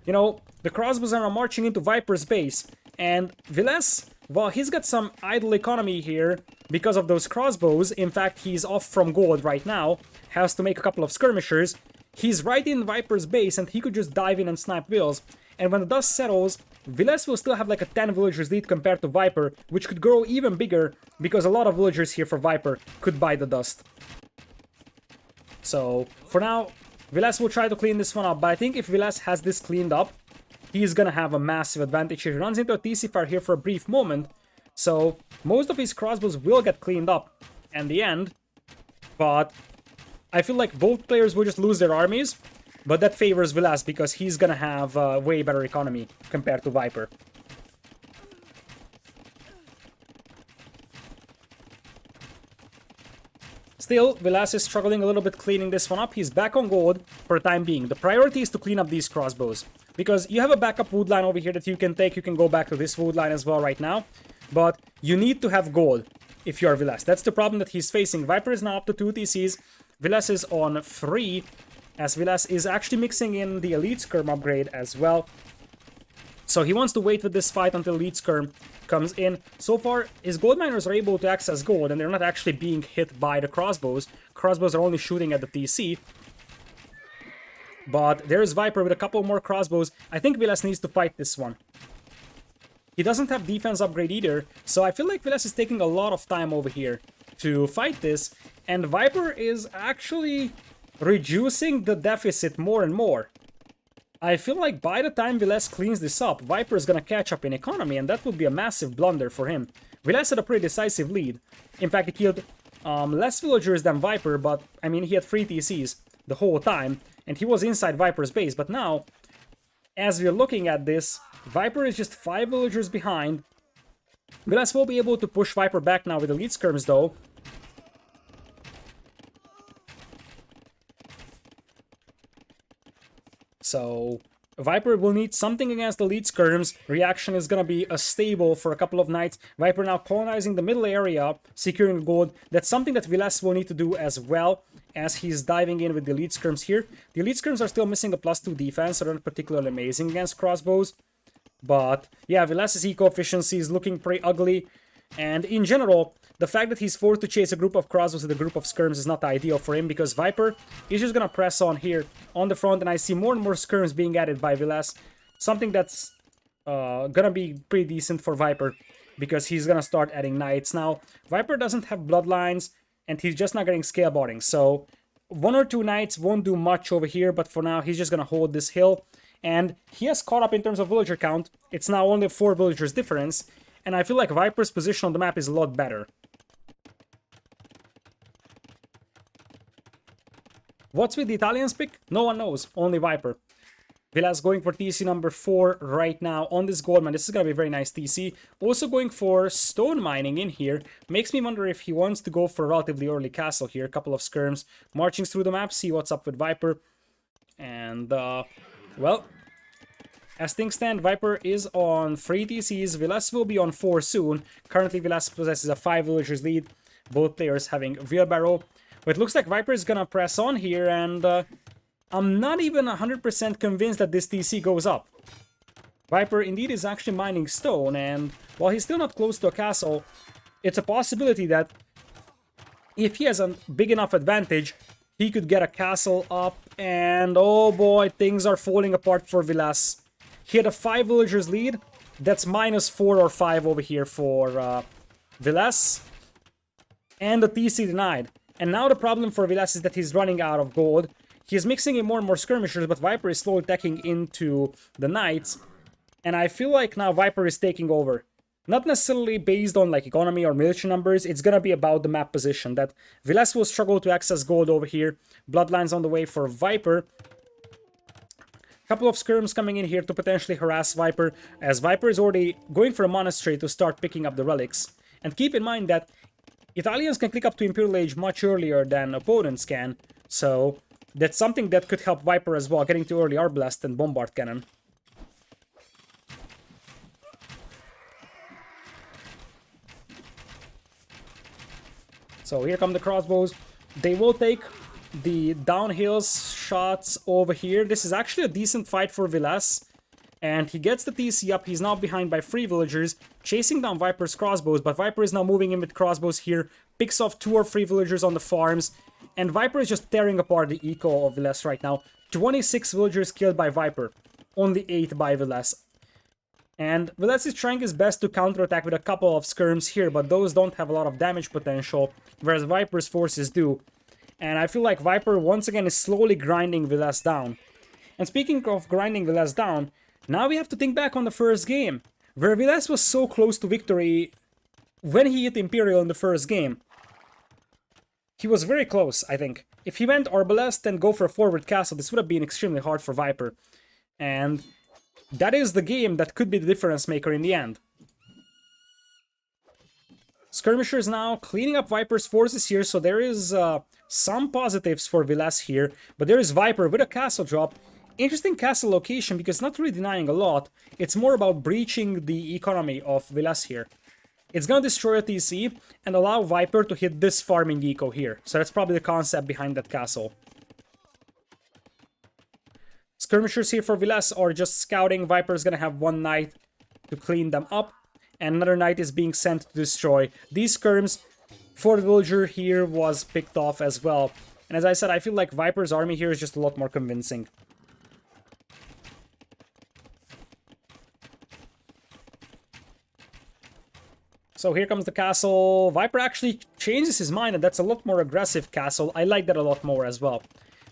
Speaker 1: you know, the crossbows are marching into Viper's base, and Vilas, well, he's got some idle economy here because of those crossbows. In fact, he's off from gold right now, has to make a couple of skirmishers. He's right in Viper's base, and he could just dive in and snipe vills. And when the dust settles, Vilas will still have like a 10 villagers lead compared to Viper, which could grow even bigger because a lot of villagers here for Viper could buy the dust. So, for now, Vilas will try to clean this one up, but I think if Vilas has this cleaned up, he's gonna have a massive advantage here. He runs into a TC fire here for a brief moment, so most of his crossbows will get cleaned up in the end, but I feel like both players will just lose their armies. But that favors Vilas because he's gonna have way better economy compared to Viper. Still, Vilas is struggling a little bit cleaning this one up. He's back on gold for the time being. The priority is to clean up these crossbows, because you have a backup wood line over here that you can take. You can go back to this wood line as well right now, but you need to have gold if you are Vilas. That's the problem that he's facing. Viper is now up to 2 TCs. Vilas is on 3. As Vilas is actually mixing in the Elite Skirm upgrade as well. So he wants to wait with this fight until Elite Skirm comes in. So far, his gold miners are able to access gold, and they're not actually being hit by the crossbows. Crossbows are only shooting at the TC. But there's Viper with a couple more crossbows. I think Vilas needs to fight this one. He doesn't have defense upgrade either, so I feel like Vilas is taking a lot of time over here to fight this. And Viper is actually reducing the deficit more and more. I feel like by the time Vilas cleans this up, Viper is gonna catch up in economy, and that would be a massive blunder for him. Vilas had a pretty decisive lead. In fact, he killed less villagers than Viper, but I mean, he had 3 TCs the whole time. and he was inside Viper's base. But now, as we're looking at this, Viper is just 5 villagers behind. Vilas will be able to push Viper back now with elite skirms though. So Viper will need something against the elite skirms. Reaction is gonna be a stable for a couple of nights. Viper now colonizing the middle area, securing gold. That's something that Vilas will need to do as well, as he's diving in with the elite skirms here. The elite skirms are still missing a +2 defense, so they're not particularly amazing against crossbows. But yeah, Vilas's eco efficiency is looking pretty ugly. And in general, the fact that he's forced to chase a group of crossbows with a group of skirms is not ideal for him, because Viper is just gonna press on here on the front, and I see more and more skirms being added by Vilas. Something that's gonna be pretty decent for Viper, because he's gonna start adding knights. Now, Viper doesn't have bloodlines, and he's just not getting scale botting, so 1 or 2 knights won't do much over here, but for now he's just gonna hold this hill. And he has caught up in terms of villager count. It's now only 4 villagers difference, and I feel like Viper's position on the map is a lot better. What's with the Italians pick? No one knows, only Viper. Vilas going for TC number 4 right now on this gold mine. This is going to be a very nice TC. Also going for stone mining in here. Makes me wonder if he wants to go for a relatively early castle here. A couple of skirms marching through the map, see what's up with Viper. And, well, as things stand, Viper is on 3 TCs. Vilas will be on 4 soon. Currently, Vilas possesses a 5 villagers lead. Both players having wheelbarrow. But it looks like Viper is going to press on here, and I'm not even 100% convinced that this TC goes up. Viper indeed is actually mining stone, and while he's still not close to a castle, it's a possibility that if he has a big enough advantage, he could get a castle up, and oh boy, things are falling apart for Vilas. He had a 5 villagers lead. That's -4 or 5 over here for Vilas. And the TC denied. And now the problem for Vilas is that he's running out of gold. He's mixing in more and more skirmishers, but Viper is slowly attacking into the knights. And I feel like now Viper is taking over. Not necessarily based on like economy or military numbers, it's gonna be about the map position. That Vilas will struggle to access gold over here. Bloodlines on the way for Viper. Couple of skirms coming in here to potentially harass Viper, as Viper is already going for a monastery to start picking up the relics. And keep in mind that Italians can click up to Imperial Age much earlier than opponents can, so that's something that could help Viper as well, getting to early Arbalest and Bombard Cannon. So here come the crossbows. They will take the downhill shots over here. This is actually a decent fight for Vilas. And he gets the TC up. He's now behind by 3 villagers, chasing down Viper's crossbows. But Viper is now moving in with crossbows here, picks off 2 or 3 villagers on the farms. And Viper is just tearing apart the eco of Vilas right now. 26 villagers killed by Viper, only 8 by Vilas. And Vilas is trying his best to counterattack with a couple of skirms here, but those don't have a lot of damage potential, whereas Viper's forces do. And I feel like Viper once again is slowly grinding Vilas down. And speaking of grinding Vilas down, now we have to think back on the first game, where Vilas was so close to victory when he hit Imperial in the first game. He was very close, I think. If he went Arbalest and go for a forward castle, this would have been extremely hard for Viper. And that is the game that could be the difference maker in the end. Skirmishers now cleaning up Viper's forces here, so there is some positives for Vilas here. But there is Viper with a castle drop. Interesting castle location, because it's not really denying a lot. It's more about breaching the economy of Vilas here. It's gonna destroy a TC and allow Viper to hit this farming eco here. So that's probably the concept behind that castle. Skirmishers here for Vilas are just scouting. Viper's gonna have 1 knight to clean them up, and another knight is being sent to destroy these skirms. 4 villager here was picked off as well. And as I said, I feel like Viper's army here is just a lot more convincing. So here comes the castle. Viper actually changes his mind, and that's a lot more aggressive castle. I like that a lot more as well.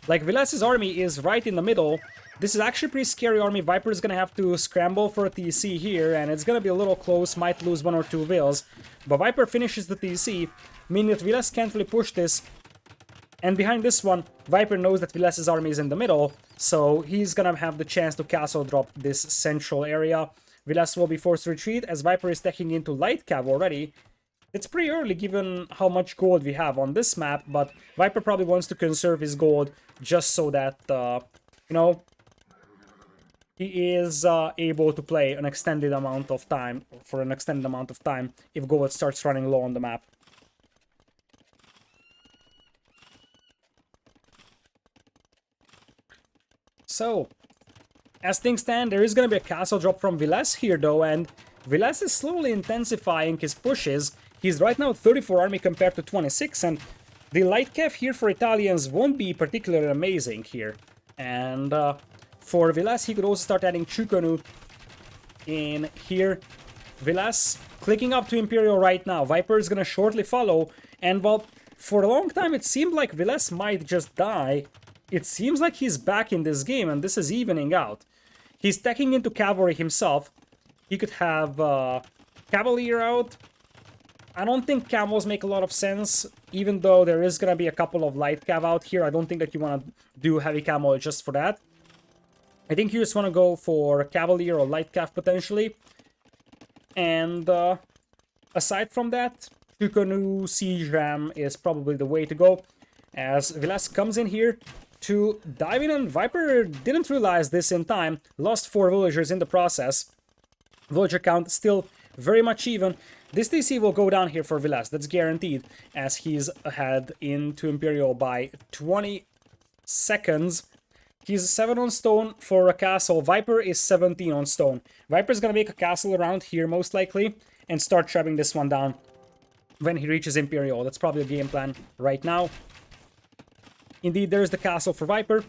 Speaker 1: Like, Vilas's army is right in the middle. This is actually a pretty scary army. Viper is gonna have to scramble for a TC here, and it's gonna be a little close. Might lose 1 or 2 vills. But Viper finishes the TC, meaning that Vilas can't really push this And behind this one, Viper knows that Vilas' army is in the middle, so he's gonna have the chance to castle drop this central area. Vilas will be forced to retreat as Viper is taking into light cav already. It's pretty early given how much gold we have on this map, but Viper probably wants to conserve his gold just so that, you know, he is able to play an extended amount of time, for an extended amount of time, if gold starts running low on the map. So, as things stand, there is going to be a castle drop from Vilas here though, and Vilas is slowly intensifying his pushes. He's right now 34 army compared to 26, and the light cav here for Italians won't be particularly amazing here. And for Vilas, he could also start adding Chukonu in here. Vilas clicking up to Imperial right now. Viper is going to shortly follow, and well, for a long time it seemed like Vilas might just die. It seems like he's back in this game, and this is evening out. He's taking into cavalry himself. He could have Cavalier out. I don't think camels make a lot of sense, even though there is going to be a couple of light cav out here. I don't think that you want to do heavy camel just for that. I think you just want to go for Cavalier or light cav potentially. And aside from that, Tukonu Siege Ram is probably the way to go, as Vilas comes in here to dive in, and Viper didn't realize this in time, lost 4 villagers in the process. Villager count still very much even. This DC will go down here for Vilas, that's guaranteed, as he's ahead into Imperial by 20 seconds. He's 7 on stone for a castle. Viper is 17 on stone. Viper's gonna make a castle around here most likely, and start trapping this one down when he reaches Imperial. That's probably the game plan right now. Indeed, there's the castle for Viper.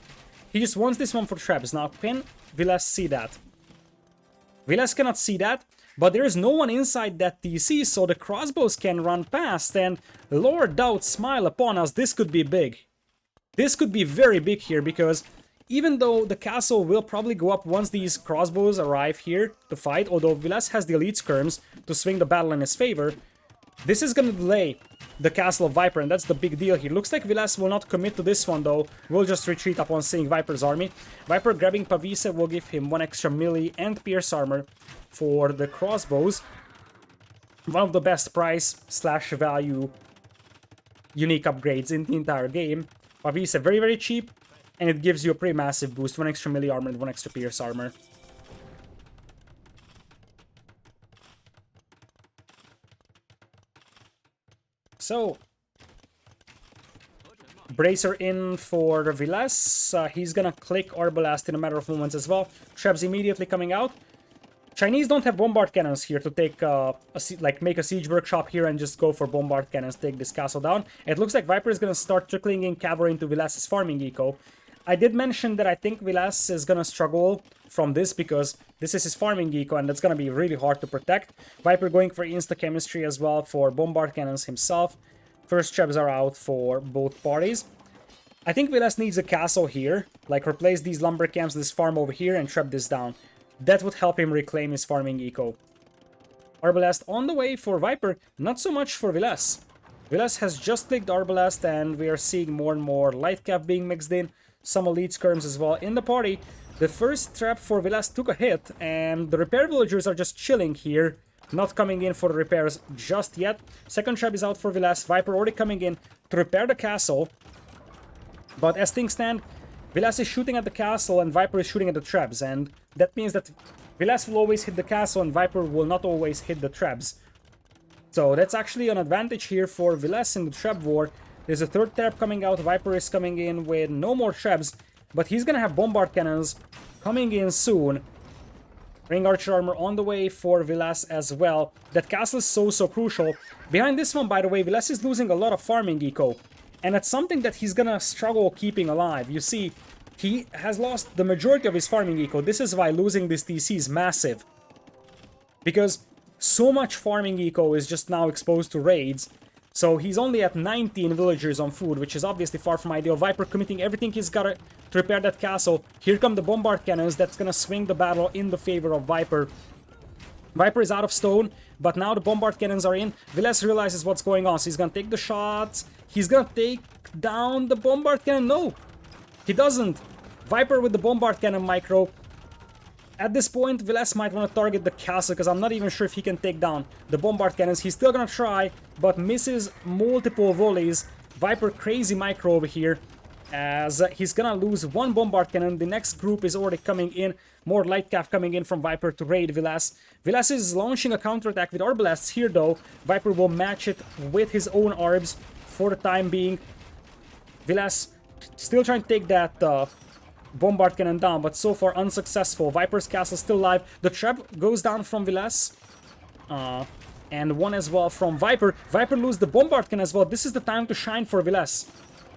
Speaker 1: He just wants this one for traps. Now, can Vilas see that? Vilas cannot see that, but there is no one inside that TC, so the crossbows can run past, and Lord Doubt smile upon us. This could be big. This could be very big here, because even though the castle will probably go up once these crossbows arrive here to fight, although Vilas has the elite skirms to swing the battle in his favor, this is going to delay the castle of Viper, and that's the big deal here. Looks like Vilas will not commit to this one though, will just retreat upon seeing Viper's army. Viper grabbing Pavise will give him 1 extra melee and pierce armor for the crossbows. One of the best price / value unique upgrades in the entire game. Pavise very, very cheap, and it gives you a pretty massive boost, 1 extra melee armor and 1 extra pierce armor. So, Bracer in for Vilas. He's gonna click Arbalast in a matter of moments as well. Traps immediately coming out. Chinese don't have bombard cannons here to take make a siege workshop here and just go for bombard cannons, take this castle down. It looks like Viper is gonna start trickling in cavalry into Vilas's farming eco. I did mention that I think Vilas is gonna struggle from this because this is his farming eco and that's gonna be really hard to protect. Viper going for insta-chemistry as well for bombard cannons himself. First traps are out for both parties. I think Vilas needs a castle here, like replace these lumber camps, this farm over here, and trap this down. That would help him reclaim his farming eco. Arbalest on the way for Viper, not so much for Vilas. Vilas has just clicked Arbalest and we are seeing more and more light cap being mixed in. Some elite skirms as well in the party. The first trap for Vilas took a hit, and the repair villagers are just chilling here, not coming in for the repairs just yet. Second trap is out for Vilas. Viper already coming in to repair the castle. But as things stand, Vilas is shooting at the castle and Viper is shooting at the traps, and that means that Vilas will always hit the castle and Viper will not always hit the traps. So that's actually an advantage here for Vilas in the trap war. There's a third trap coming out. Viper is coming in with no more traps, but he's gonna have bombard cannons coming in soon. Ring archer armor on the way for Vilas as well. That castle is so crucial. Behind this one, by the way, Vilas is losing a lot of farming eco, and it's something that he's gonna struggle keeping alive. You see, he has lost the majority of his farming eco. This is why losing this TC is massive, because so much farming eco is just now exposed to raids. So he's only at 19 villagers on food, which is obviously far from ideal. Viper committing everything he's got to repair that castle. Here come the bombard cannons. That's gonna swing the battle in the favor of Viper. Viper is out of stone, but now the bombard cannons are in. Vilas realizes what's going on, so he's gonna take the shots. He's gonna take down the bombard cannon. No, he doesn't. Viper with the bombard cannon micro. At this point, Vilas might want to target the castle, because I'm not even sure if he can take down the bombard cannons. He's still gonna try, but misses multiple volleys. Viper crazy micro over here, as he's gonna lose one bombard cannon. The next group is already coming in. More light cav coming in from Viper to raid Vilas. Vilas is launching a counterattack with arbalasts here though. Viper will match it with his own arbs for the time being. Vilas still trying to take that bombard cannon down, but so far unsuccessful. Viper's castle still alive. The trap goes down from Vilas. And one as well from Viper. Viper loses the bombard cannon as well. This is the time to shine for Vilas.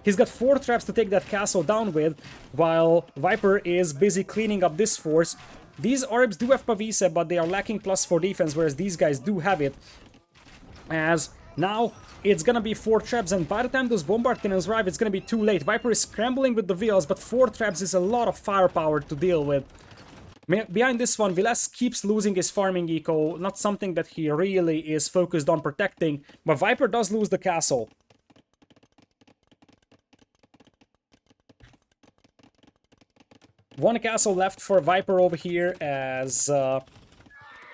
Speaker 1: He's got 4 traps to take that castle down with, while Viper is busy cleaning up this force. These Arbs do have Pavise, but they are lacking +4 defense, whereas these guys do have it. As now it's gonna be 4 traps, and by the time those bombard cannons arrive, it's gonna be too late. Viper is scrambling with the wheels, but 4 traps is a lot of firepower to deal with. Behind this one, Vilas keeps losing his farming eco, not something that he really is focused on protecting, but Viper does lose the castle. One castle left for Viper over here, as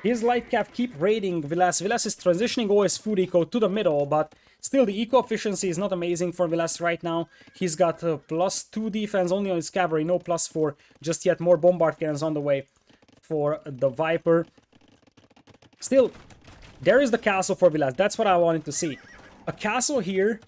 Speaker 1: his light cav keep raiding Vilas. Vilas is transitioning all his food eco to the middle, but still the eco efficiency is not amazing for Vilas right now. He's got +2 defense only on his cavalry, no +4 just yet. More bombard cannons on the way for the Viper. Still, there is the castle for Vilas. That's what I wanted to see. A castle here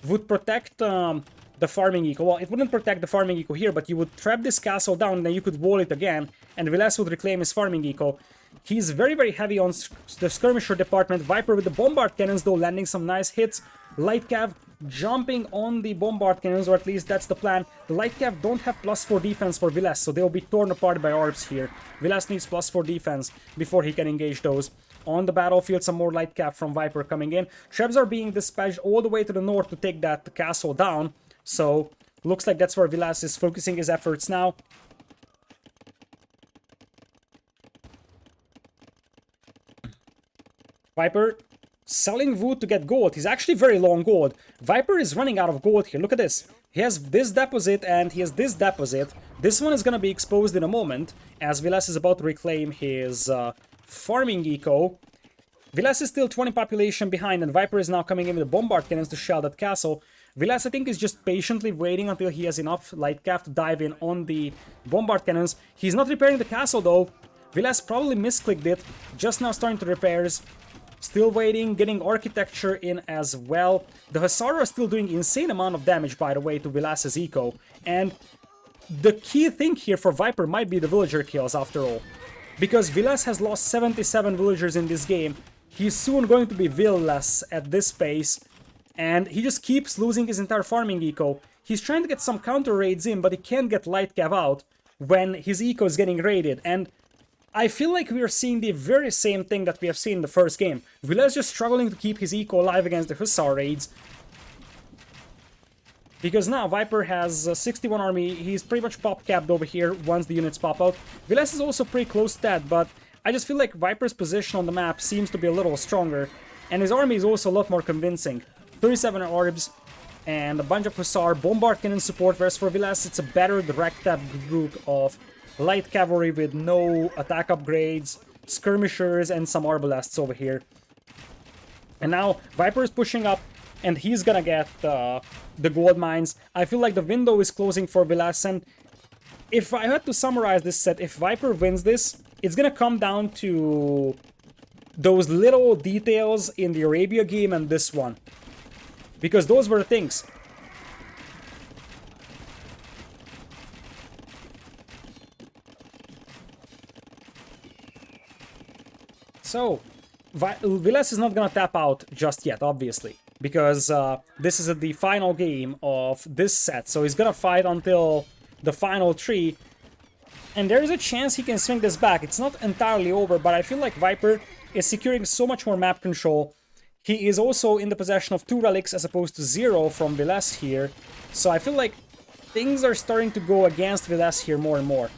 Speaker 1: would protect the farming eco. Well, it wouldn't protect the farming eco here, but you would trap this castle down, and then you could wall it again, and Vilas would reclaim his farming eco. He's very, very heavy on the skirmisher department. Viper with the bombard cannons, though, landing some nice hits. Light cav jumping on the bombard cannons, or at least that's the plan. The light cav don't have +4 defense for Vilas, so they'll be torn apart by Arbs here. Vilas needs +4 defense before he can engage those. On the battlefield, some more light cav from Viper coming in. Trebs are being dispatched all the way to the north to take that castle down. So, looks like that's where Vilas is focusing his efforts now. Viper selling wood to get gold. He's actually very low on gold. Viper is running out of gold here. Look at this. He has this deposit and he has this deposit. This one is going to be exposed in a moment, as Vilas is about to reclaim his farming eco. Vilas is still 20 population behind, and Viper is now coming in with the bombard cannons to shell that castle. Vilas, I think, is just patiently waiting until he has enough light cav to dive in on the bombard cannons. He's not repairing the castle, though. Vilas probably misclicked it. Just now starting to repairs. Still waiting, getting architecture in as well. The Hussar are still doing insane amount of damage, by the way, to Vilas's eco. And the key thing here for Viper might be the villager kills, after all. Because Vilas has lost 77 villagers in this game. He's soon going to be villas at this pace. And he just keeps losing his entire farming eco. He's trying to get some counter raids in, but he can't get light cav out when his eco is getting raided. And I feel like we are seeing the very same thing that we have seen in the first game. Vilas just struggling to keep his eco alive against the Hussar raids. Because now Viper has 61 army, he's pretty much pop-capped over here once the units pop out. Vilas is also pretty close to that, but I just feel like Viper's position on the map seems to be a little stronger. And his army is also a lot more convincing. 37 Arbs and a bunch of Hussar, bombard cannon support, whereas for Vilas it's a better direct tap group of light cavalry with no attack upgrades, skirmishers, and some arbalasts over here. And now Viper is pushing up, and he's gonna get the gold mines. I feel like the window is closing for Vilas, and if I had to summarize this set, if Viper wins this, it's gonna come down to those little details in the Arabia game and this one. Because those were the things. So, Vilas is not gonna tap out just yet, obviously. Because this is the final game of this set. So he's gonna fight until the final 3. And there is a chance he can swing this back. It's not entirely over, but I feel like Viper is securing so much more map control. He is also in the possession of 2 relics as opposed to 0 from Vilas here. So I feel like things are starting to go against Vilas here more and more.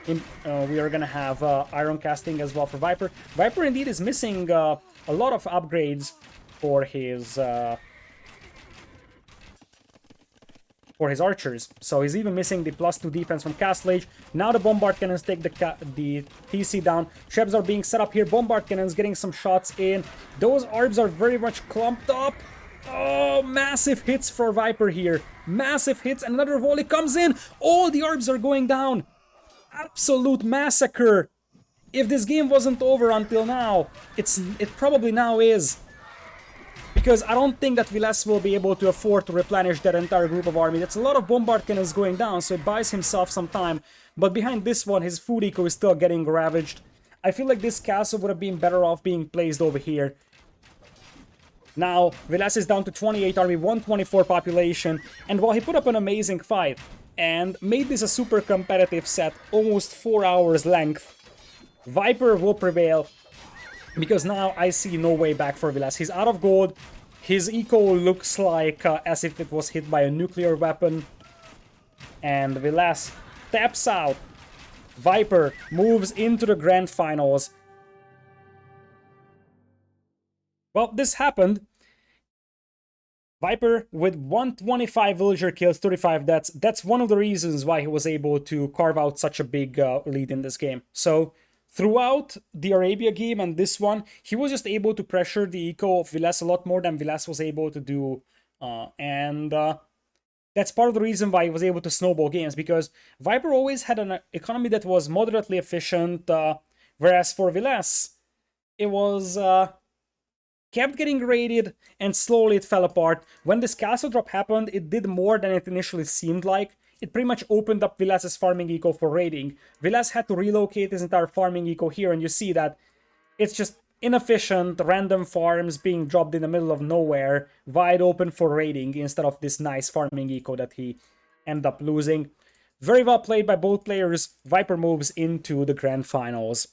Speaker 1: We are gonna have iron casting as well for Viper. Viper indeed is missing a lot of upgrades for his archers. So he's even missing the +2 defense from Castle Age. Now the bombard cannons take the TC down. Trebs are being set up here. Bombard cannons getting some shots in. Those arbs are very much clumped up. Oh, massive hits for Viper here. Massive hits, and another volley comes in. All the arbs are going down. Absolute massacre. If this game wasn't over until now, it probably now is. Because I don't think that Vilas will be able to afford to replenish that entire group of army. That's a lot of bombard cannons going down, so it buys himself some time. But behind this one, his food eco is still getting ravaged. I feel like this castle would have been better off being placed over here. Now, Vilas is down to 28 army, 124 population, and while he put up an amazing fight and made this a super competitive set, almost 4 hours length, Viper will prevail. Because now I see no way back for Vilas. He's out of gold. His eco looks like as if it was hit by a nuclear weapon. And Vilas taps out. Viper moves into the grand finals. Well, this happened. Viper with 125 villager kills, 35 deaths. That's one of the reasons why he was able to carve out such a big lead in this game. So throughout the Arabia game and this one, he was just able to pressure the eco of Vilas a lot more than Vilas was able to do. That's part of the reason why he was able to snowball games, because Viper always had an economy that was moderately efficient, whereas for Vilas, it was kept getting raided and slowly it fell apart. When this castle drop happened, it did more than it initially seemed like. It pretty much opened up Vilas's farming eco for raiding. Vilas had to relocate his entire farming eco here, and you see that it's just inefficient, random farms being dropped in the middle of nowhere, wide open for raiding, instead of this nice farming eco that he ended up losing. Very well played by both players. Viper moves into the grand finals.